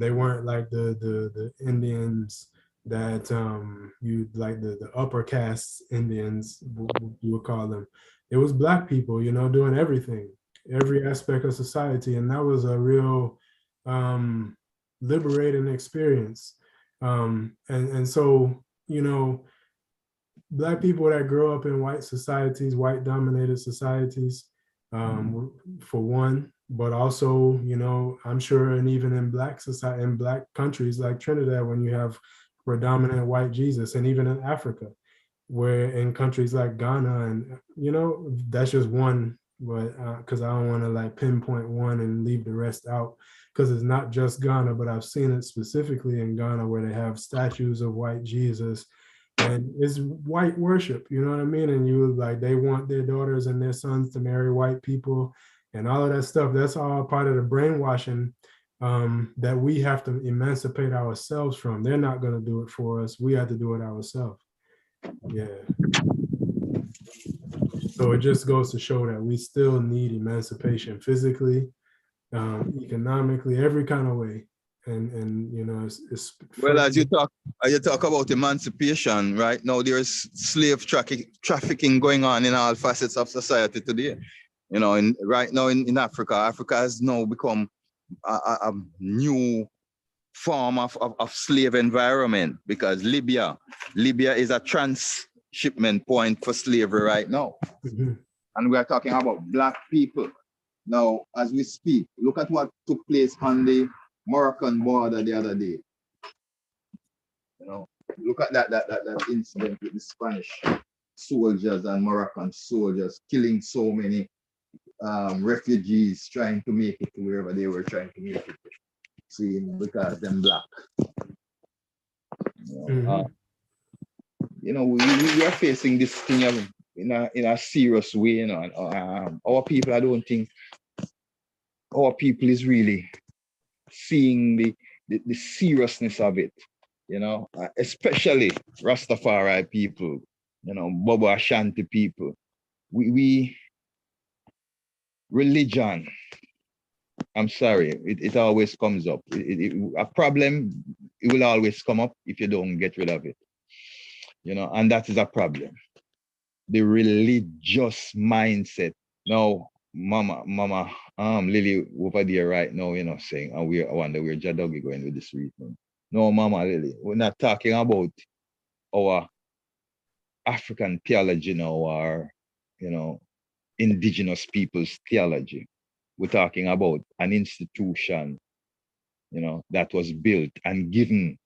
Speaker 1: They weren't like the Indians that you like the upper caste Indians, you would call them. It was black people, doing everything, every aspect of society, and that was a real liberating experience. And so, black people that grow up in white societies, white dominated societies, for one, but also, I'm sure, and even in black society, in black countries like Trinidad, when you have predominant white Jesus, and even in Africa, where in countries like Ghana, and that's just one, but because I don't want to like pinpoint one and leave the rest out, because it's not just Ghana, but I've seen it specifically in Ghana where they have statues of white Jesus. And it's white worship, you know what I mean? And you like, they want their daughters and their sons to marry white people and all of that stuff. That's all part of the brainwashing that we have to emancipate ourselves from. They're not going to do it for us. We have to do it ourselves. Yeah. So it just goes to show that we still need emancipation physically, economically, every kind of way. And it's
Speaker 3: well, as you talk about emancipation, right now there's slave trafficking going on in all facets of society today. Right now in Africa has now become a new form of slave environment, because Libya is a transshipment point for slavery right now.
Speaker 1: Mm-hmm.
Speaker 3: And we are talking about black people. Now, as we speak, look at what took place on the Moroccan border the other day. Look at that incident with the Spanish soldiers and Moroccan soldiers killing so many refugees trying to make it to wherever they were trying to make it. See, because them black.
Speaker 1: Mm-hmm.
Speaker 3: We are facing this thing in a serious way. Our people, I don't think our people is really seeing the seriousness of it, especially Rastafari people, Bobo Shanti people. We religion, I'm sorry, it always comes up. A problem, it will always come up if you don't get rid of it, and that is a problem. The religious mindset. Now, Mama, Lily over there right now, saying, and I wonder where Jadoggy going with this reason. No, Mama Lily, we're not talking about our African theology now, or, indigenous people's theology. We're talking about an institution, that was built and given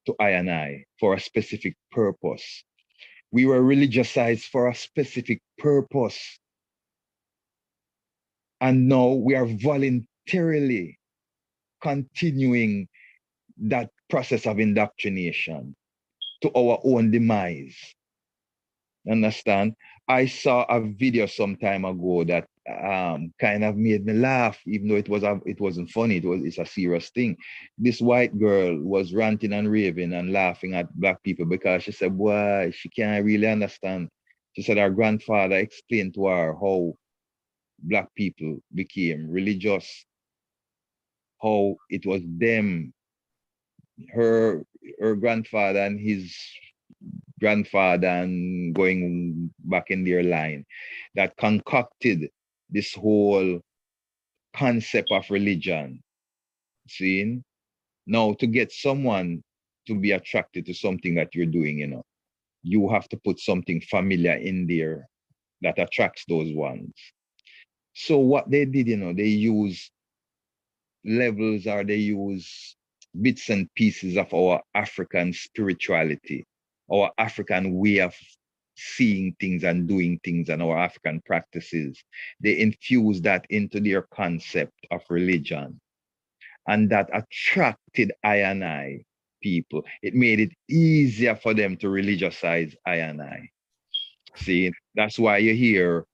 Speaker 3: to I and I for a specific purpose. We were religiousized for a specific purpose. And now we are voluntarily continuing that process of indoctrination to our own demise. Understand? I saw a video some time ago that kind of made me laugh, even though it wasn't funny. It's a serious thing. This white girl was ranting and raving and laughing at black people because she said, "Boy, she can't really understand." She said her grandfather explained to her how black people became religious, how it was them, her grandfather and his grandfather, and going back in their line, that concocted this whole concept of religion. See, now to get someone to be attracted to something that you're doing, you have to put something familiar in there that attracts those ones. So what they did, they use levels, or they use bits and pieces of our African spirituality, our African way of seeing things and doing things, and our African practices. They infuse that into their concept of religion, and that attracted I and I people. It made it easier for them to religiousize I and I. See, that's why you hear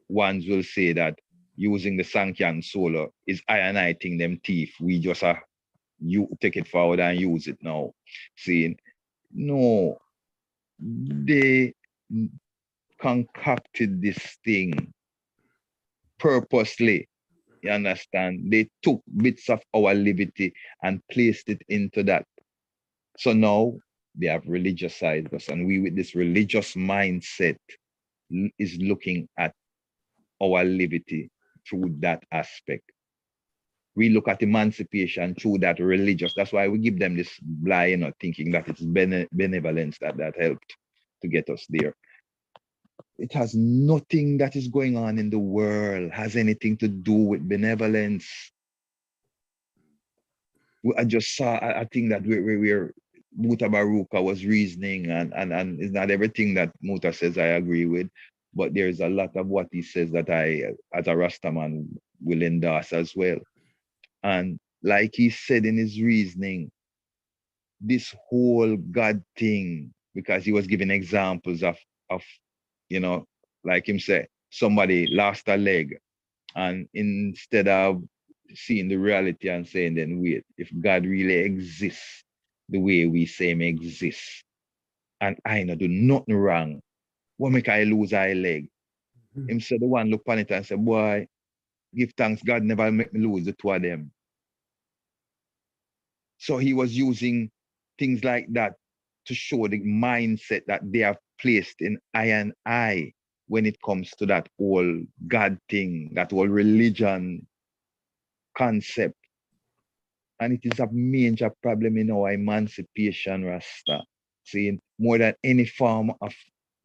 Speaker 3: ones will say that using the Sankhyan solar is I and I thing, them thief. We just you take it forward and use it now. See, no, they concocted this thing purposely. You understand? They took bits of our liberty and placed it into that. So now they have religiousized us, and we, with this religious mindset, is looking at our liberty through that aspect. We look at emancipation through that religious. That's why we give them this blind, thinking that it's benevolence that helped to get us there. It has nothing that is going on in the world has anything to do with benevolence. I just saw a thing that where Muta Baruka was reasoning, and it's not everything that Muta says I agree with, but there's a lot of what he says that I, as a Rastaman, will endorse as well. And like he said in his reasoning, this whole God thing, because he was giving examples of like him said, somebody lost a leg, and instead of seeing the reality and saying, then wait, if God really exists the way we say him exists, and I no do nothing wrong, what make I lose a leg? Him said the one look on it and say, boy, give thanks God never make me lose the two of them. So he was using things like that to show the mindset that they have placed in I and I when it comes to that whole God thing, that whole religion concept. And it is a major problem in our emancipation, Rasta. See, more than any form of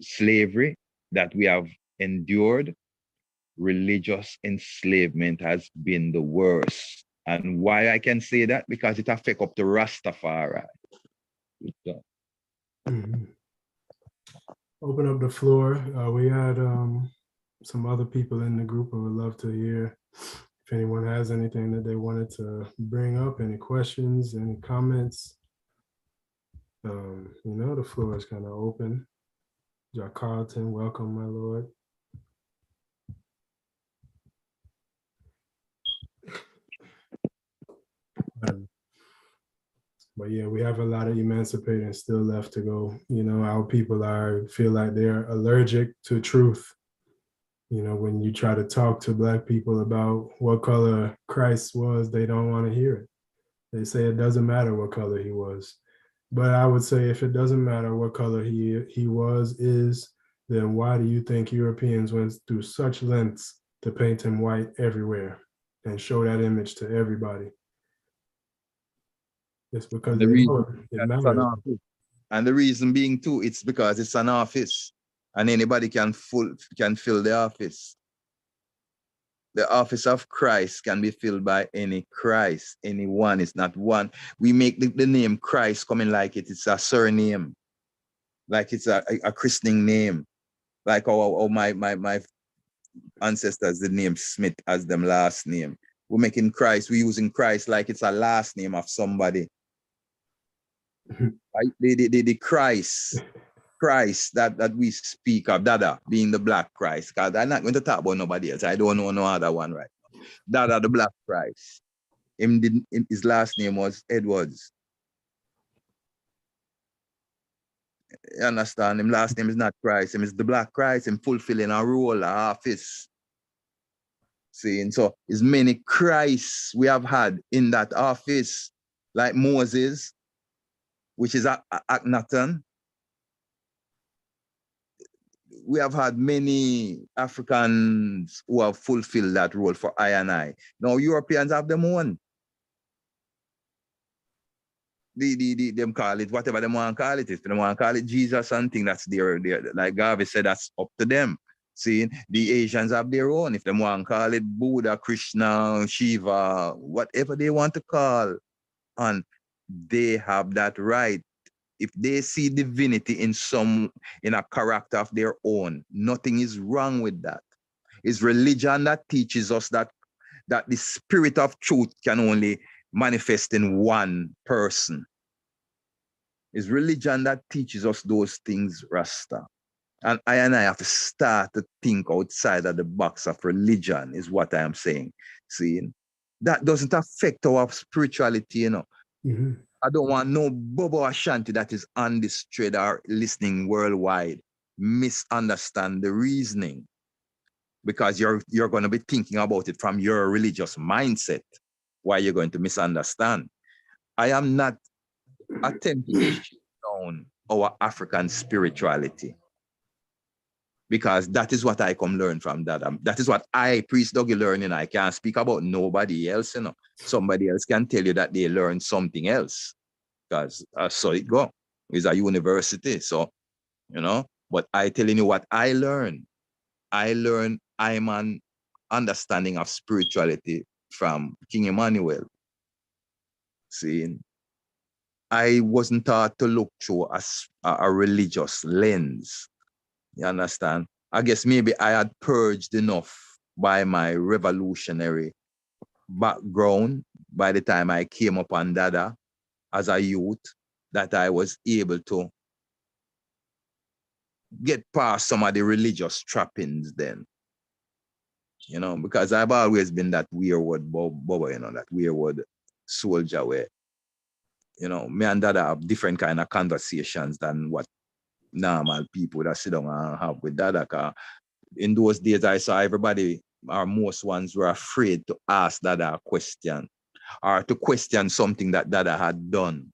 Speaker 3: slavery that we have endured, religious enslavement has been the worst. And why I can say that? Because it affects up the Rastafari.
Speaker 1: Mm-hmm. Open up the floor. We had some other people in the group who would love to hear if anyone has anything that they wanted to bring up, any questions, any comments. The floor is kind of open. Jack Carlton, welcome, my lord. But yeah, we have a lot of emancipating still left to go. Our people feel like they're allergic to truth. When you try to talk to Black people about what color Christ was, they don't want to hear it. They say it doesn't matter what color he was. But I would say if it doesn't matter what color he is, then why do you think Europeans went through such lengths to paint him white everywhere and show that image to everybody? It's because
Speaker 3: the reason
Speaker 1: it matters.
Speaker 3: And the reason being too, it's because it's an office, and anybody can fill the office. The office of Christ can be filled by any Christ, anyone. It's not one. We make the name Christ coming like it's a surname, like it's a christening name, like my ancestors, the name Smith as them last name. We're making Christ, we're using Christ like it's a last name of somebody. The Christ that we speak of, Dada being the Black Christ, because I'm not going to talk about nobody else. I don't know no other one right now. Dada, the Black Christ. His last name was Edwards. You understand? Him last name is not Christ. Him is the Black Christ. Him fulfilling a role, a office. See, and so as many Christs we have had in that office, like Moses, which is Akhenaten. We have had many Africans who have fulfilled that role for I and I. Now Europeans have them own. Them call it whatever they want to call it. If they want to call it Jesus and thing, that's their like Garvey said, that's up to them. See, the Asians have their own. If they want to call it Buddha, Krishna, Shiva, whatever they want to call, and they have that right. If they see divinity in a character of their own, nothing is wrong with that. It's religion that teaches us that the spirit of truth can only manifest in one person. It's religion that teaches us those things, Rasta. And I have to start to think outside of the box of religion, is what I am saying. See, that doesn't affect our spirituality,
Speaker 1: Mm-hmm.
Speaker 3: I don't want no Bobo or Shanti that is on this thread or listening worldwide misunderstand the reasoning, because you're going to be thinking about it from your religious mindset. Why you're going to misunderstand? I am not attempting to shut down our African spirituality, because that is what I come learn from that. That is what I, Priest Dougie, learning. I can't speak about nobody else, you know. Somebody else can tell you that they learned something else, because so it go. It's a university, so, you know. But I telling you what I learned. I'm an understanding of spirituality from King Emmanuel. See, I wasn't taught to look through a religious lens. You understand? I guess maybe I had purged enough by my revolutionary background by the time I came up on Dada as a youth, that I was able to get past some of the religious trappings then. You know, because I've always been that weird Bobo, you know, that weird soldier where, you know, me and Dada have different kind of conversations than what normal people that sit down and have with Dada. In those days, I saw everybody, or most ones, were afraid to ask Dada a question or to question something that Dada had done.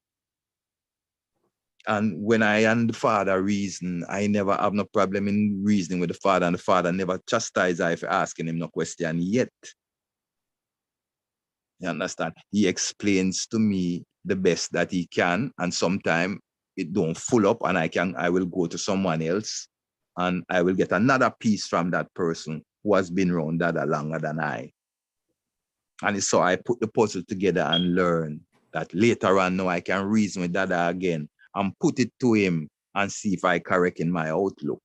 Speaker 3: And when I and the father reason, I never have no problem in reasoning with the father, and the father never chastise I for asking him no question yet. You understand? He explains to me the best that he can, and sometimes it don't full up, and I will go to someone else, and I will get another piece from that person who has been around Dada longer than I. And so I put the puzzle together and learn that later on now I can reason with Dada again and put it to him and see if I correct in my outlook.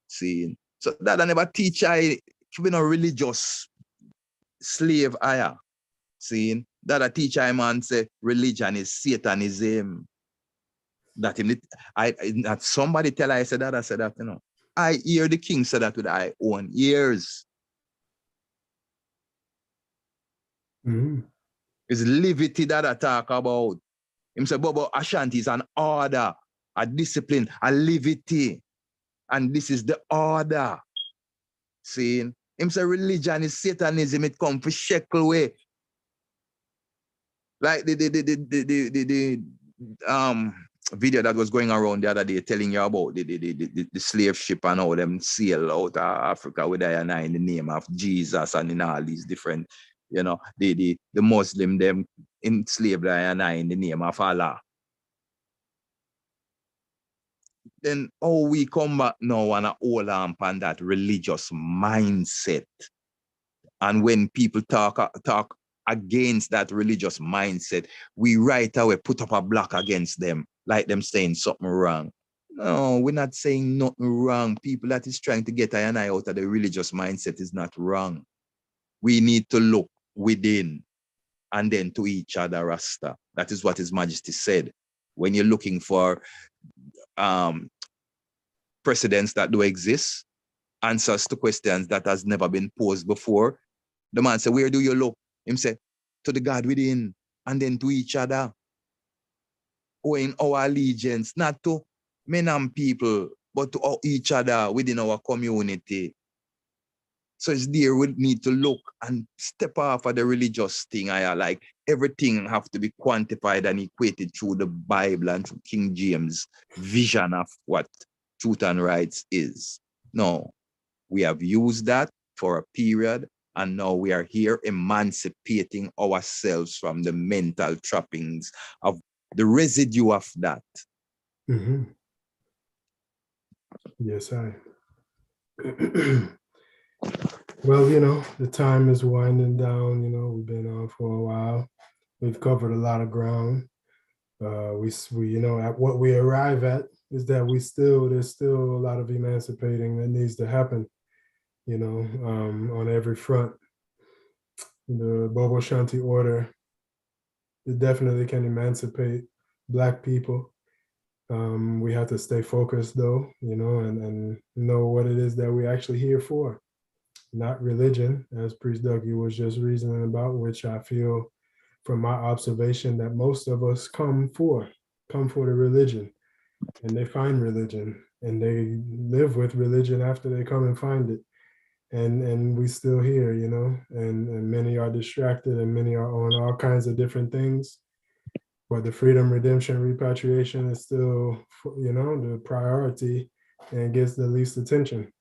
Speaker 3: See? So Dada never teach I to be no religious slave higher. See? Dada teach I man say religion is Satanism. That somebody tell I said that, I said that, you know. I hear the king say that with my own ears.
Speaker 1: Mm-hmm.
Speaker 3: It's liberty that I talk about. Him say, Bobo, Ashanti is an order, a discipline, a liberty. And this is the order. See? Him say religion is Satanism, it come for shekel way. Like the video that was going around the other day telling you about the slave ship and how them sail out of Africa with I and I in the name of Jesus, and in all these different, you know, the Muslim them enslaved I and I in the name of Allah. Then how we come back now and hold on upon that religious mindset. And when people talk against that religious mindset, we right away put up a block against them, like them saying something wrong. No, we're not saying nothing wrong. People that is trying to get I and I out of the religious mindset is not wrong. We need to look within and then to each other, Rasta. That is what His Majesty said. When you're looking for precedents that do exist, answers to questions that has never been posed before, the man said, where do you look? Him said, to the God within, and then to each other. Owing our allegiance, not to men and people, but to each other within our community. So it's there we need to look and step off of the religious thing. I like everything have to be quantified and equated through the Bible and through King James' vision of what truth and rights is. No, we have used that for a period, and now we are here emancipating ourselves from the mental trappings of the residue of that.
Speaker 1: Mm-hmm. Yes, I. Well, you know, the time is winding down. You know, we've been on for a while. We've covered a lot of ground. We you know, at what we arrive at is that there's still a lot of emancipating that needs to happen, you know, on every front. The Bobo Shanti order, it definitely can emancipate Black people. We have to stay focused though, you know, and know what it is that we're actually here for. Not religion, as Priest Dougie was just reasoning about, which I feel from my observation, that most of us come for the religion, and they find religion, and they live with religion after they come and find it. And we still here, you know, and many are distracted, and many are on all kinds of different things. But the freedom, redemption, repatriation is still, you know, the priority, and gets the least attention.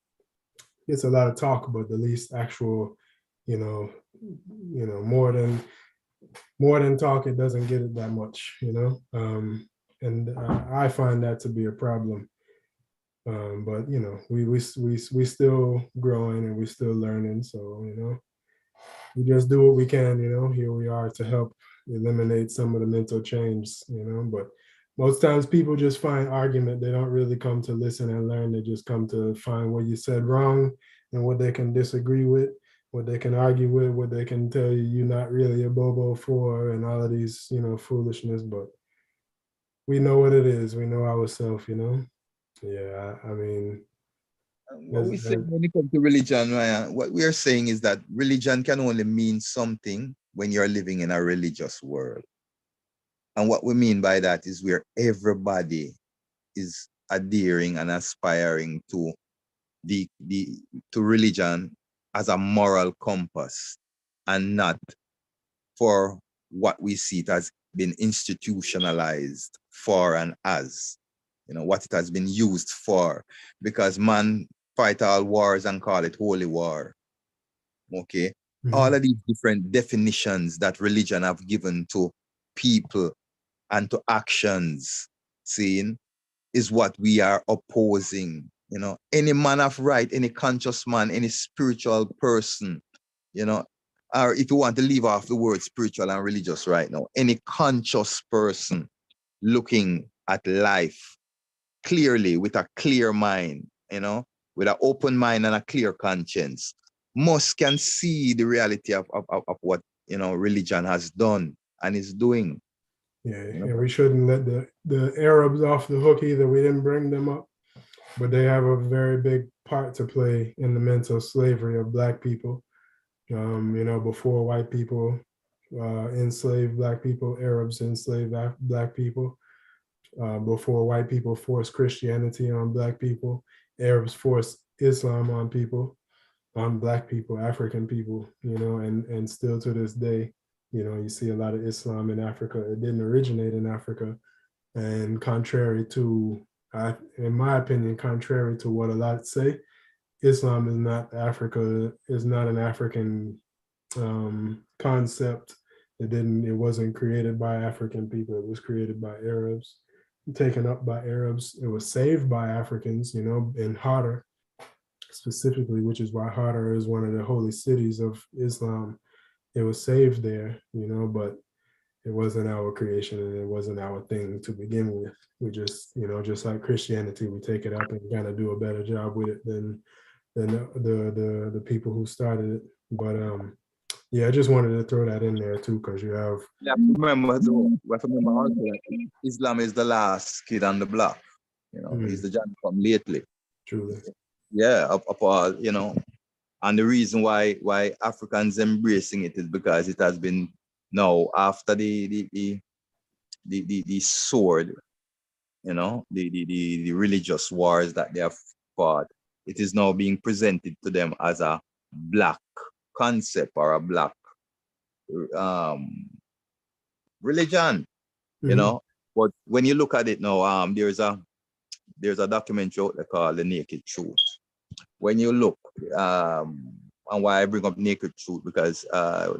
Speaker 1: It's a lot of talk, but the least actual, you know, more than talk, it doesn't get it that much, you know. And I find that to be a problem. But you know, we still growing, and we still learning. So you know, we just do what we can. You know, here we are to help eliminate some of the mental change. You know, but most times people just find argument. They don't really come to listen and learn. They just come to find what you said wrong and what they can disagree with, what they can argue with, what they can tell you you're not really a Bobo for, and all of these, you know, foolishness. But we know what it is. We know ourselves. You know. Yeah, I mean,
Speaker 3: What we say when it comes to religion, Ryan, what we are saying is that religion can only mean something when you're living in a religious world. And what we mean by that is where everybody is adhering and aspiring to to religion as a moral compass, and not for what we see it as been institutionalized for and as, you know, what it has been used for, because man fight all wars and call it holy war. Okay. All of these different definitions that religion have given to people and to actions, seeing, is what we are opposing. You know, any man of right, any conscious man, any spiritual person, you know, or if you want to leave off the word spiritual and religious right now, any conscious person looking at life clearly with a clear mind, you know, with an open mind and a clear conscience, most can see the reality of what, you know, religion has done and is doing.
Speaker 1: Yeah,
Speaker 3: You know?
Speaker 1: and we shouldn't let the Arabs off the hook either. We didn't bring them up, but they have a very big part to play in the mental slavery of Black people. You know, before white people enslaved Black people, Arabs enslaved Black people. Before white people forced Christianity on Black people, Arabs forced Islam on people, on Black people, African people, you know, and still to this day, you know, you see a lot of Islam in Africa. It didn't originate in Africa. And contrary to, in my opinion, contrary to what a lot say, Islam is not Africa, is not an African concept. It wasn't created by African people. It was created by Arabs, taken up by Arabs. It was saved by Africans, you know, in Harder specifically, which is why Harder is one of the holy cities of Islam. It was saved there, you know, but it wasn't our creation, and it wasn't our thing to begin with. We just, you know, just like Christianity, we take it up and kind of do a better job with it than the people who started it. But yeah, I just wanted to throw that in there too, because you have.
Speaker 3: Yeah, remember though, we have to remember also that Islam is the last kid on the block. You know, he's the John from lately.
Speaker 1: Truly.
Speaker 3: Yeah, up all, you know, and the reason why Africans embracing it is because it has been now after the sword, you know, the religious wars that they have fought. It is now being presented to them as a Black concept or a Black religion, you know. But when you look at it now, there's a documentary out there called The Naked Truth. When you look, and why I bring up Naked Truth, because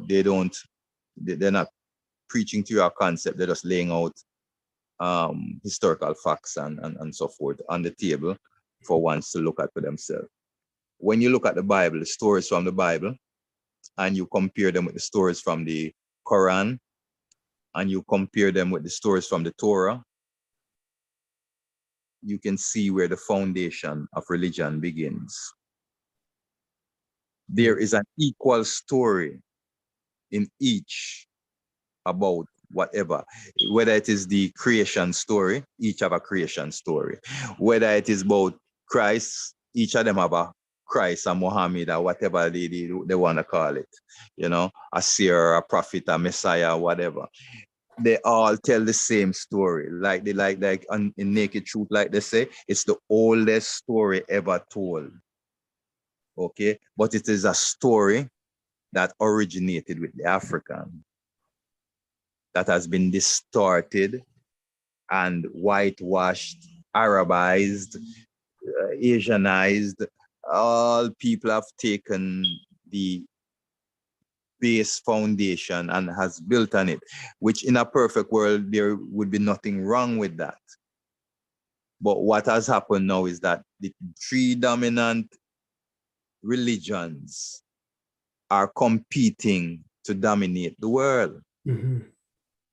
Speaker 3: they're not preaching to your concept, they're just laying out historical facts and so forth on the table for ones to look at for themselves. When you look at the Bible, the stories from the Bible, and you compare them with the stories from the Quran, and you compare them with the stories from the Torah, you can see where the foundation of religion begins. There is an equal story in each about whatever, whether it is the creation story, each have a creation story. Whether it is about Christ, each of them have a Christ or Muhammad or whatever they want to call it, you know, a seer, a prophet, a messiah, whatever. They all tell the same story. Like in Naked Truth, like they say, it's the oldest story ever told. Okay, but it is a story that originated with the African, that has been distorted and whitewashed, Arabized, Asianized. All people have taken the base foundation and has built on it, which in a perfect world, there would be nothing wrong with that. But what has happened now is that the three dominant religions are competing to dominate the world.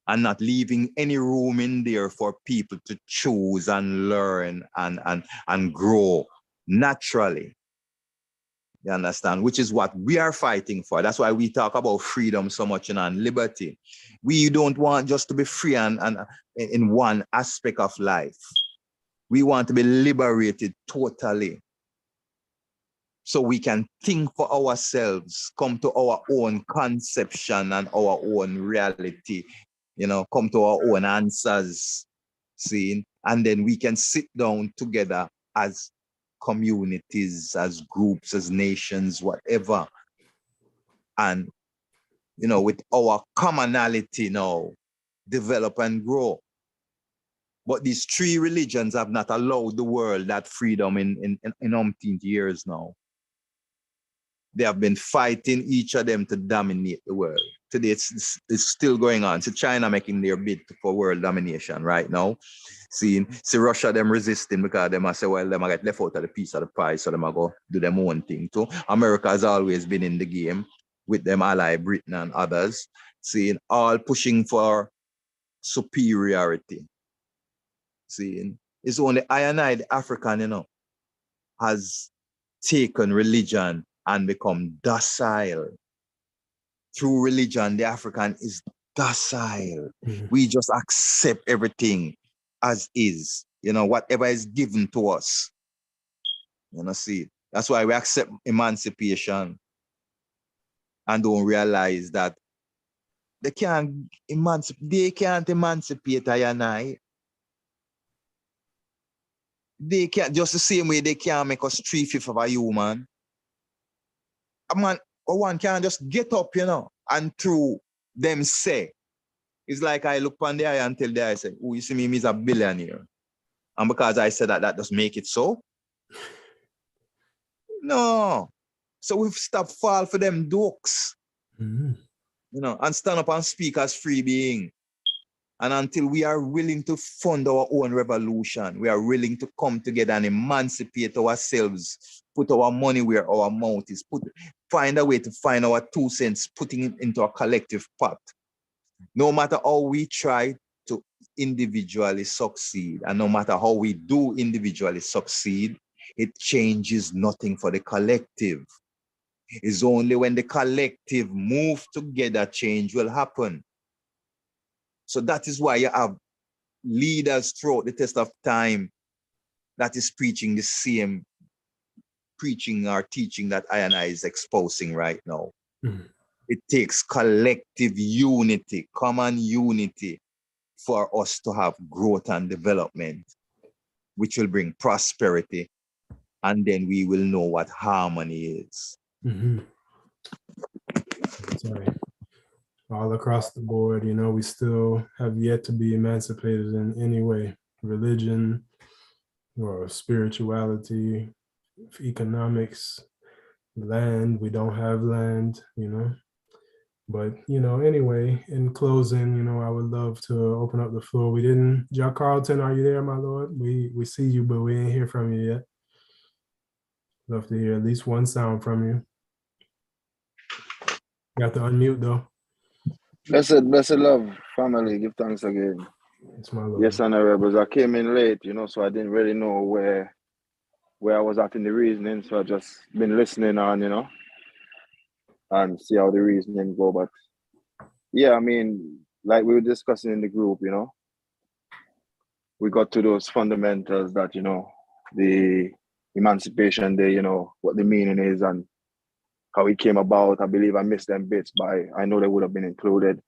Speaker 3: And not leaving any room in there for people to choose and learn and grow naturally. You understand? Which is what we are fighting for. That's why we talk about freedom so much and liberty. We don't want just to be free and in one aspect of life. We want to be liberated totally, so we can think for ourselves, come to our own conception and our own reality, you know, come to our own answers, see, and then we can sit down together as communities, as groups, as nations, whatever, and, you know, with our commonality now, develop and grow. But these three religions have not allowed the world that freedom in umpteen years now. They have been fighting each of them to dominate the world. Today, it's still going on. So China making their bid for world domination right now. See Russia, them resisting because they must say, well, they might get left out of the piece of the pie, so they might go do their own thing too. America has always been in the game with them ally Britain and others, seeing all pushing for superiority. Seeing it's only I and I, the African, you know, has taken religion and become docile. Through religion, the African is docile. We just accept everything as is, you know, whatever is given to us. You know, see, that's why we accept emancipation and don't realize that they can't emancipate I and I. They can't, just the same way they can't make us 3/5 of a human. A man, one can't just get up, you know, and through them say, it's like I look on the eye and tell the eye, say, oh, you see me, me's a billionaire. And because I said that, that does make it so? No. So we've stopped fall for them jokes, you know, and stand up and speak as free being. And until we are willing to fund our own revolution, we are willing to come together and emancipate ourselves, put our money where our mouth is, find a way to find our 2 cents, putting it into a collective pot. No matter how we try to individually succeed, and no matter how we do individually succeed, it changes nothing for the collective. It's only when the collective move together, change will happen. So that is why you have leaders throughout the test of time that is preaching the same preaching or teaching that I and I is exposing right now. It takes collective unity, common unity, for us to have growth and development, which will bring prosperity, and then we will know what harmony is.
Speaker 1: Sorry. All across the board, you know, we still have yet to be emancipated in any way, religion or spirituality, economics, land. We don't have land, you know. But, you know, anyway, in closing, you know, I would love to open up the floor. We didn't, Jack Carlton, are you there, my lord? We see you, but we ain't hear from you yet. Love to hear at least one sound from you. You have to unmute though.
Speaker 5: Blessed love, family. Give thanks again.
Speaker 1: It's my lord.
Speaker 5: Yes, honorables. I came in late, you know, so I didn't really know where I was at in the reasoning. So I just been listening on, you know, and see how the reasoning go. But yeah, I mean, like we were discussing in the group, you know, we got to those fundamentals that, you know, the Emancipation Day, you know, what the meaning is and how it came about. I believe I missed them bits, but I know they would have been included,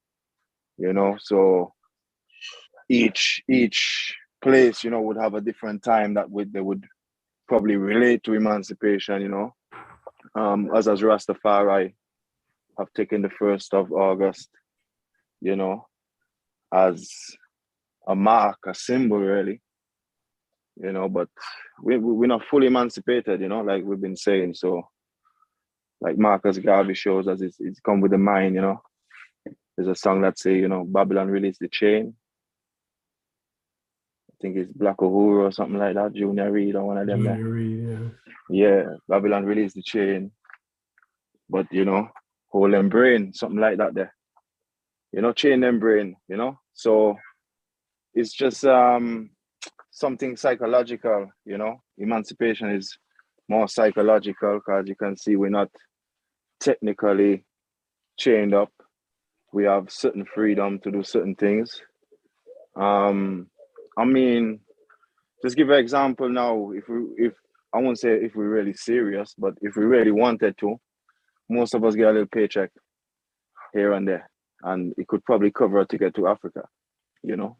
Speaker 5: you know. So each place, you know, would have a different time that they would probably relate to emancipation, you know. As Rastafari, have taken the 1st of August, you know, as a mark, a symbol, really, you know. But we're not fully emancipated, you know, like we've been saying. So, like Marcus Garvey shows us, it's come with the mind, you know. There's a song that say, you know, Babylon released the chain. I think it's Black Uhuru or something like that, Junior Reid or one of them.
Speaker 1: Junior Reid, yeah.
Speaker 5: Yeah, Babylon released the chain. But, you know, hold them brain, something like that there. You know, chain them brain, you know. So it's just something psychological, you know. Emancipation is more psychological because you can see we're not technically chained up. We have certain freedom to do certain things. I mean, just give an example now. If I won't say if we're really serious, but if we really wanted to, most of us get a little paycheck here and there, and it could probably cover a ticket to Africa. You know,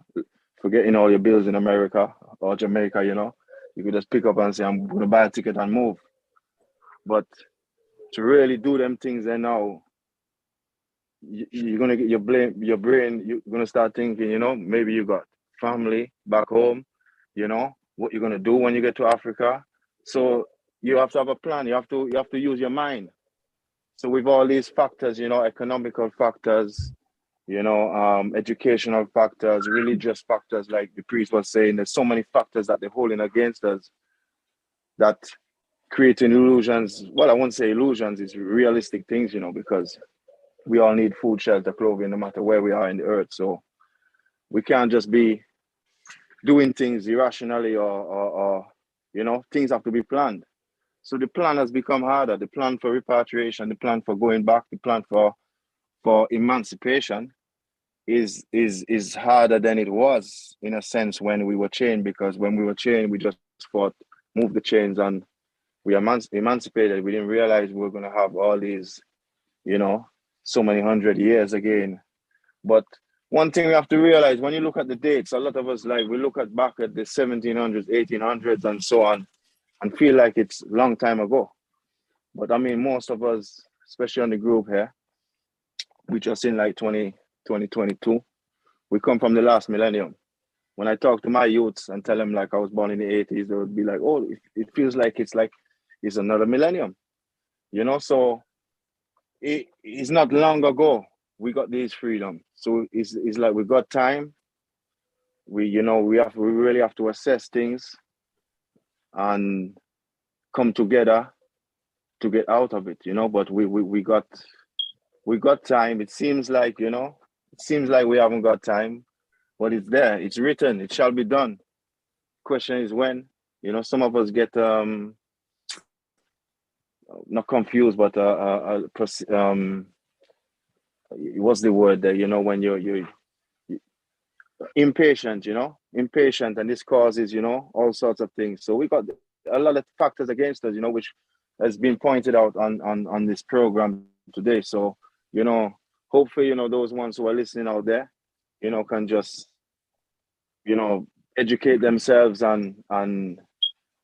Speaker 5: forgetting all your bills in America or Jamaica. You know, you could just pick up and say, "I'm going to buy a ticket and move." But to really do them things, then now you're gonna get your brain. You're gonna start thinking. You know, maybe you got family back home. You know what you're gonna do when you get to Africa. So you have to have a plan. You have to use your mind. So with all these factors, you know, economical factors, you know, educational factors, religious factors, like the priest was saying, there's so many factors that they're holding against us that creating illusions. Well, I won't say illusions, it's realistic things, you know, because we all need food, shelter, clothing, no matter where we are in the earth. So we can't just be doing things irrationally or you know, things have to be planned. So the plan has become harder. The plan for repatriation, the plan for going back, the plan for emancipation is harder than it was in a sense when we were chained, because when we were chained, we just thought, move the chains and we emancipated. We didn't realize we were going to have all these, you know, so many 100 years again. But one thing we have to realize, when you look at the dates, a lot of us, like, we look at back at the 1700s, 1800s and so on and feel like it's a long time ago. But I mean, most of us, especially on the group here, we just in like 2022, we come from the last millennium. When I talk to my youths and tell them like I was born in the 80s, they would be like, oh, it feels like it's another millennium, you know? So it's not long ago we got this freedom. So it's like we got time. We really have to assess things and come together to get out of it, you know. But we got time. It seems like, you know, we haven't got time, but it's there. It's written. It shall be done. Question is when. You know, some of us get not confused, but what's the word there? You know, when you're impatient. You know, impatient, and this causes, you know, all sorts of things. So we got a lot of factors against us, you know, which has been pointed out on this program today. So, you know, hopefully, you know, those ones who are listening out there, you know, can just, you know, educate themselves and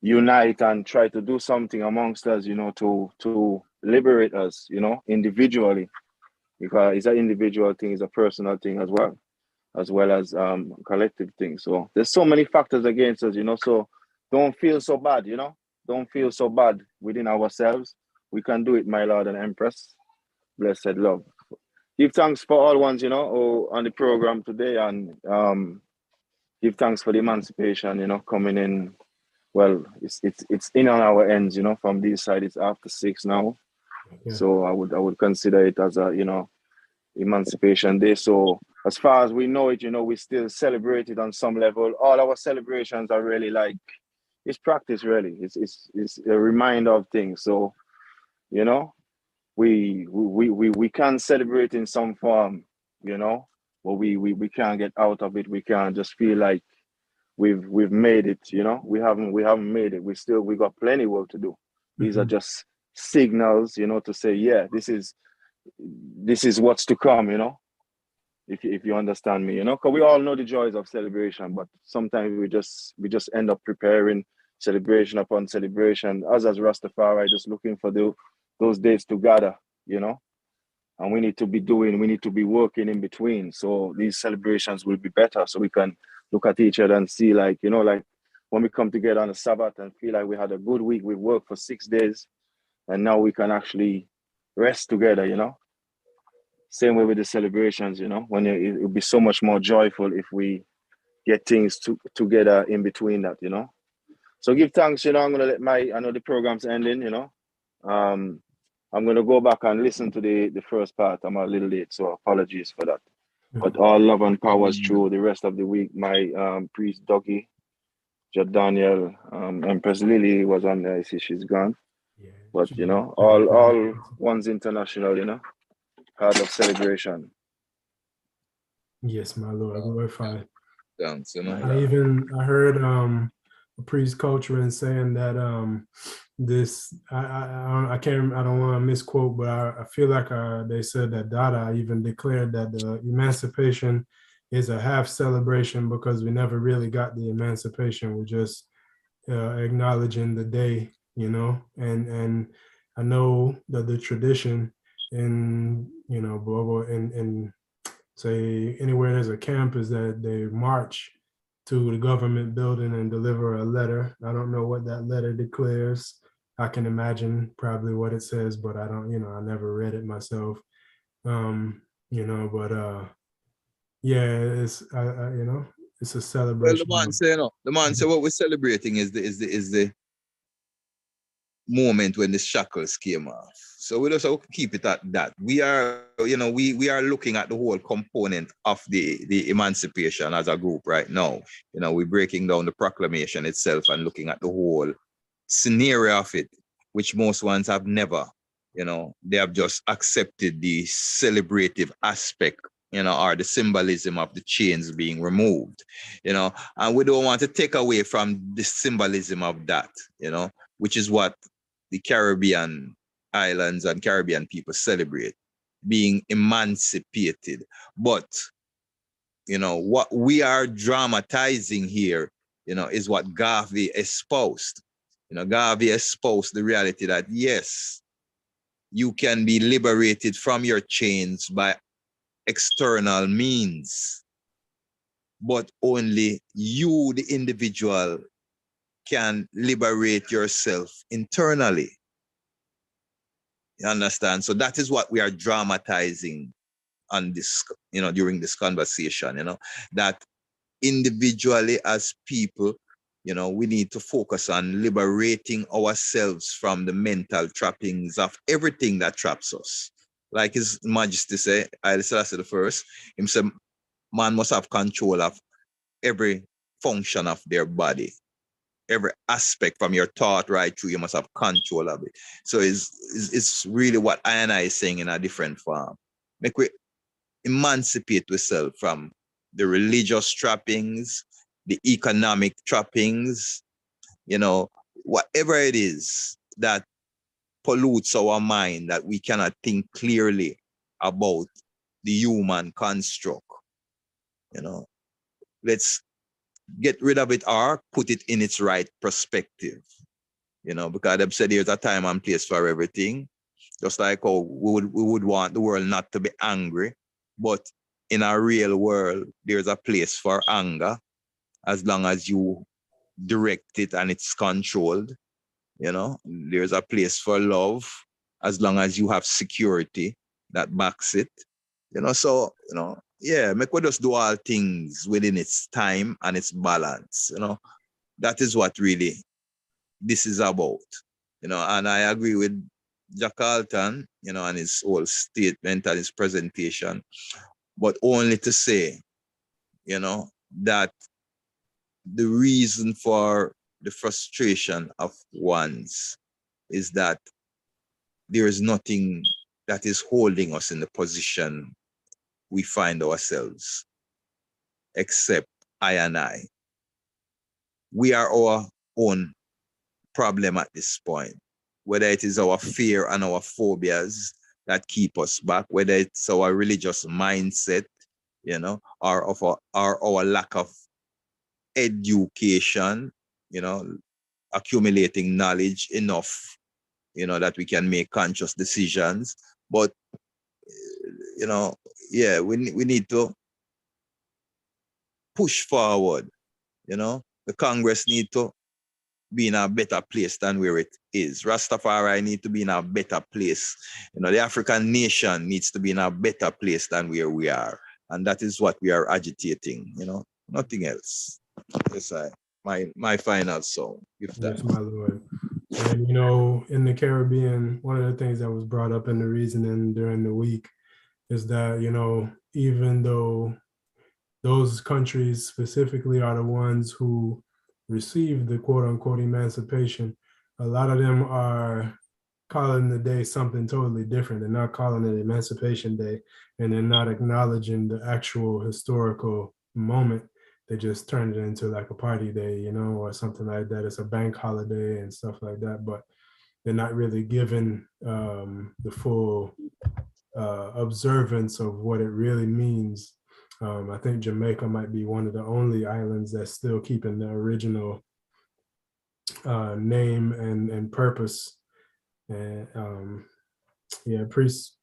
Speaker 5: unite and try to do something amongst us, you know, to liberate us, you know, individually, because it's an individual thing, it's a personal thing as well as collective thing. So there's so many factors against us, you know. So don't feel so bad, you know. Don't feel so bad within ourselves. We can do it, my Lord and Empress. Blessed love. Give thanks for all ones, you know, who on the program today, and give thanks for the emancipation, you know, coming in. Well, it's in on our ends, you know. From this side, it's after 6 now.
Speaker 1: Yeah.
Speaker 5: So I would consider it as a, you know, Emancipation Day. So as far as we know it, you know, we still celebrate it on some level. All our celebrations are really like, it's practice, really. It's a reminder of things. So, you know, we can celebrate in some form, you know, but we can't get out of it. We can't just feel like we've made it, you know. We haven't made it. We got plenty work to do. These are just signals, you know, to say, yeah, this is what's to come, you know. If you understand me, you know, because we all know the joys of celebration, but sometimes we just end up preparing celebration upon celebration. As Rastafari, just looking for those days to gather, you know. And we need to be working in between. So these celebrations will be better. So we can look at each other and see, like, you know, like when we come together on a Sabbath and feel like we had a good week, we worked for 6 days, and now we can actually rest together, you know. Same way with the celebrations, you know, when it would be so much more joyful if we get things together in between that, you know. So give thanks, you know. I'm gonna I know the program's ending, you know. I'm gonna go back and listen to the first part. I'm a little late, so apologies for that. But all love and powers through the rest of the week. My priest Dougie, Jad Daniel, Empress Lily was on there. I see she's gone.
Speaker 1: Yeah,
Speaker 5: But you know, all one's international, you know. Heart of celebration.
Speaker 1: Yes, my Lord, glorify.
Speaker 3: Thanks, you know.
Speaker 1: I heard a priest Culturan saying that this I can't, I don't want to misquote, but I feel like they said that Dada even declared that the emancipation is a half celebration because we never really got the emancipation. We're just acknowledging the day, you know, and I know that the tradition in, you know, Bobo and say anywhere there's a camp is that they march to the government building and deliver a letter. I don't know what that letter declares. I can imagine probably what it says, but I don't, you know, I never read it myself. You know, but yeah, it's you know, it's a
Speaker 3: Well,
Speaker 1: celebration.
Speaker 3: the man say what we're celebrating is the moment when the shackles came off. So we just have to keep it at that. We are, you know, we are looking at the whole component of the emancipation as a group right now. You know, we're breaking down the proclamation itself and looking at the whole scenario of it, which most ones have never, you know, they have just accepted the celebrative aspect, you know, or the symbolism of the chains being removed, you know, and we don't want to take away from the symbolism of that, you know, which is what the Caribbean islands and Caribbean people celebrate, being emancipated. But, you know, what we are dramatizing here, you know, is what Garvey espoused. You know, Garvey espoused the reality that, yes, you can be liberated from your chains by external means, but only you, the individual, can liberate yourself internally. You understand? So that is what we are dramatizing on this, you know, during this conversation, you know, that individually as people, you know, we need to focus on liberating ourselves from the mental trappings of everything that traps us. Like His Majesty say, Haile Selassie the First, him say, man must have control of every function of their body. Every aspect from your thought right through, you must have control of it. So it's really what I and I is saying in a different form. Make we emancipate ourselves from the religious trappings, the economic trappings, you know, whatever it is that pollutes our mind, that we cannot think clearly about the human construct. You know, let's get rid of it or put it in its right perspective. You know, because they've said there's a time and place for everything. Just like how we would want the world not to be angry, but in a real world, there's a place for anger as long as you direct it and it's controlled. You know, there's a place for love as long as you have security that backs it. You know, so, you know, yeah, make we just do all things within its time and its balance. You know, that is what really this is about. You know, and I agree with Jack Carlton, you know, and his whole statement and his presentation, but only to say, you know, that the reason for the frustration of ones is that there is nothing that is holding us in the position we find ourselves except I and I. we are our own problem at this point, whether it is our fear and our phobias that keep us back, whether it's our religious mindset, you know, or our lack of education, you know, accumulating knowledge enough, you know, that we can make conscious decisions. But, you know, yeah, we need to push forward, you know. The Congress need to be in a better place than where it is. Rastafari need to be in a better place. You know, the African nation needs to be in a better place than where we are. And that is what we are agitating, you know, nothing else. Yes, my final song.
Speaker 1: Yes, my Lord. And, you know, in the Caribbean, one of the things that was brought up in the reasoning during the week is that, you know, even though those countries specifically are the ones who received the quote unquote emancipation, a lot of them are calling the day something totally different. They're not calling it Emancipation Day, and they're not acknowledging the actual historical moment. They just turned it into like a party day, you know, or something like that. It's a bank holiday and stuff like that, but they're not really given the full observance of what it really means. I think Jamaica might be one of the only islands that's still keeping the original name and purpose. And yeah, Priest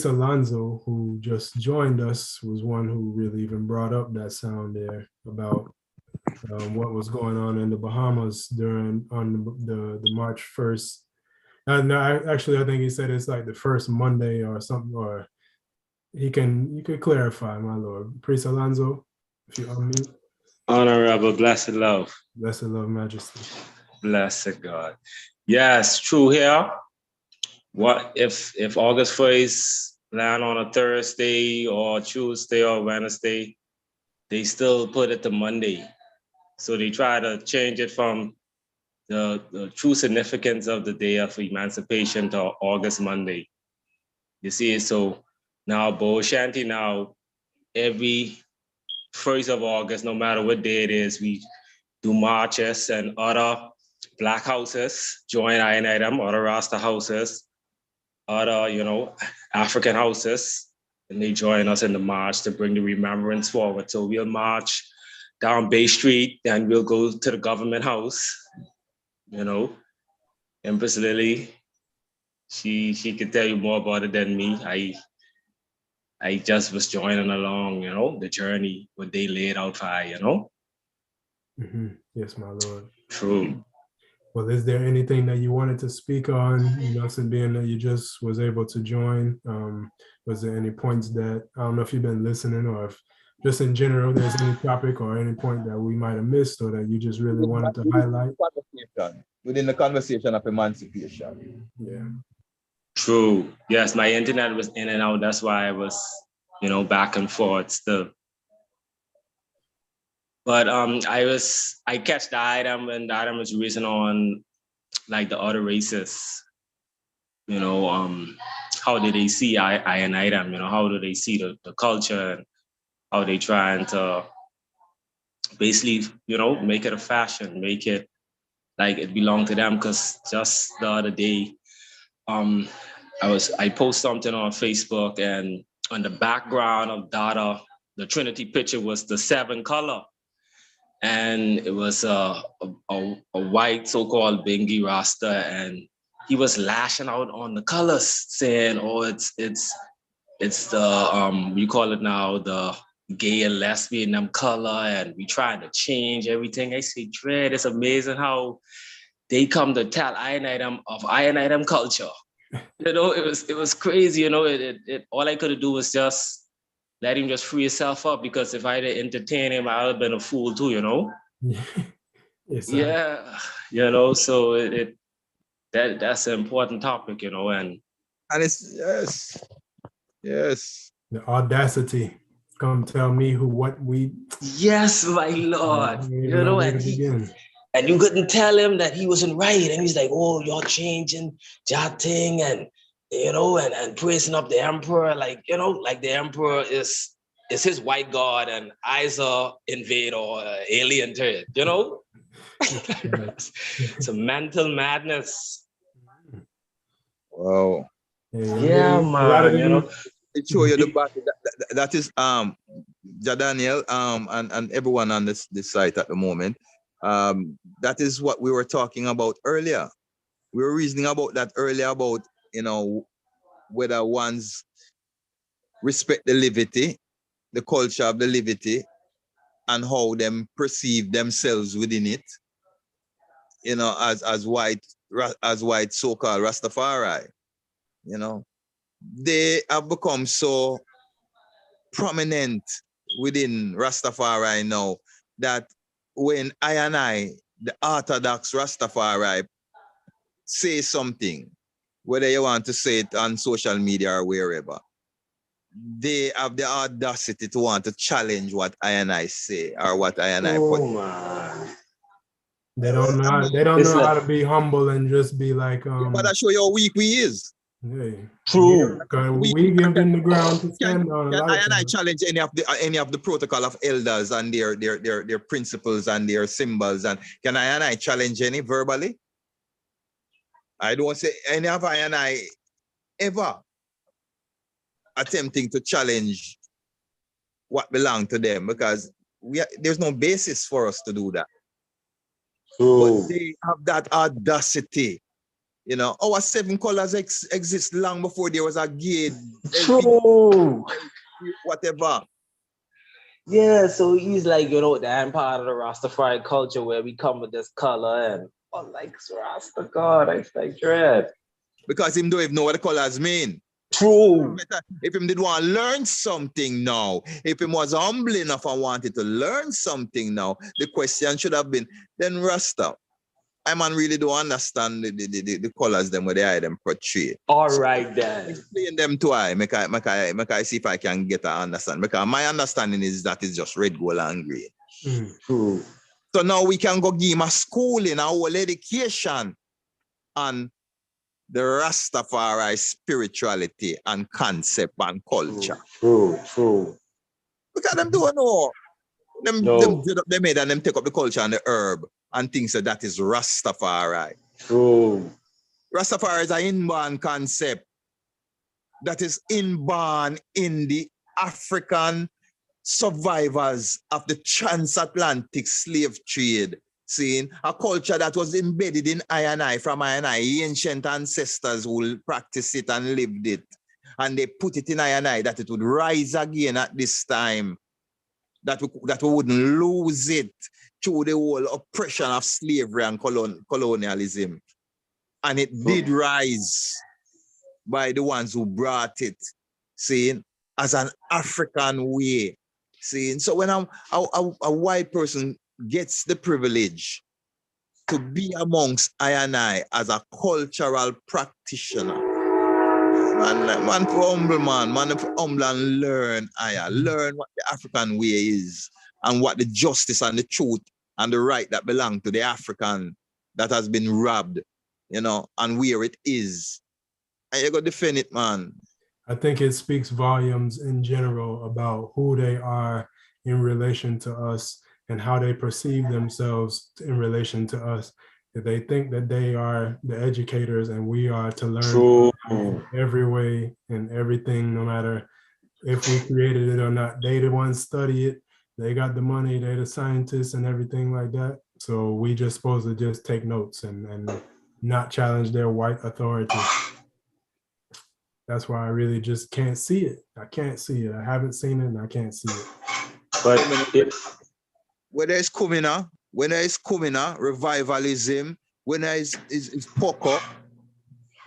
Speaker 1: Alonzo, who just joined us, was one who really even brought up that sound there about what was going on in the Bahamas during on the March 1st. No, actually, I think he said it's like the first Monday or something, or you could clarify, my Lord. Priest Alonzo, if you unmute.
Speaker 6: Honorable, blessed love.
Speaker 1: Blessed love, majesty.
Speaker 6: Blessed God. Yes, true here. What if August 1st land on a Thursday or Tuesday or Wednesday, they still put it to Monday. So they try to change it from the true significance of the day of emancipation to August Monday. You see, so now Bobo Shanti now, every 1st of August, no matter what day it is, we do marches and other Black houses join them, other Rasta houses, other, you know, African houses, and they join us in the march to bring the remembrance forward. So we'll march down Bay Street, then we'll go to the government house, you know. Empress Lily, she can tell you more about it than me. I just was joining along, you know, the journey, what they laid out for I, you know.
Speaker 1: Mm-hmm. Yes, my Lord.
Speaker 6: True.
Speaker 1: Well, is there anything that you wanted to speak on, you know, since being that you just was able to join? Was there any points that, I don't know if you've been listening or if just in general, there's any topic or any point that we might have missed or that you just really wanted to highlight?
Speaker 3: Within the conversation of emancipation.
Speaker 1: Yeah.
Speaker 6: True. Yes, my internet was in and out. That's why I was, you know, back and forth still. But I catch the item when the item was risen on like the other races. You know, how do they see I and item? You know, how do they see the culture and how they trying to basically, you know, make it a fashion, make it like it belonged to them. Because just the other day, I posted something on Facebook, and on the background of Dada, the Trinity picture was the 7 color. And it was a white so-called Bengi Rasta, and he was lashing out on the colors, saying, "Oh, it's the we call it now the gay and lesbian color, and we trying to change everything." I say, Dread, it's amazing how they come to tell I&M of I&M culture. You know, it was crazy. You know, it all I could do was just let him just free himself up, because if I had entertained him, I would have been a fool too, you know?
Speaker 1: Yes,
Speaker 6: yeah, you know, so that's an important topic, you know, and
Speaker 3: it's yes.
Speaker 1: The audacity. Come tell me what we.
Speaker 6: Yes, my Lord. You know, and you couldn't tell him that he wasn't right. And he's like, "Oh, you're changing that thing," and you know, and praising up the emperor, like, you know, like the emperor is his white god and Isa invade or alien to it, you know? It's a mental madness.
Speaker 3: Wow.
Speaker 6: Yeah,
Speaker 1: a lot of
Speaker 6: man, you
Speaker 1: them-
Speaker 6: know.
Speaker 3: It show you the battle. That is Daniel and everyone on this site at the moment. That is what we were talking about earlier. We were reasoning about that earlier about, you know, whether one's respect the liberty, the culture of the liberty, and how them perceive themselves within it, you know, as white so-called Rastafari, you know. They have become so prominent within Rastafari now that when I, the Orthodox Rastafari, say something, whether you want to say it on social media or wherever, they have the audacity to want to challenge what I say or what I put.
Speaker 6: Oh, man.
Speaker 1: They don't know how, they don't
Speaker 6: It's
Speaker 1: know how
Speaker 6: like-
Speaker 1: to be humble and just be like,
Speaker 3: But I show you how weak we is.
Speaker 1: hey,
Speaker 6: True.
Speaker 1: we give them the ground to stand on a lot of
Speaker 3: Can I
Speaker 1: times.
Speaker 3: challenge any of the protocol of elders and their principles and their symbols? And can I challenge any verbally? I don't say any of I ever attempting to challenge what belong to them, because there's no basis for us to do that.
Speaker 6: True.
Speaker 3: But they have that audacity. You know, our 7 colors exist long before there was a gay,
Speaker 6: True.
Speaker 3: whatever.
Speaker 6: Yeah, so he's like, you know, I'm part of the Rastafari culture where we come with this color and like Rasta God, I like dread.
Speaker 3: Because him don't even know what the colors mean.
Speaker 6: True.
Speaker 3: If him did want to learn something now, if him was humble enough and wanted to learn something now, the question should have been, then Rasta, I man really don't understand the colors them where they are them portray.
Speaker 6: All right then.
Speaker 3: Explain them to I, make I see if I can get an understand. Because my understanding is that it's just red, gold, and green.
Speaker 6: True.
Speaker 3: So now we can go give him a schooling, a whole education on the Rastafari spirituality and concept and culture.
Speaker 6: True.
Speaker 3: Because them don't know.
Speaker 6: No.
Speaker 3: They made and them take up the culture and the herb and things that is Rastafari.
Speaker 6: True.
Speaker 3: Rastafari is an inborn concept that is inborn in the African survivors of the transatlantic slave trade. Seeing a culture that was embedded in I from I, ancient ancestors who practiced it and lived it. And they put it in I that it would rise again at this time. That we wouldn't lose it through the whole oppression of slavery and colonialism. And it did rise by the ones who brought it, seeing, as an African way. Seeing, so when a white person gets the privilege to be amongst I as a cultural practitioner, man for humble man for humble and learn learn what the African way is and what the justice and the truth and the right that belong to the African that has been robbed, you know, and where it is. And you go defend it, man.
Speaker 1: I think it speaks volumes in general about who they are in relation to us and how they perceive themselves in relation to us. If they think that they are the educators and we are to learn
Speaker 6: True.
Speaker 1: in every way and everything, no matter if we created it or not, they the ones study it, they got the money, they're the scientists and everything like that. So we just supposed to just take notes and not challenge their white authority. That's why I really just can't see it. I can't see it. I haven't seen it and I can't see it.
Speaker 6: But
Speaker 3: Whether it's Kumina, revivalism, when it's Poco,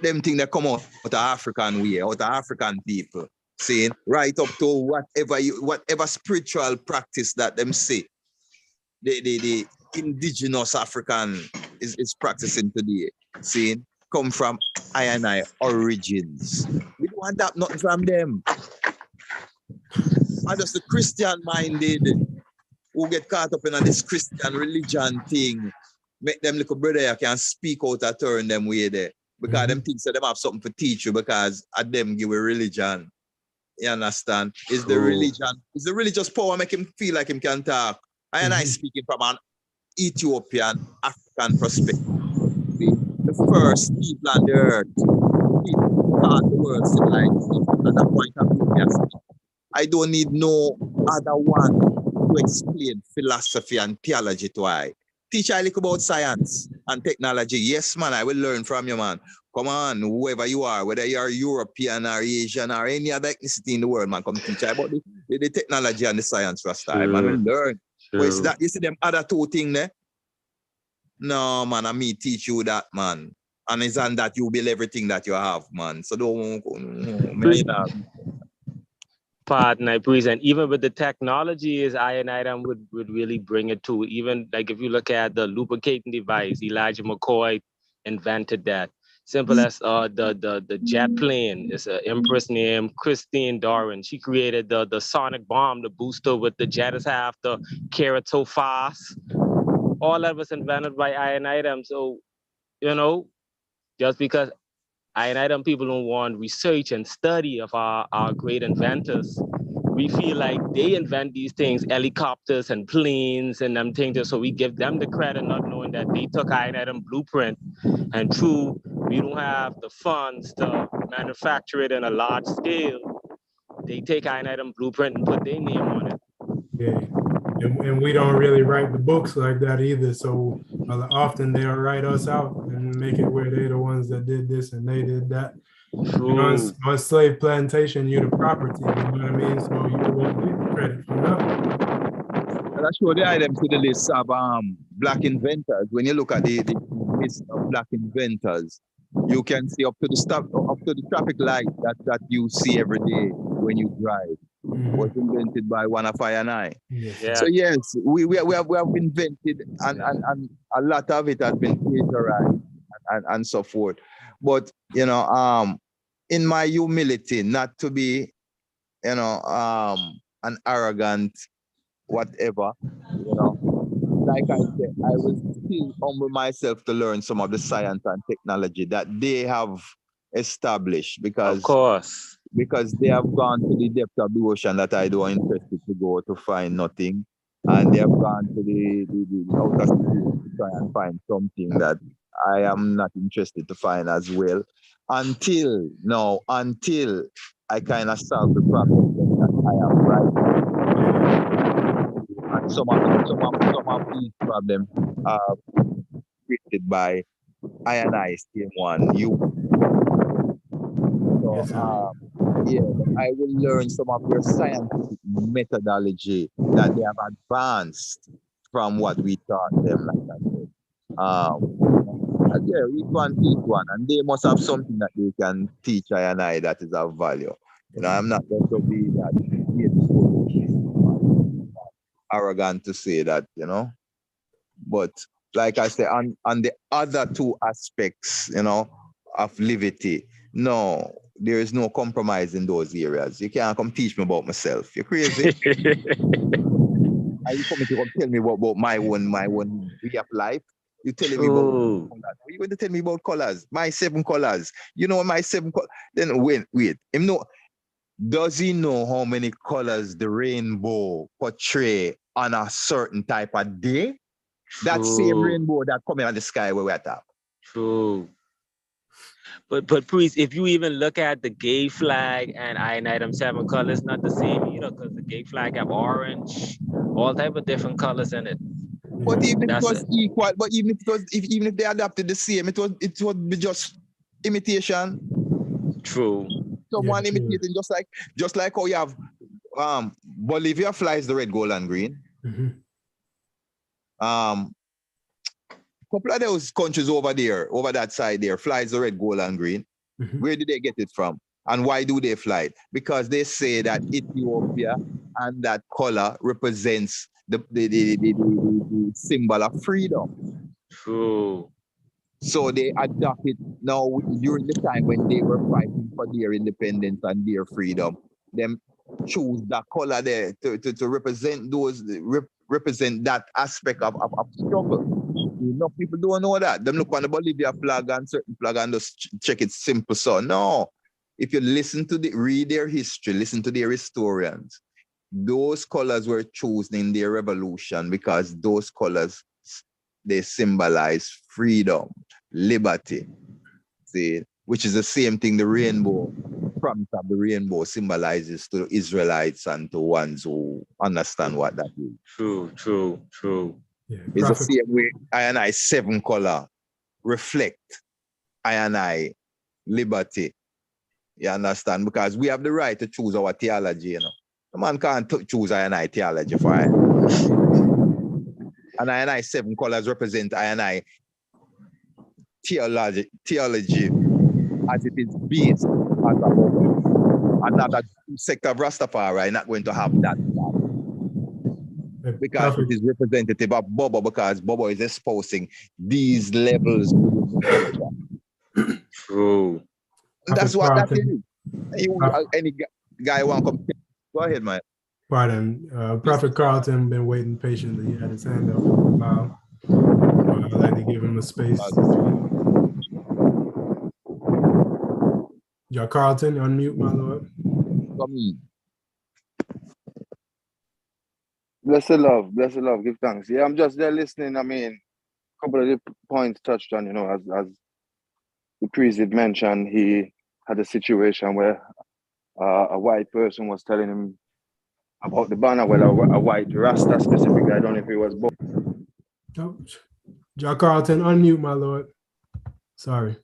Speaker 3: them things that come out of African way, out of African people, saying right up to whatever spiritual practice that them say, the indigenous African is practicing today, saying come from I origins. We don't want that nothing from them. And just the Christian minded who get caught up in this Christian religion thing, make them little brother you can speak out a turn them way there. Because them think that them have something to teach you because at them give a religion. You understand? Is the religion, is the religious power make him feel like him can talk. I speaking from an Ethiopian African perspective. The first people on the earth, people start the world civilization. At that point of view, yes, I don't need no other one to explain philosophy and theology to I. Teach I little about science and technology. Yes, man, I will learn from you, man. Come on, whoever you are, whether you are European or Asian or any other ethnicity in the world, man, come teach I about the technology and the science first time. Man, will learn. But it's that, you see them other two things there? No, man, I me teach you that, man. And it's on that you build everything that you have, man. So don't,
Speaker 6: Pardon, I praise. And even with the technology, is iron item would really bring it to, even like if you look at the lubricating device, Elijah McCoy invented that. Simple as the jet plane. It's an empress named Christine Doran. She created the sonic bomb, the booster with the jets have the carrot so fast. All that was invented by iron item. So, you know, just because iron item people don't want research and study of our great inventors, we feel like they invent these things, helicopters and planes and them things, so we give them the credit, not knowing that they took iron item blueprint. And true, we don't have the funds to manufacture it in a large scale. They take iron item blueprint and put their name on it.
Speaker 1: Yeah. And we don't really write the books like that either. So often they'll write us out and make it where they're the ones that did this and they did that. You know, on slave plantation, you're the property, you know what I mean? So you won't get the credit for nothing.
Speaker 3: And I show the items to the list of black inventors. When you look at the list of black inventors, you can see up to the traffic light that you see every day when you drive. Was invented by one of I and I.
Speaker 6: Yeah.
Speaker 3: So yes, we have invented and a lot of it has been plagiarized and so forth. But you know, in my humility, not to be, you know, an arrogant whatever, you know, like I said, I will still humble myself to learn some of the science and technology that they have established, because
Speaker 6: of course,
Speaker 3: they have gone to the depth of the ocean that I don't interested to go to find nothing, and they have gone to the outer space to try and find something that I am not interested to find as well, until I kind of solve the problem that I am right. And some of these problems are created by I and I still one you. So
Speaker 1: Yes,
Speaker 3: yeah, I will learn some of their scientific methodology that they have advanced from what we taught them, like I said. Yeah, each one teach one, and they must have something that they can teach I and I that is of value. You know, I'm not going to be that arrogant to say that, you know. But like I said, on the other two aspects, you know, of liberty, no, there is no compromise in those areas. You can't come teach me about myself. You're crazy. Are you coming to come tell me about my one way of life? You telling me about colors. Are you going to tell me about colors? My 7 colors. You know my 7 colors. Then wait. Him know. Does he know how many colors the rainbow portray on a certain type of day? True. That same rainbow that coming on the sky where we're at.
Speaker 6: True. But priest, if you even look at the gay flag and Iron Item 7 colors, not the same either, because the gay flag have orange, all type of different colors in it.
Speaker 3: But even if it was equal, but even if they adapted the same, it would be just imitation.
Speaker 6: True.
Speaker 3: Someone imitating, just like how you have Bolivia flies the red, gold, and green. Couple of those countries over that side there, flies the red, gold, and green. Where did they get it from? And why do they fly it? Because they say that Ethiopia and that color represents the symbol of freedom.
Speaker 6: True.
Speaker 3: So they adopt it now during the time when they were fighting for their independence and their freedom. Them choose that color there to represent represent that aspect of struggle. Enough people don't know that. Them look on the Bolivia flag and certain flag and just check it simple. So no, if you read their history, listen to their historians, those colors were chosen in their revolution because those colors they symbolize freedom, liberty, see, which is the same thing the rainbow, promise of the rainbow symbolizes to the Israelites and to ones who understand what that is.
Speaker 6: True.
Speaker 1: Yeah,
Speaker 3: It's the
Speaker 1: prophet,
Speaker 3: same way I and I 7 color reflect I and I liberty. You understand? Because we have the right to choose our theology, you know. The man can't choose I and I theology for I. And I 7 colors represent I and I theology as it is based as a Bobo. Another sect of Rastafari not going to have that. Because
Speaker 1: prophet,
Speaker 3: it is representative of Bobo, because Bobo is espousing these levels within the culture.
Speaker 6: True.
Speaker 3: That's what that
Speaker 1: Carlton,
Speaker 3: is. Any guy want to come? Go ahead, man.
Speaker 1: pardon, Prophet Carlton been waiting patiently. He had his hand up for a while. I'd like to give him a space to speak. Y'all, Carlton, unmute, my lord.
Speaker 3: Come in.
Speaker 5: Bless the love, give thanks. Yeah, I'm just there listening. I mean, a couple of the points touched on, you know, as the priest did mention, he had a situation where a white person was telling him about the banner, well, a white Rasta specifically. I don't know if it was both.
Speaker 1: Oh, y'all, Carlton, unmute, my lord. Sorry.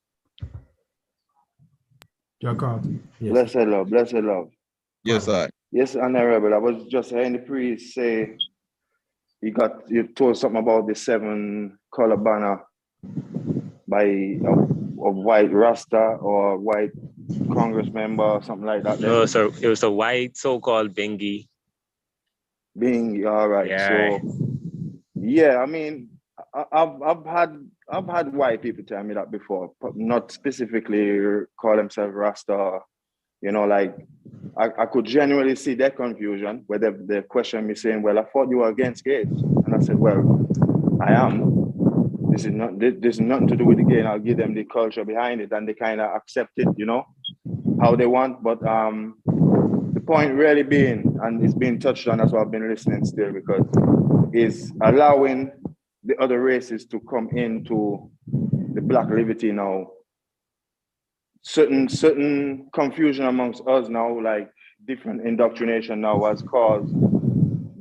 Speaker 1: Y'all, Carlton. Yes.
Speaker 5: Bless the love.
Speaker 3: Yes, sir.
Speaker 5: Yes, Honorable. I was just hearing the priest say you told something about the 7 color banner by a white Rasta or white Congress member or something like that.
Speaker 6: No, so it was a white so-called bingy.
Speaker 5: Being all right.
Speaker 6: Yeah.
Speaker 5: So yeah, I mean, I've had white people tell me that before, but not specifically call themselves Rasta. You know, like I could genuinely see their confusion where they question me saying, well, I thought you were against gays. And I said, well, I am. This is nothing to do with the gay, and I'll give them the culture behind it, and they kind of accept it, you know, how they want. But the point really being, and it's being touched on, that's why I've been listening still, because is allowing the other races to come into the Black liberty now. Certain confusion amongst us now, like different indoctrination now, has caused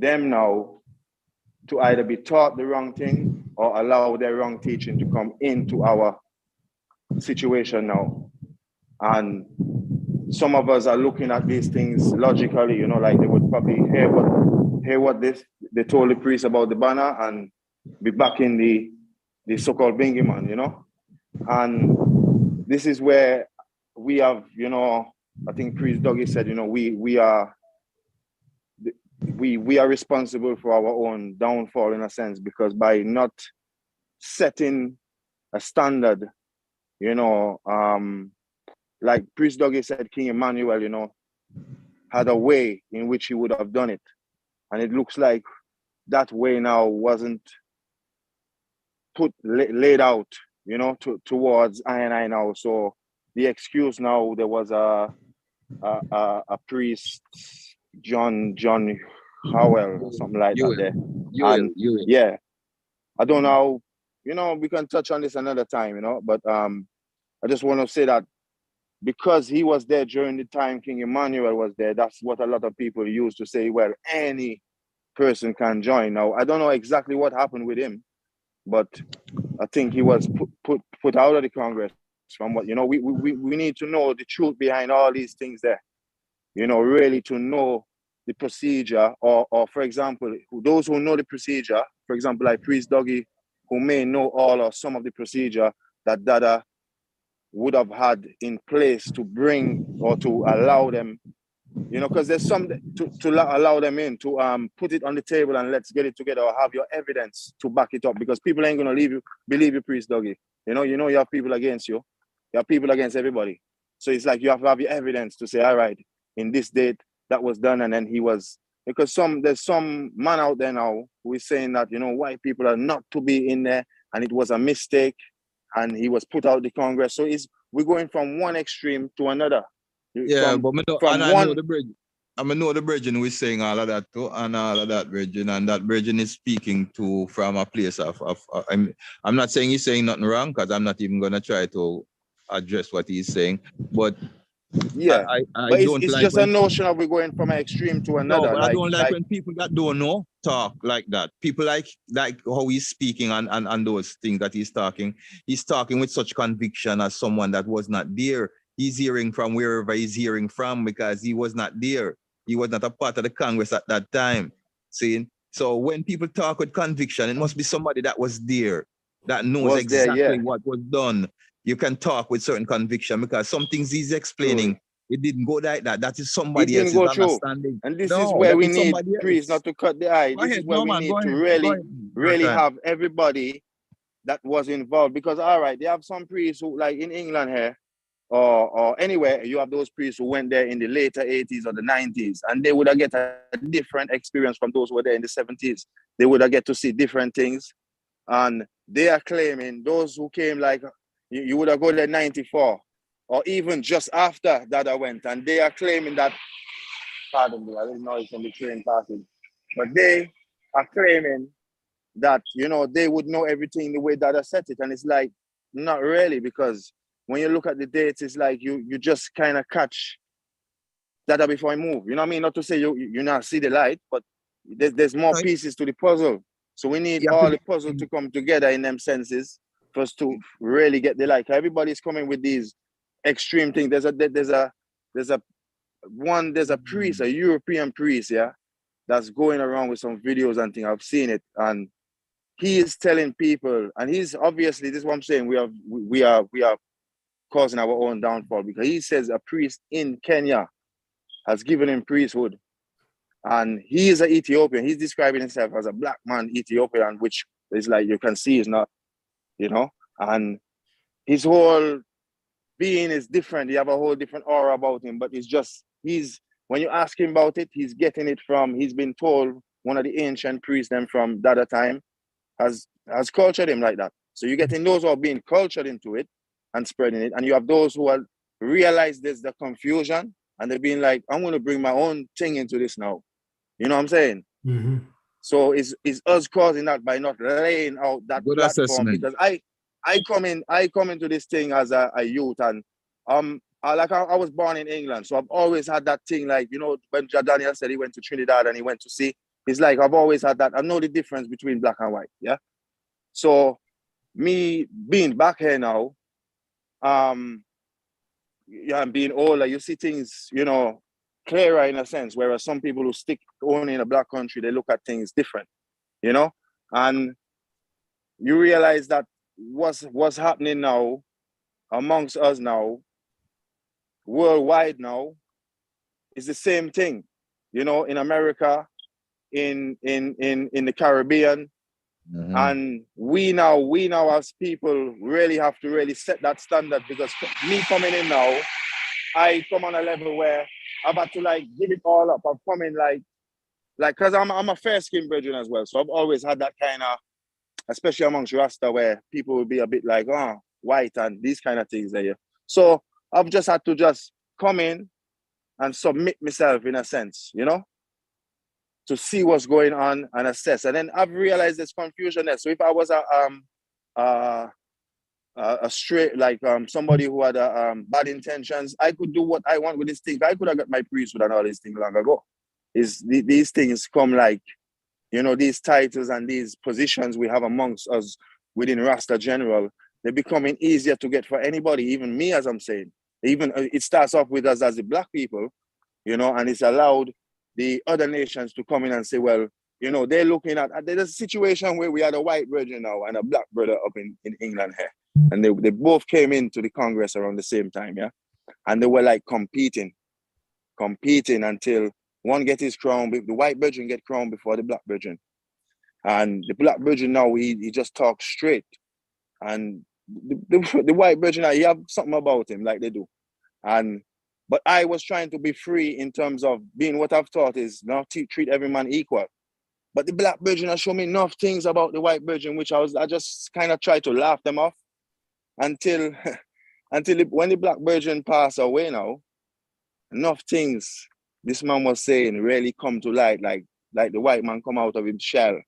Speaker 5: them now to either be taught the wrong thing or allow their wrong teaching to come into our situation now. And some of us are looking at these things logically, you know, like they would probably hear what they told the priest about the banner and be back in the so-called bingy man, you know. And this is where we have, you know, I think Priest Dougie said, you know, we are responsible for our own downfall in a sense, because by not setting a standard, you know, like Priest Dougie said, King Emmanuel, you know, had a way in which he would have done it. And it looks like that way now wasn't laid out, you know, towards I and I now. So the excuse now, there was a priest, John Howell or something like that there. You yeah, I don't know, you know, we can touch on this another time, you know, but I just want to say that because he was there during the time King Emmanuel was there, that's what a lot of people used to say, well, any person can join. Now, I don't know exactly what happened with him, but I think he was put out of the Congress from what, you know, we need to know the truth behind all these things there, you know, really to know the procedure, or for example, those who know the procedure, for example, like Priest Dougie, who may know all or some of the procedure that Dada would have had in place to bring or to allow them, you know, because there's some to allow them in, to put it on the table and let's get it together, or have your evidence to back it up, because people ain't gonna believe you, Priest Dougie. You know you have people against you. You have people against everybody. So it's like you have to have your evidence to say, all right, in this date that was done, and then he was, because there's some man out there now who is saying that, you know, white people are not to be in there and it was a mistake and he was put out the Congress. So we're going from one extreme to another.
Speaker 3: Yeah, but I know the bridge. I know the Virgin who is saying all of that too, and all of that Virgin, and that Virgin is speaking to from a place of I'm not saying he's saying nothing wrong, because I'm not even gonna try to address what he's saying, but
Speaker 5: Yeah.
Speaker 3: I
Speaker 5: But
Speaker 3: don't
Speaker 5: it's
Speaker 3: like
Speaker 5: just a
Speaker 3: when
Speaker 5: notion of we going from an extreme to
Speaker 3: no,
Speaker 5: another.
Speaker 3: but I don't like
Speaker 5: Like
Speaker 3: when people that don't know talk like that. People like how he's speaking and those things that he's talking. He's talking with such conviction as someone that was not there. He's hearing from wherever he's hearing from because he was not there. He was not a part of the Congress at that time. See? So when people talk with conviction, it must be somebody that was there, that knows
Speaker 5: was there,
Speaker 3: exactly
Speaker 5: yeah.
Speaker 3: what was done. You can talk with certain conviction because some things he's explaining, it didn't go like that. That is
Speaker 5: It
Speaker 3: somebody
Speaker 5: didn't
Speaker 3: else's
Speaker 5: go through.
Speaker 3: understanding.
Speaker 5: And this is
Speaker 3: No,
Speaker 5: where
Speaker 3: that
Speaker 5: we
Speaker 3: is
Speaker 5: need
Speaker 3: somebody
Speaker 5: priests
Speaker 3: else.
Speaker 5: not to cut the eye.
Speaker 3: Go
Speaker 5: This
Speaker 3: ahead,
Speaker 5: is where
Speaker 3: no
Speaker 5: we
Speaker 3: man,
Speaker 5: need
Speaker 3: go
Speaker 5: to
Speaker 3: ahead.
Speaker 5: really,
Speaker 3: Go ahead.
Speaker 5: really
Speaker 3: Your time.
Speaker 5: have everybody that was involved. Because all right, they have some priests who, like in England here, or anywhere, you have those priests who went there in the later 80s or the 90s, and they would have get a different experience from those who were there in the 70s. They would have get to see different things. And they are claiming those who came like, you would have gone there 94, or even just after that I went, and they are claiming that, pardon me, I didn't know it's on the train passing, but they are claiming that, they would know everything the way that I set it. And it's like, not really, because when you look at the dates, it's like you just kind of catch that before I move. You know what I mean? Not to say you not see the light, but there's more
Speaker 3: Right.
Speaker 5: pieces to the puzzle. So we need
Speaker 3: You have
Speaker 5: all
Speaker 3: to
Speaker 5: the puzzle to come together in them senses for us to really get the light. Everybody's coming with these extreme things. There's a priest, a European priest, yeah, that's going around with some videos and things. I've seen it, and he is telling people, and he's obviously, this is what I'm saying, we are causing our own downfall, because he says a priest in Kenya has given him priesthood, and he is an Ethiopian. He's describing himself as a black man Ethiopian, which is like, you can see is not, and his whole being is different. He have a whole different aura about him, but it's just, when you ask him about it, he's getting it from, he's been told one of the ancient priests them from that time has cultured him like that. So you're getting those who are being cultured into it and spreading it, and you have those who are realize there's the confusion, and they're being like, I'm going to bring my own thing into this now. You know what I'm saying?
Speaker 1: Mm-hmm.
Speaker 5: So it's us causing that by not laying out that
Speaker 3: good
Speaker 5: platform.
Speaker 3: assessment.
Speaker 5: Because I come into this thing as a youth, and I was born in England, so I've always had that thing, like, when Daniel said he went to Trinidad and he went to see, it's like I've always had that. I know the difference between black and white, yeah. So me being back here now, yeah, and being older, you see things, clearer in a sense. Whereas some people who stick only in a black country, they look at things different, and you realize that what's happening now amongst us now, worldwide now, is the same thing, in America, in the Caribbean.
Speaker 3: Mhm.
Speaker 5: And we now as people really have to really set that standard, because me coming in now, I come on a level where I've had to like give it all up. I've come in like because I'm a fair skinned brethren as well. So I've always had that kind of, especially amongst Rasta, where people will be a bit like, white and these kind of things there. So I've just had to just come in and submit myself in a sense, to see what's going on and assess. And then I've realized there's confusion there. So if I was a straight, like somebody who had bad intentions, I could do what I want with this thing. I could have got my priesthood and all these things long ago. These things come like, these titles and these positions we have amongst us within Rasta General, they're becoming easier to get for anybody, even me, as I'm saying. Even it starts off with us as the black people, and it's allowed the other nations to come in and say, well, they're looking at, there's a situation where we had a white brother now and a black brother up in England here. And they both came into the Congress around the same time, yeah? And they were like competing until one get his crown, the white brother get crowned before the black brother. And the black brother now, he just talks straight. And the white brother now, he have something about him like they do. But I was trying to be free in terms of being, what I've taught is not to treat every man equal. But the black virgin has shown me enough things about the white virgin, which I just kind of tried to laugh them off until when the black virgin passed away now, enough things this man was saying really come to light, like the white man come out of his shell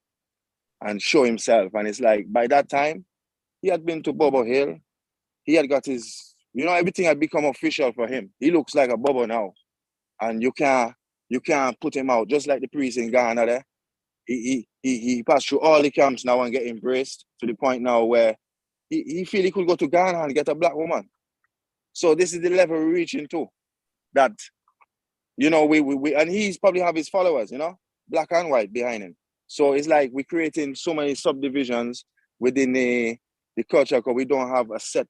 Speaker 5: and show himself. And it's like, by that time, he had been to Bobo Hill. He had got his, everything had become official for him. He looks like a Bobo now. And you can't put him out, just like the priest in Ghana there. He passed through all the camps now and get embraced to the point now where he feel he could go to Ghana and get a black woman. So this is the level we're reaching to. That, we and he's probably have his followers, black and white behind him. So it's like we're creating so many subdivisions within the culture because we don't have a set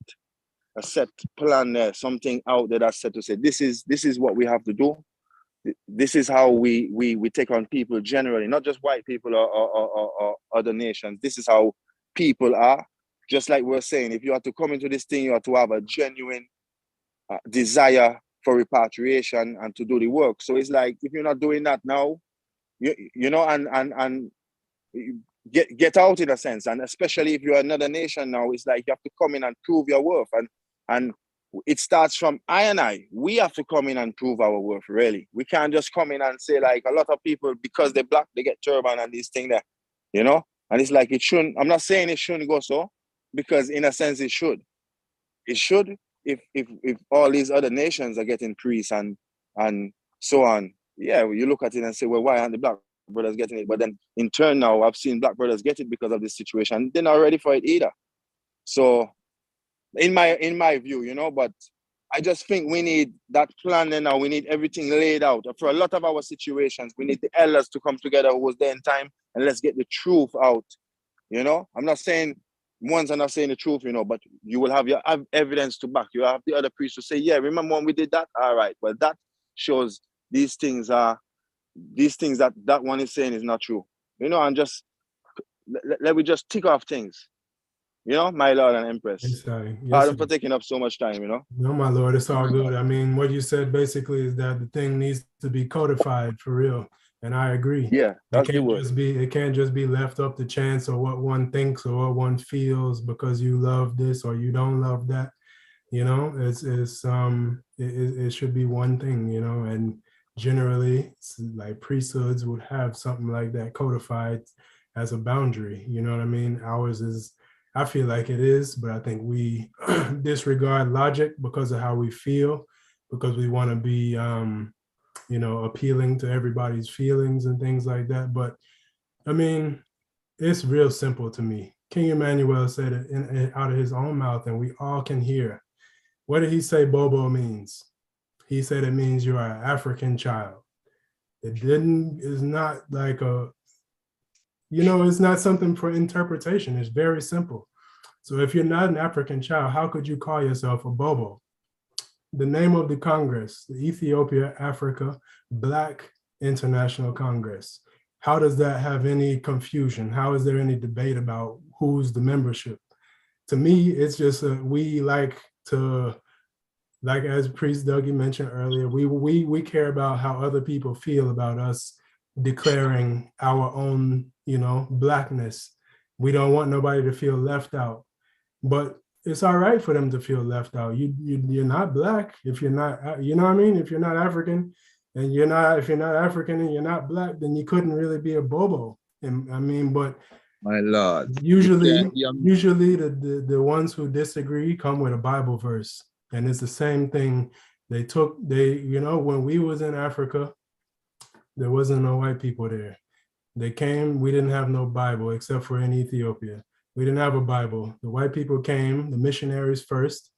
Speaker 5: plan there, something out there that's set to say this is what we have to do. This is how we take on people generally, not just white people or other nations. This is how people are. Just like we're saying, if you have to come into this thing, you have to have a genuine desire for repatriation and to do the work. So it's like, if you're not doing that now, and get out in a sense. And especially if you're another nation now, it's like you have to come in and prove your worth. And it starts from I and I. We have to come in and prove our worth, really. We can't just come in and say, like, a lot of people, because they're black, they get turban and these things there, And it's like, it shouldn't, I'm not saying it shouldn't go so, because in a sense it should. It should, if all these other nations are getting priests and so on. Yeah, you look at it and say, well, why aren't the black brothers getting it? But then in turn now, I've seen black brothers get it because of this situation. They're not ready for it either. So in my view, but I just think we need that plan now. We need everything laid out. For a lot of our situations, we need the elders to come together who was there in time, and let's get the truth out. I'm not saying ones are not saying the truth, but you will have your evidence to back. You have the other priests to say, yeah, remember when we did that? All right. Well, that shows these things that one is saying is not true. And just let me just tick off things. My Lord and Empress.
Speaker 1: Yes,
Speaker 5: Pardon
Speaker 1: yes,
Speaker 5: for taking up so much time,
Speaker 1: No, my Lord, it's all good. I mean, what you said basically is that the thing needs to be codified for real. And I agree.
Speaker 5: Yeah, that's the word.
Speaker 1: It can't just be left up to chance or what one thinks or what one feels because you love this or you don't love that. It should be one thing, and generally like priesthoods would have something like that codified as a boundary. You know what I mean? Ours is, I feel like it is, but I think we disregard logic because of how we feel, because we want to be, appealing to everybody's feelings and things like that. But I mean, it's real simple to me. King Emmanuel said it out of his own mouth, and we all can hear. What did he say Bobo means? He said it means you are an African child. It's not like it's not something for interpretation. It's very simple. So if you're not an African child, how could you call yourself a Bobo? The name of the Congress, the Ethiopia Africa Black International Congress. How does that have any confusion? How is there any debate about who's the membership? To me, it's just we like to, like as Priest Dougie mentioned earlier, we care about how other people feel about us declaring our own, blackness. We don't want nobody to feel left out. But it's all right for them to feel left out. You're not black if you're not, you know what I mean? If you're not African and if you're not African and you're not black, then you couldn't really be a Bobo. And I mean, but
Speaker 3: my Lord,
Speaker 1: usually the ones who disagree come with a Bible verse. And it's the same thing. When we was in Africa, there wasn't no white people there. They came, we didn't have no Bible except for in Ethiopia. We didn't have a Bible. The white people came, the missionaries first,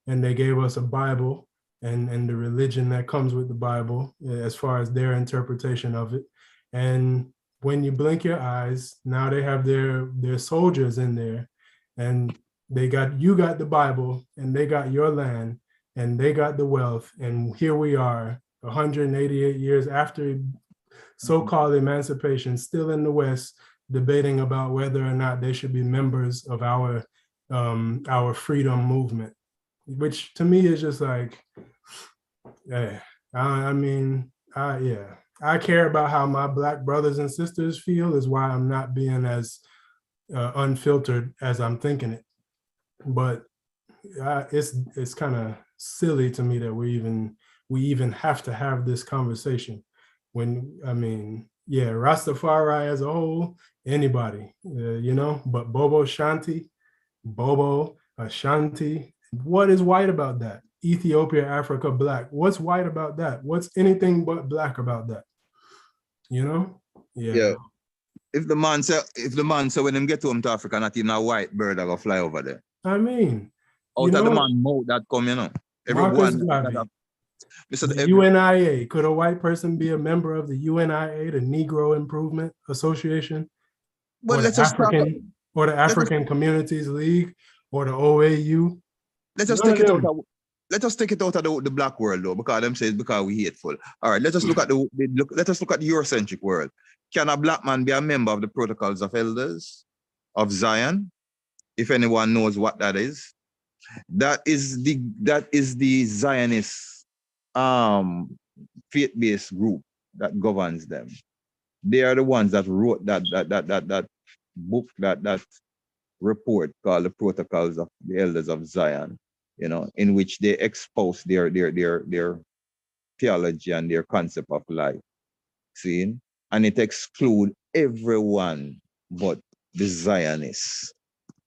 Speaker 1: and they gave us a Bible and the religion that comes with the Bible as far as their interpretation of it. And when you blink your eyes, now they have their soldiers in there, and you got the Bible, and they got your land, and they got the wealth. And here we are, 188 years after so-called emancipation, still in the West, debating about whether or not they should be members of our freedom movement, which to me is just like, I care about how my Black brothers and sisters feel, is why I'm not being as unfiltered as I'm thinking it. But it's kind of silly to me that we're we even have to have this conversation. When, I mean, yeah, Rastafari as a whole, anybody, you know, but Bobo Shanti, Bobo, Ashanti, what is white about that? Ethiopia, Africa, black. What's white about that? What's anything but black about that? You know?
Speaker 3: Yeah. If the man say when them get home to Africa, not even a white bird that go fly over there.
Speaker 1: I mean,
Speaker 3: Out of the man mouth that come, you know.
Speaker 1: Marcus
Speaker 3: Everyone
Speaker 1: Garvey,
Speaker 3: the
Speaker 1: UNIA. Could a white person be a member of the UNIA, the Negro Improvement Association,
Speaker 3: but
Speaker 1: or
Speaker 3: let's
Speaker 1: the
Speaker 3: just talk.
Speaker 1: African Communities League, or the OAU?
Speaker 3: Let's just take it out of. Let us take it out of the black world though, because them say it's because we hateful. All right, let us look at let us look at the Eurocentric world. Can a black man be a member of the Protocols of Elders of Zion? If anyone knows what that is, that is the Zionist faith-based group that governs them. They are the ones that wrote that book, that report called the Protocols of the Elders of Zion, you know, in which they expose their theology and their concept of life. See? And it excludes everyone but the Zionists.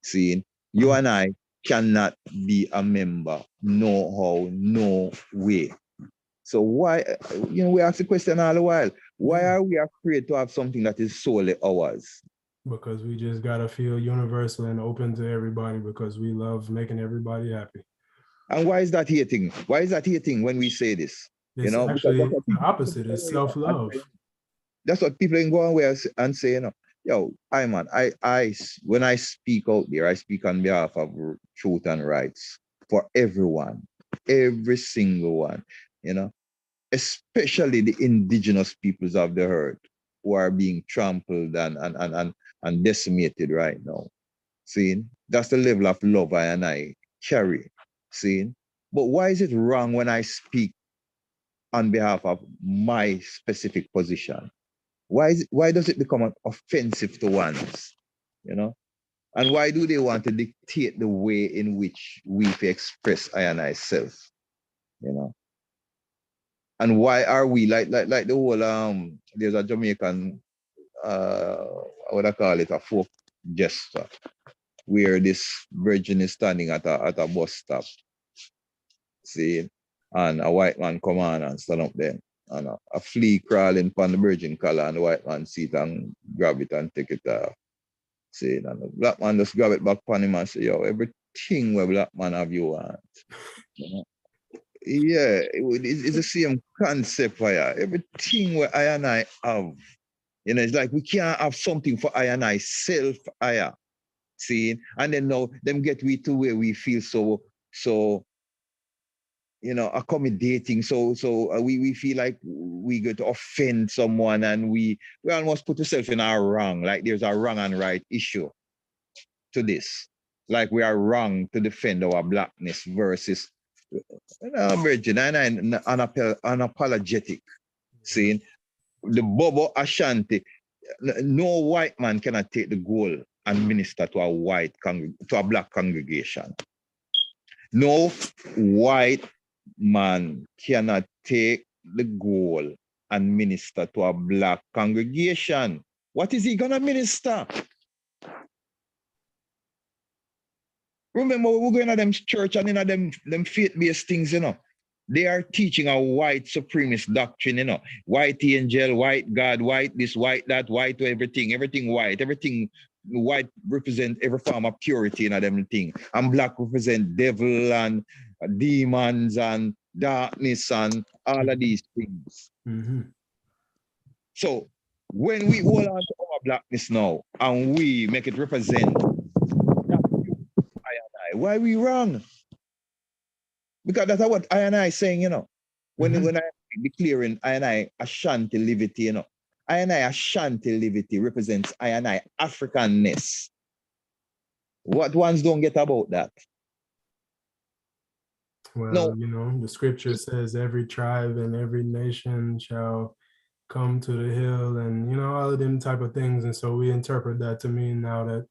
Speaker 3: See? You and I cannot be a member, no how, no way. So why, you know, we ask the question all the while, why are we afraid to have something that is solely ours?
Speaker 1: Because we just gotta feel universal and open to everybody, because we love making everybody happy.
Speaker 3: And why is that hating? Why is that hating when we say this?
Speaker 1: It's, you know, actually the opposite is self-love.
Speaker 3: That's what people can go away and say, you know, yo, I when I speak out there, I speak on behalf of truth and rights for everyone, every single one, you know, especially the indigenous peoples of the earth who are being trampled and decimated right now. See, that's the level of love I carry. See, but why is it wrong when I speak on behalf of my specific position? Why does it become offensive to ones? You know, and why do they want to dictate the way in which we express I and I self? You know, and why are we like the whole there's a Jamaican what I call it, a folk gesture, where this virgin is standing at a bus stop, see, and a white man come on and stand up there, and a flea crawling upon the virgin collar, and the white man see it and grab it and take it off. See, and the black man just grab it back upon him and say, yo, everything where black man have you want. You know? Yeah, it's the same concept here. Everything where I and I have, you know, it's like we can't have something for I and I self higher. See, and then now them get we to where we feel so you know, accommodating. So we feel like we go to offend someone, and we almost put ourselves in our wrong. Like there's a wrong and right issue to this. Like we are wrong to defend our blackness versus, you know, virgin and unapologetic. See, the Bobo Ashanti, no white man cannot take the goal and minister to a black congregation. No white man cannot take the goal and minister to a black congregation. What is he gonna minister? Remember, we're going to them church and in them faith-based things, you know. They are teaching a white supremacist doctrine, you know. White angel, white God, white this, white that, white to everything white. Everything white represent every form of purity in them thing. And black represent devil and demons and darkness and all of these things.
Speaker 1: Mm-hmm.
Speaker 3: So when we hold on to our blackness now and we make it represent, why are we wrong? Because that's what I and I saying, you know. When I declaring I and I Ashanti Livity, you know. I and I Ashanti Livity represents I and I Africanness. What ones don't get about that?
Speaker 1: Well,
Speaker 3: no.
Speaker 1: You know, the scripture says every tribe and every nation shall come to the hill, and, you know, all of them type of things. And so we interpret that to mean now that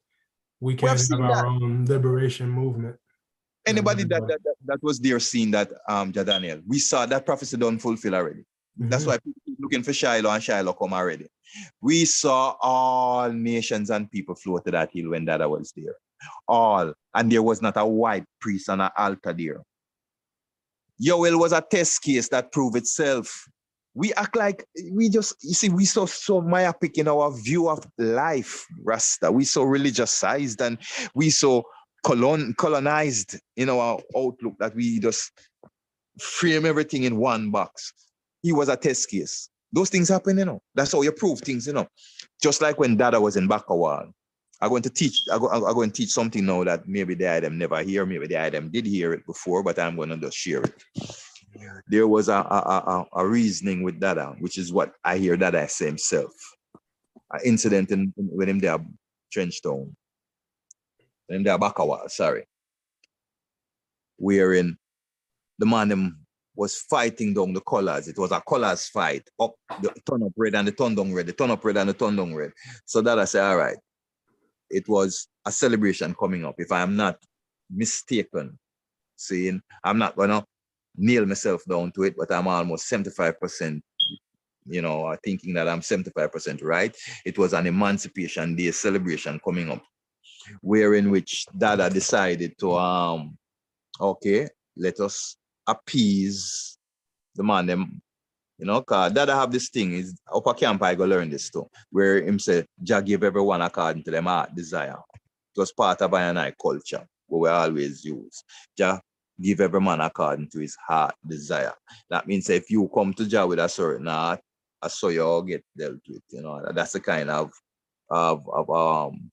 Speaker 1: we can have our own liberation movement.
Speaker 3: Anybody that was there seeing that, Daniel, we saw that prophecy done fulfill already. That's why people keep looking for Shiloh, and Shiloh come already. We saw all nations and people flow to that hill when Dada was there. All. And there was not a white priest on an altar there. Yoel was a test case that proved itself. We act like we just, you see, we so myopic in our view of life, Rasta. We so religiousized and we so colonized in our outlook that we just frame everything in one box. He was a test case. Those things happen, you know. That's how you prove things, you know. Just like when Dada was in Bakawal. I'm going to teach something now that maybe the item never hear, maybe the item did hear it before, but I'm going to just share it. There was a reasoning with Dada, which is what I hear Dada say himself. An incident with him there, Trenchtown. Him there, Bakawal, sorry. Wherein the man them was fighting down the colors. It was a colors fight, up the turn up red and the turn down red, the turn up red and the turn down red. So Dada said, all right, it was a celebration coming up. If I am not mistaken, saying I'm not gonna nail myself down to it, but I'm almost 75%, you know, thinking that I'm 75% right. It was an Emancipation Day celebration coming up, wherein which Dada decided to okay, let us appease the man them, you know, cause Dada have this thing is upper camp I go learn this too, where him say Jah give everyone according to them heart desire. It was part of I culture what we always use. Jah give every man according to his heart desire. That means if you come to Jah with a certain heart, I saw you all get dealt with, you know. That's the kind of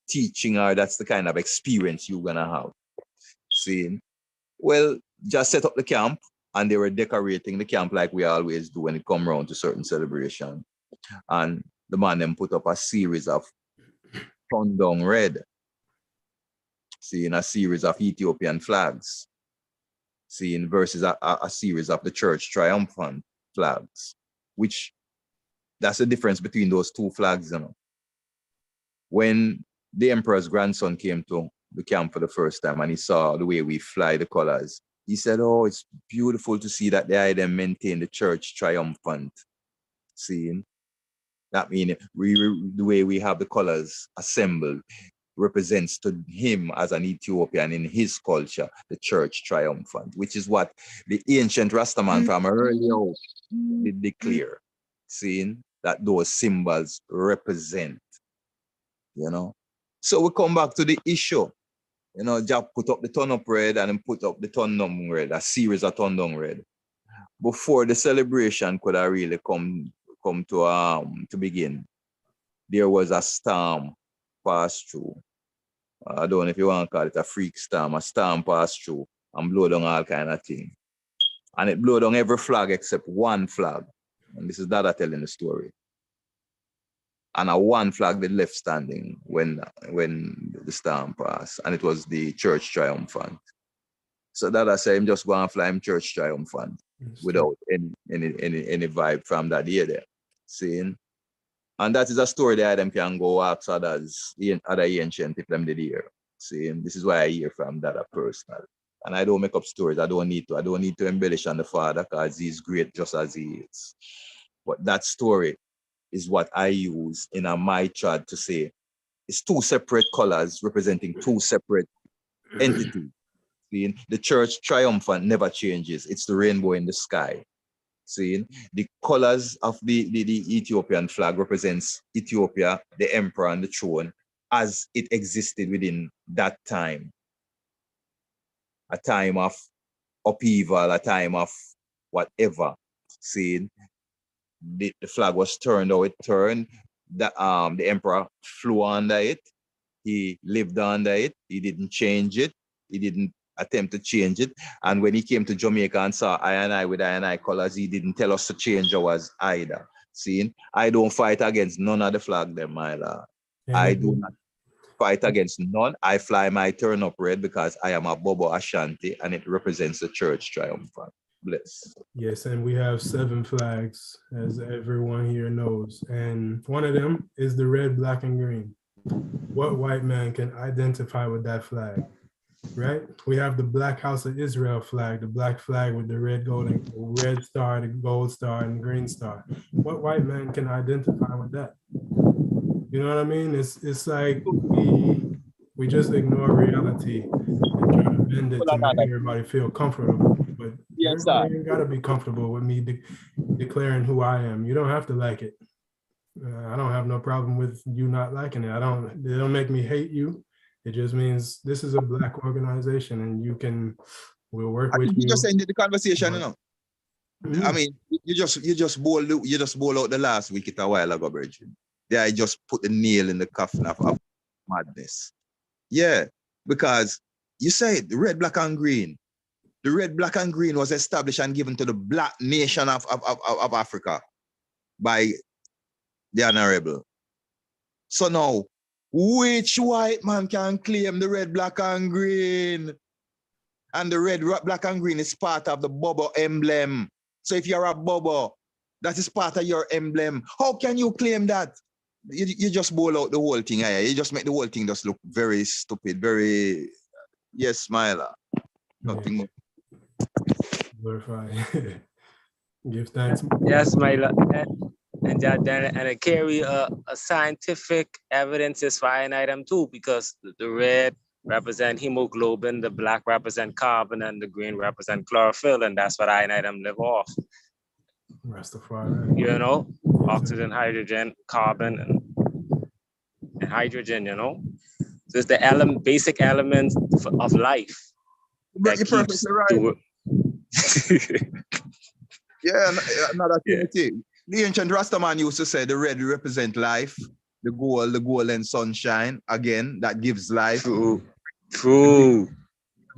Speaker 3: teaching, or that's the kind of experience you're gonna have. See? Well, just set up the camp and they were decorating the camp like we always do when it come around to certain celebration. And the man then put up a series of turn down red, seeing a series of Ethiopian flags, seeing versus a series of the church triumphant flags, which that's the difference between those two flags, you know. When the emperor's grandson came to the camp for the first time and he saw the way we fly the colors, he said, oh, it's beautiful to see that they then maintain the church triumphant. Seeing that means the way we have the colors assembled represents to him as an Ethiopian in his culture, the church triumphant, which is what the ancient Rastaman from early out did declare, seeing that those symbols represent, you know. So we come back to the issue. You know, Jah put up the turn up red and then put up the turn down red, a series of turn down red. Before the celebration could have really come to begin, there was a storm passed through. I don't know if you want to call it a freak storm. A storm passed through and blow down all kind of things. And it blew down every flag except one flag. And this is Dada telling the story. And a one flag that left standing when the storm passed, and it was the church triumphant. So Dada said him just go and fly him church triumphant without any vibe from that year there. Seeing? And that is a story that them can go ask other ancient people them did hear. Seeing? This is why I hear from Dada personally. And I don't make up stories. I don't need to embellish on the Father because he's great just as he is. But that story is what I use in my chart to say it's two separate colors representing two separate entities. See, the church triumphant never changes. It's the rainbow in the sky. See, the colors of the Ethiopian flag represents Ethiopia, the emperor and the throne as it existed within that time. A time of upheaval, a time of whatever. See, the flag was turned how it turned. The emperor flew under it. He lived under it. He didn't change it. He didn't attempt to change it. And when he came to Jamaica and saw I with I colors, he didn't tell us to change ours either. See, I don't fight against none of the flag them, my lord. I do not fight against none. I fly my turn up red because I am a Bobo Ashanti and it represents the church triumphant. Bless.
Speaker 1: Yes, and we have 7 flags, as everyone here knows. And one of them is the red, black, and green. What white man can identify with that flag? right? We have the Black House of Israel flag, the black flag with the red, red star, the gold star, and the green star. What white man can identify with that? You know what I mean? It's like we just ignore reality and try to bend it to make everybody feel comfortable. But
Speaker 3: Yes,
Speaker 1: everybody
Speaker 3: sir.
Speaker 1: ain't gotta be comfortable with me declaring who I am. You don't have to like it. I don't have no problem with you not liking it. They don't make me hate you. It just means this is a Black organization and we'll work with
Speaker 3: You
Speaker 1: you.
Speaker 3: just ended the conversation, you know.
Speaker 1: Mhm.
Speaker 3: I mean, you just bowl out the last week a while ago, Virgin. Yeah, I just put the nail in the coffin of madness. Yeah, because you said the red, black, and green. The red, black, and green was established and given to the Black nation of Africa by the Honorable. So now, which white man can claim the red, black, and green? And the red, black, and green is part of the Bobo emblem. So if you're a Bobo, that is part of your emblem. How can you claim that? You just bowl out the whole thing. You just make the whole thing just look very stupid, very, yes, smiler. Nothing more.
Speaker 1: Glorify. Give thanks.
Speaker 6: Yes, my lord. And it carry a scientific evidences for an item too, because the red represent hemoglobin, the black represent carbon, and the green represent chlorophyll, and that's what item live off.
Speaker 1: Rastafari.
Speaker 6: You know, oxygen, hydrogen, carbon, and hydrogen. You know, so it's the basic elements of life that
Speaker 3: You're
Speaker 6: keeps
Speaker 3: perfectly right. Yeah, another thing. Yeah. The ancient Rastaman used to say the red represent life, the gold and sunshine. Again, that gives life.
Speaker 6: True.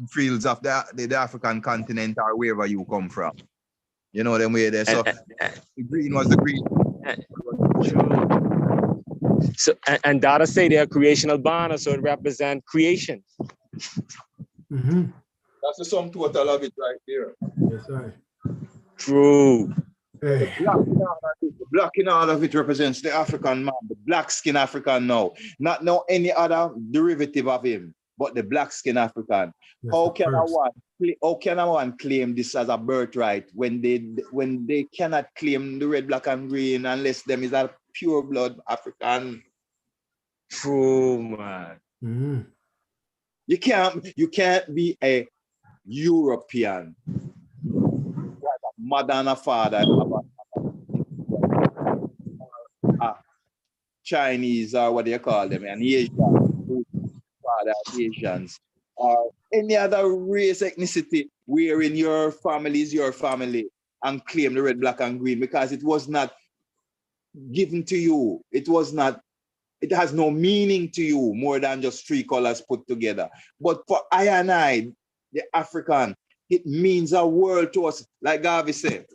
Speaker 3: Fields of the African continent or wherever you come from. You know them way there. So the green was the green.
Speaker 6: So and data say they're creational banner, so it represents creation.
Speaker 1: Mm-hmm.
Speaker 3: That's the sum total of it right there.
Speaker 1: Yes, sir.
Speaker 6: True.
Speaker 1: Hey.
Speaker 3: The black in all of it represents the African man, the black skin African now. Not now any other derivative of him, but the black skin African. How can one claim this as a birthright when they cannot claim the red, black, and green unless them is a pure blood African?
Speaker 6: True, man.
Speaker 1: Mm-hmm.
Speaker 3: You can't be a European, mother and a father, Chinese or what do you call them, and Asian, father Asians, or any other race, ethnicity, wherein your family is your family, and claim the red, black, and green, because it was not given to you. It has no meaning to you more than just three colors put together. But for I and I, the African, it means a world to us. Like Garvey said,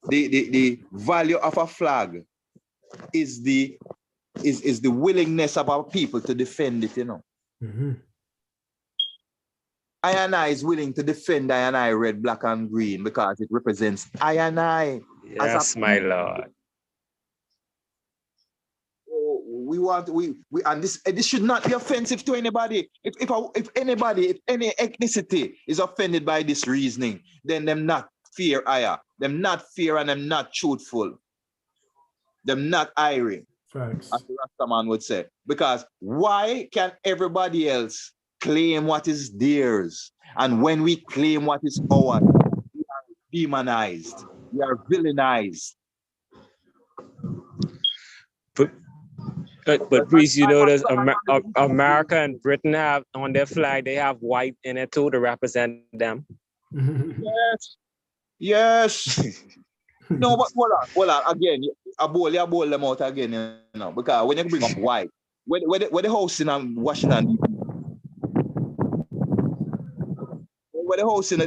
Speaker 3: the value of a flag is the willingness of our people to defend it, you know.
Speaker 1: Mm-hmm.
Speaker 3: I and I is willing to defend I and I red, black, and green because it represents I and I.
Speaker 6: Yes, my lord.
Speaker 3: And this should not be offensive to anybody. If any ethnicity is offended by this reasoning, then them not fear higher. Them not fear and them not truthful. Them not irie.
Speaker 1: Facts.
Speaker 3: As the Rastaman would say. Because why can everybody else claim what is theirs? And when we claim what is ours, we are demonized. We are villainized.
Speaker 6: But please, you know, there's America and Britain have on their flag, they have white in it too to represent them.
Speaker 3: Yes. No, but hold on. Again, I bowl them out again, you know, because when you bring up white, where the house in Washington, where the house in the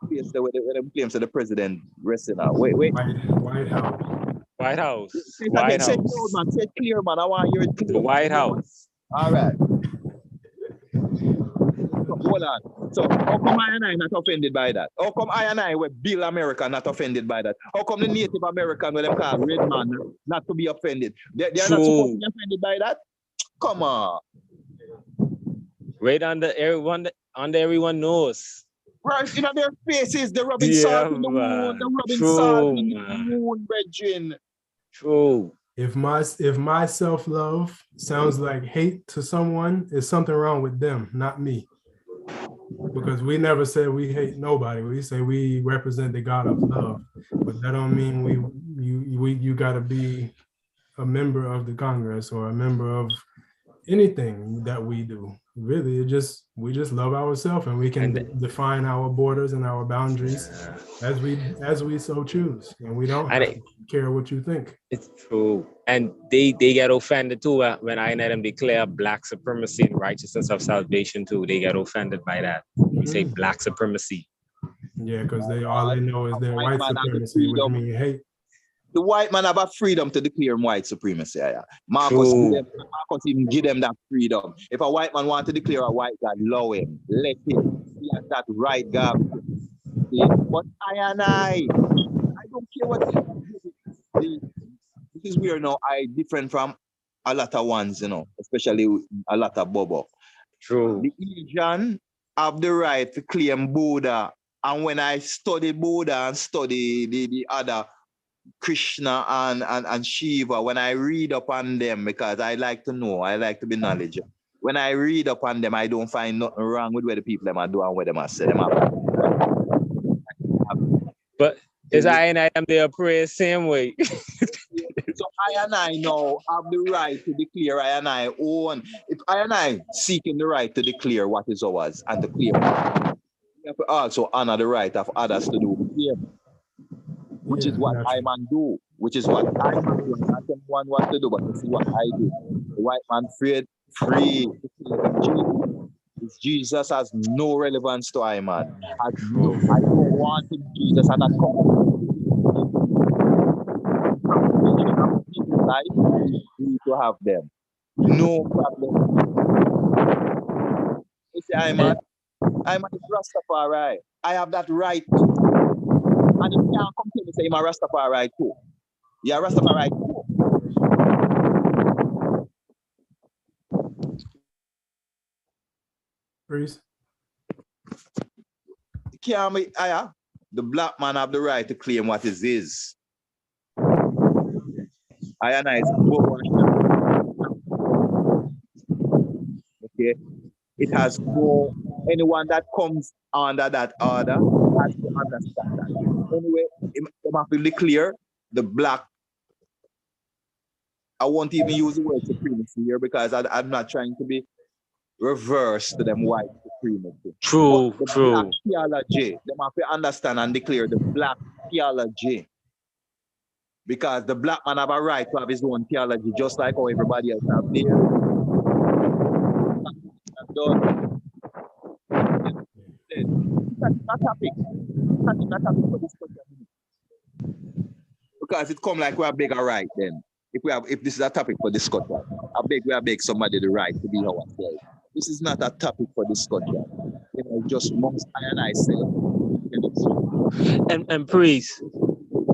Speaker 3: place where the claims of the president resting now. Wait.
Speaker 1: White House.
Speaker 6: White House.
Speaker 3: Say it clear, man. I want to hear it clear.
Speaker 6: The White House.
Speaker 3: All right. Hold on. So how come I and I not offended by that? How come I and I were Bill America not offended by that? How come the Native American where them call red man not to be offended? They are not supposed to be offended by that? Come on.
Speaker 6: Right under everyone, And everyone knows.
Speaker 7: Right in their faces, the rubbing
Speaker 6: Yeah,
Speaker 7: salt in the
Speaker 6: man.
Speaker 7: wound, the rubbing
Speaker 6: True,
Speaker 7: salt in the
Speaker 6: man.
Speaker 7: wound, brethren.
Speaker 6: True.
Speaker 1: If my self-love sounds like hate to someone, it's something wrong with them, not me. Because we never said we hate nobody. We say we represent the God of love, but that don't mean you got to be a member of the Congress or a member of anything that we do. Really, we just love ourselves, and we can define our borders and our boundaries as we so choose, and we don't have to care what you think.
Speaker 6: It's true. And they get offended too when I and them declare black supremacy and righteousness of salvation too. They get offended by that. We say black supremacy.
Speaker 1: Yeah, because all they know is their white supremacy, which means hate.
Speaker 7: The white man have a freedom to declare white supremacy. Yeah. Marcus even give them that freedom. If a white man want to declare a white God, allow him, let him. He has that right, God. But I don't care what. This is where now I different from a lot of ones, especially a lot of Bobo.
Speaker 6: True.
Speaker 7: The Asian have the right to claim Buddha, and when I study Buddha and study the other Krishna and Shiva, when I read upon them, because I like to know, I like to be knowledgeable. When I read upon them, I don't find nothing wrong with what the people them are doing, what them are saying.
Speaker 6: But is I and I am there pray same way.
Speaker 7: So I and I now have the right to declare I and I own. If I and I seeking the right to declare what is ours and to claim, we have to also honor the right of others to do the same. Which is what I man do, which is what I man do. Not everyone wants to do, but this is what I do. The white man free. Jesus has no relevance to I man. I don't want him, Jesus, and that life is free to have them. No problem. You see, I'm a Rastafari. I have that right to. And you can't come to me and say I'm a Rastafari too. You're a Rastafari too.
Speaker 1: Priest?
Speaker 7: The black man have the right to claim what is his. I and I okay. It has no anyone that comes under that order has to understand that. Anyway, it must be clear the black. I won't even use the word supremacy here because I'm not trying to be reverse to them white supremacy.
Speaker 6: True,
Speaker 7: but the black theology, they have to understand and declare the black theology. Because the black man have a right to have his own theology, just like how everybody else have theirs. That's not topic. That's not topic for this question. Because it come like we are big a right then. If this is a topic for discussion, we beg somebody the right to be ourselves. This is not a topic for discussion. Just amongst I and I say.
Speaker 6: And priest,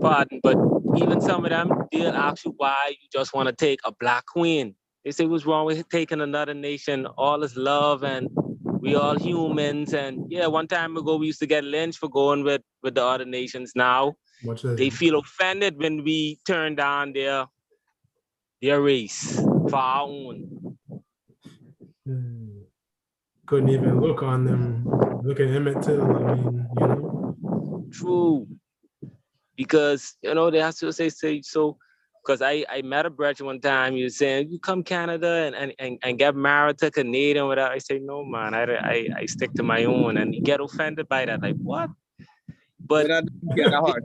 Speaker 6: pardon, but even some of them, they'll ask you why you just want to take a black queen. They say, what's wrong with taking another nation? All is love and we all humans. And yeah, one time ago, we used to get lynched for going with the other nations. Now, they feel offended when we turn down their race for our own.
Speaker 1: Couldn't even look on them. Look at Emmett Till. I mean,
Speaker 6: True. Because, they have to say so. Because I met a brother one time, he was saying, you come Canada and get married to a Canadian without. I say, no, man, I stick to my own. And you get offended by that. Like, what? But
Speaker 7: when I don't get a heart,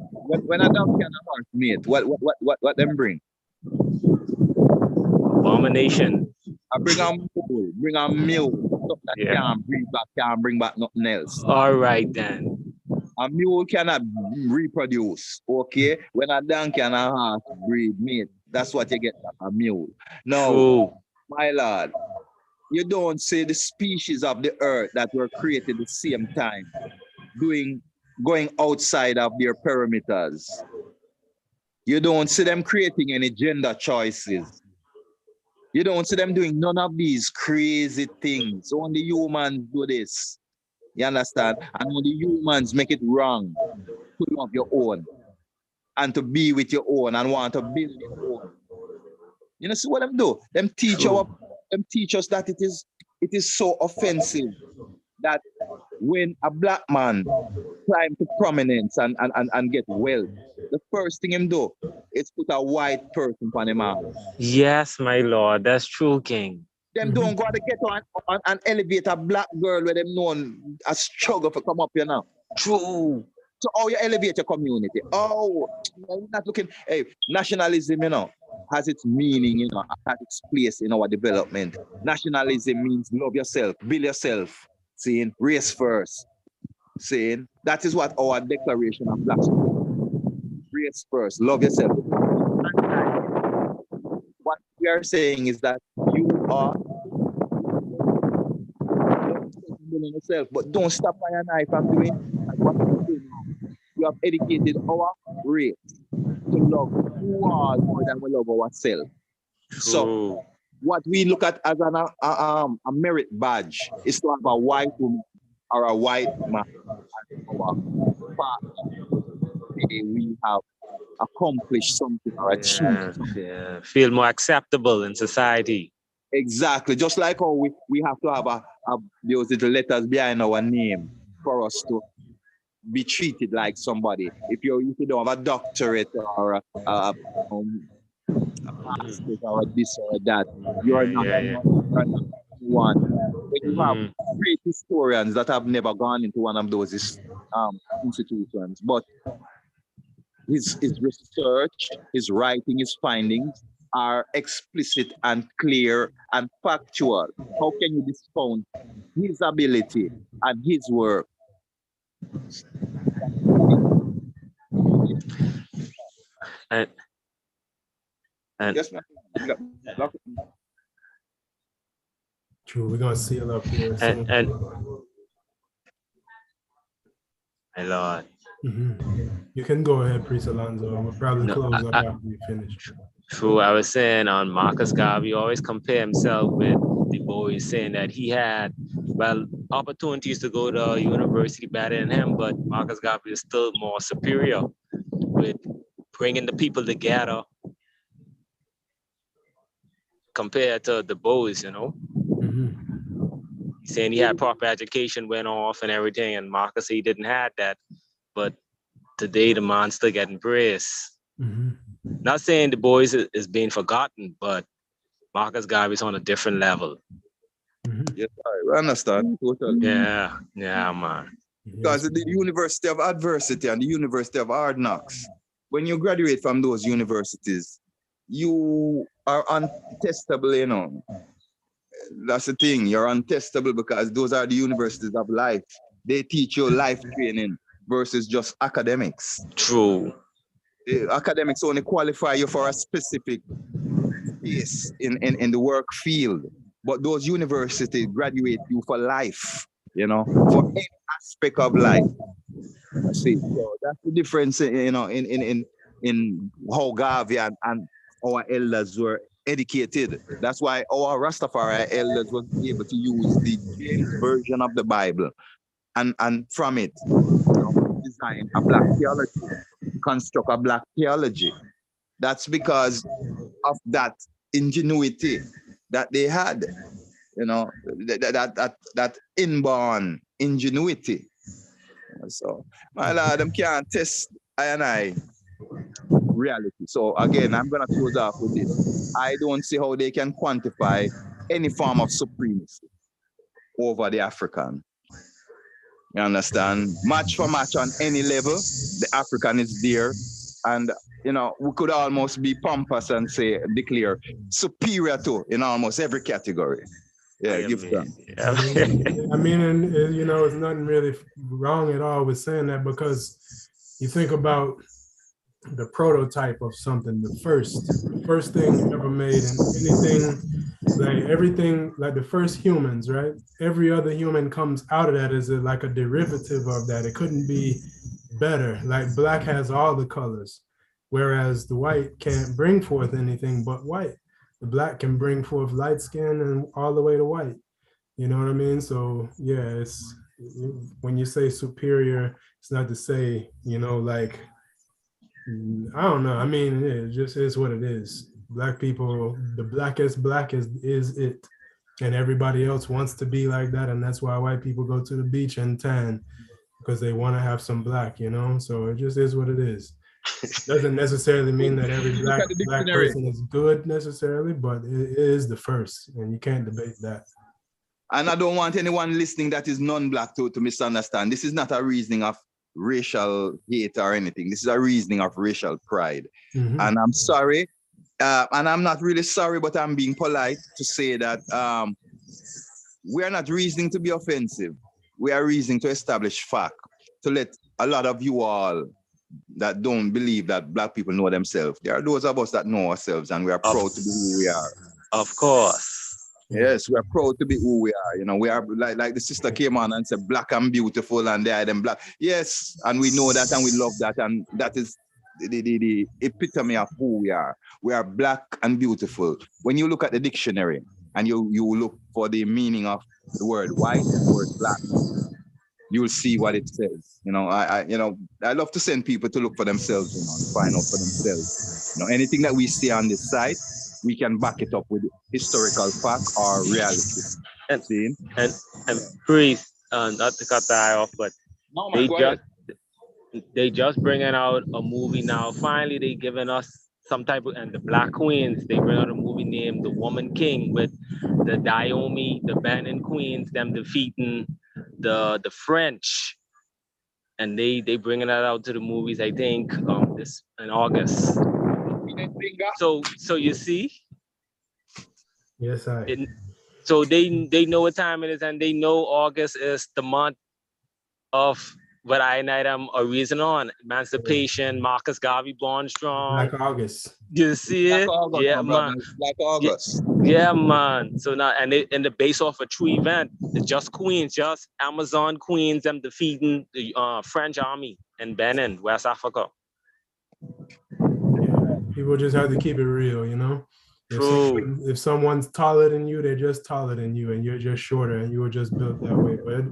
Speaker 7: mate, what them bring?
Speaker 6: Abomination.
Speaker 7: I bring a mule. Can't bring back nothing else.
Speaker 6: All right, then.
Speaker 7: A mule cannot reproduce, okay? When a donkey and a horse breed, mate, that's what you get from a mule. Now, my lord, you don't see the species of the earth that were created at the same time, going outside of their perimeters. You don't see them creating any gender choices. You don't see them doing none of these crazy things. Only humans do this. You understand? And when the humans make it wrong to love your own and to be with your own and want to build your own. You know, see what them do? Them teach us that it is so offensive that when a black man climb to prominence and get wealth, the first thing him do is put a white person on him arm.
Speaker 6: Yes, my lord, that's true, King.
Speaker 7: Them don't go to get on and elevate a black girl where them know a struggle for come up here now.
Speaker 6: True.
Speaker 7: So how you elevate your community? Oh, you're not looking. Hey, nationalism, you know, has its meaning, you know, has its place in our development. Nationalism means love yourself, build yourself, saying race first. Saying that is what our declaration of black race first, love yourself. What we are saying is that you are yourself, but don't stop by an eye from doing what you do now. You have educated our race to love who are more than we love ourselves. So what we look at as a merit badge is to have a white woman or a white man as our partner. We have accomplished something or achieved something.
Speaker 6: Yeah. Feel more acceptable in society.
Speaker 7: Exactly. Just like how we have to have those little letters behind our name for us to be treated like somebody. If you don't have a doctorate or a master's or this or that, you're not one. When you have great historians that have never gone into one of those institutions, but his research, his writing, his findings are explicit and clear and factual. How can you discount his ability and his work?
Speaker 6: And
Speaker 7: yes, ma'am.
Speaker 1: True, we're gonna seal up here.
Speaker 6: and my lord.
Speaker 1: You can go ahead, Priest Alonzo. We'll probably close up after you finish.
Speaker 6: True, I was saying on Marcus Garvey always compare himself with the boys, saying that he had, well, opportunities to go to university better than him, but Marcus Garvey is still more superior with bringing the people together compared to the boys, you know. He's saying he had proper education, went off and everything, and Marcus, he didn't have that, but today the man's still getting praise. Not saying the boys is being forgotten, but Marcus Garvey's on a different level.
Speaker 3: Yes, I understand. Totally.
Speaker 6: Yeah, man.
Speaker 3: Because the University of Adversity and the University of Hard Knocks, when you graduate from those universities, you are untestable, you know. That's the thing, you're untestable because those are the universities of life. They teach you life training versus just academics.
Speaker 6: True.
Speaker 3: Academics only qualify you for a specific space in the work field, but those universities graduate you for life, you know, for any aspect of life. See, so that's the difference, you know, in how Garvey and our elders were educated. That's why our Rastafari elders were able to use the James version of the Bible and from it, you know, design a black theology, construct a black theology. That's because of that ingenuity that they had, you know, that inborn ingenuity. So, my lord, them can't test I and I reality. So again, I'm gonna close off with this. I don't see how they can quantify any form of supremacy over the African. You understand? Match for match on any level, the African is there. And, you know, we could almost be pompous and say, declare superior to in almost every category. Yeah, give them.
Speaker 1: I mean, and, you know, it's nothing really wrong at all with saying that, because you think about the prototype of something, the first thing ever made, and anything, like everything, like the first humans, right? Every other human comes out of that as like a derivative of that. It couldn't be better. Like black has all the colors, whereas the white can't bring forth anything but white. The black can bring forth light skin and all the way to white. You know what I mean? So yeah, when you say superior, it's not to say, you know, like, I don't know. I mean, it just is what it is. Black people, the blackest black is it. And everybody else wants to be like that. And that's why white people go to the beach and tan, because they want to have some black, you know? So it just is what it is. Doesn't necessarily mean that every black person is good necessarily, but it is the first, and you can't debate that.
Speaker 3: And I don't want anyone listening that is non-black to misunderstand. This is not a reasoning of racial hate or anything. This is a reasoning of racial pride.
Speaker 1: Mm-hmm.
Speaker 3: And I'm sorry, and I'm not really sorry, but I'm being polite to say that we are not reasoning to be offensive. We are reasoning to establish fact, to let a lot of you all that don't believe that black people know themselves. There are those of us that know ourselves, and we are proud to be who we are.
Speaker 6: Of course.
Speaker 3: Yes, we are proud to be who we are. You know, we are like the sister came on and said, black and beautiful, and they are them black. Yes, and we know that and we love that, and that is the epitome of who we are. We are black and beautiful. When you look at the dictionary and you look for the meaning of the word white and the word black, you will see what it says. You know, I love to send people to look for themselves, you know, to find out for themselves. You know, anything that we see on this site, we can back it up with historical fact or reality.
Speaker 6: And priest, not to cut that off, but
Speaker 7: No, man,
Speaker 6: they just bringing out a movie now. Finally, they giving us some type of, and the Black Queens, they bring out a movie named The Woman King with the Diomi, the Benin Queens, them defeating the French. And they bringing that out to the movies, I think, this in August. So you see?
Speaker 1: Yes,
Speaker 6: so they know what time it is, and they know August is the month of what I and them are reason on. Emancipation, Marcus Garvey born strong.
Speaker 1: Black August.
Speaker 6: You see it?
Speaker 3: August,
Speaker 6: yeah, man.
Speaker 3: Black August.
Speaker 6: Yeah, man. So now, and the base off a true event, it's just Queens, just Amazon Queens, them defeating the French army in Benin, West Africa.
Speaker 1: Yeah, people just have to keep it real, you know?
Speaker 6: True.
Speaker 1: If someone's taller than you, they're just taller than you, and you're just shorter, and you were just built that way. But,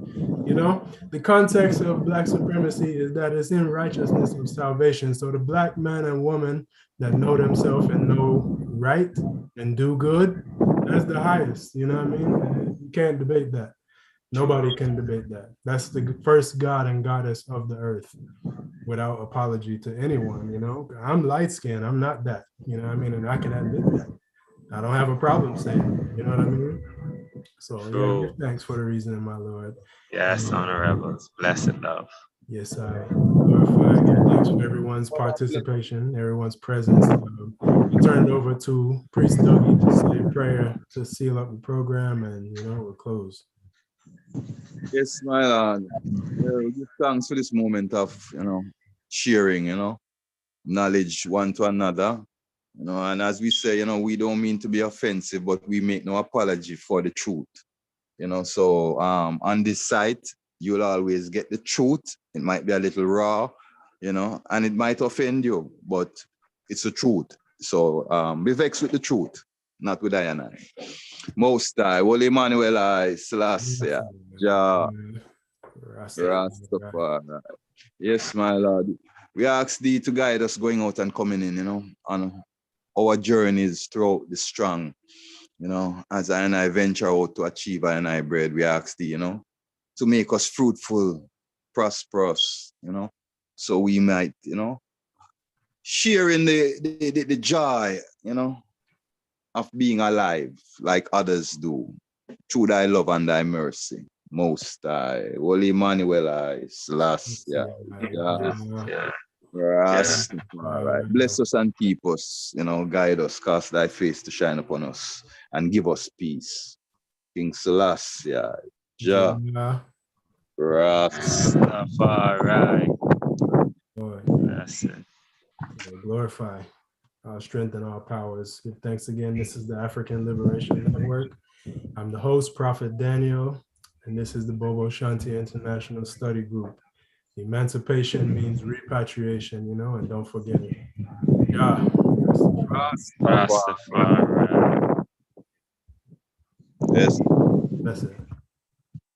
Speaker 1: you know, the context of Black supremacy is that it's in righteousness of salvation. So the Black man and woman that know themselves and know right and do good, that's the highest, you know what I mean? You can't debate that. Nobody can debate that. That's the first God and goddess of the earth, without apology to anyone, you know? I'm light-skinned, I'm not that, you know what I mean? And I can admit that. I don't have a problem saying it, you know what I mean? So yeah, give thanks for the reasoning, my Lord.
Speaker 6: Yes, honorables, blessed love.
Speaker 1: Yes, I glorify. Thanks for everyone's participation, everyone's presence. We turn it over to Priest Dougie to say a prayer to seal up the program, and you know, we'll close.
Speaker 3: Yes, my Lord. Yeah, give thanks for this moment of, you know, sharing, you know, knowledge one to another. You know, and as we say, you know, we don't mean to be offensive, but we make no apology for the truth. You know, so on this site, you'll always get the truth. It might be a little raw, you know, and it might offend you, but it's the truth. So be vexed with the truth, not with I and I. Most Holy Emmanuel, I Selassie, Jah, Rastafari. Yes, my Lord. We ask thee to guide us going out and coming in, you know, on our journeys throughout the strong, you know, as I and I venture out to achieve I and I bread, we ask thee, you know, to make us fruitful, prosperous, you know, so we might, you know, share in the joy, you know, of being alive like others do, through thy love and thy mercy. Most High, Holy Emmanuel, I Selassie, Right. Bless us and keep us, you know, guide us, cast thy face to shine upon us, and give us peace. King Selassie, Jah,
Speaker 6: Rastafari.
Speaker 1: That's it. Glorify our strength and our powers. Give thanks again. This is the African Liberation Network. I'm the host, Prophet Daniel, and this is the Bobo Shanti International Study Group. Emancipation means repatriation, you know, and don't forget it. Yeah.
Speaker 6: Rastafari.
Speaker 3: Yes.
Speaker 1: That's it.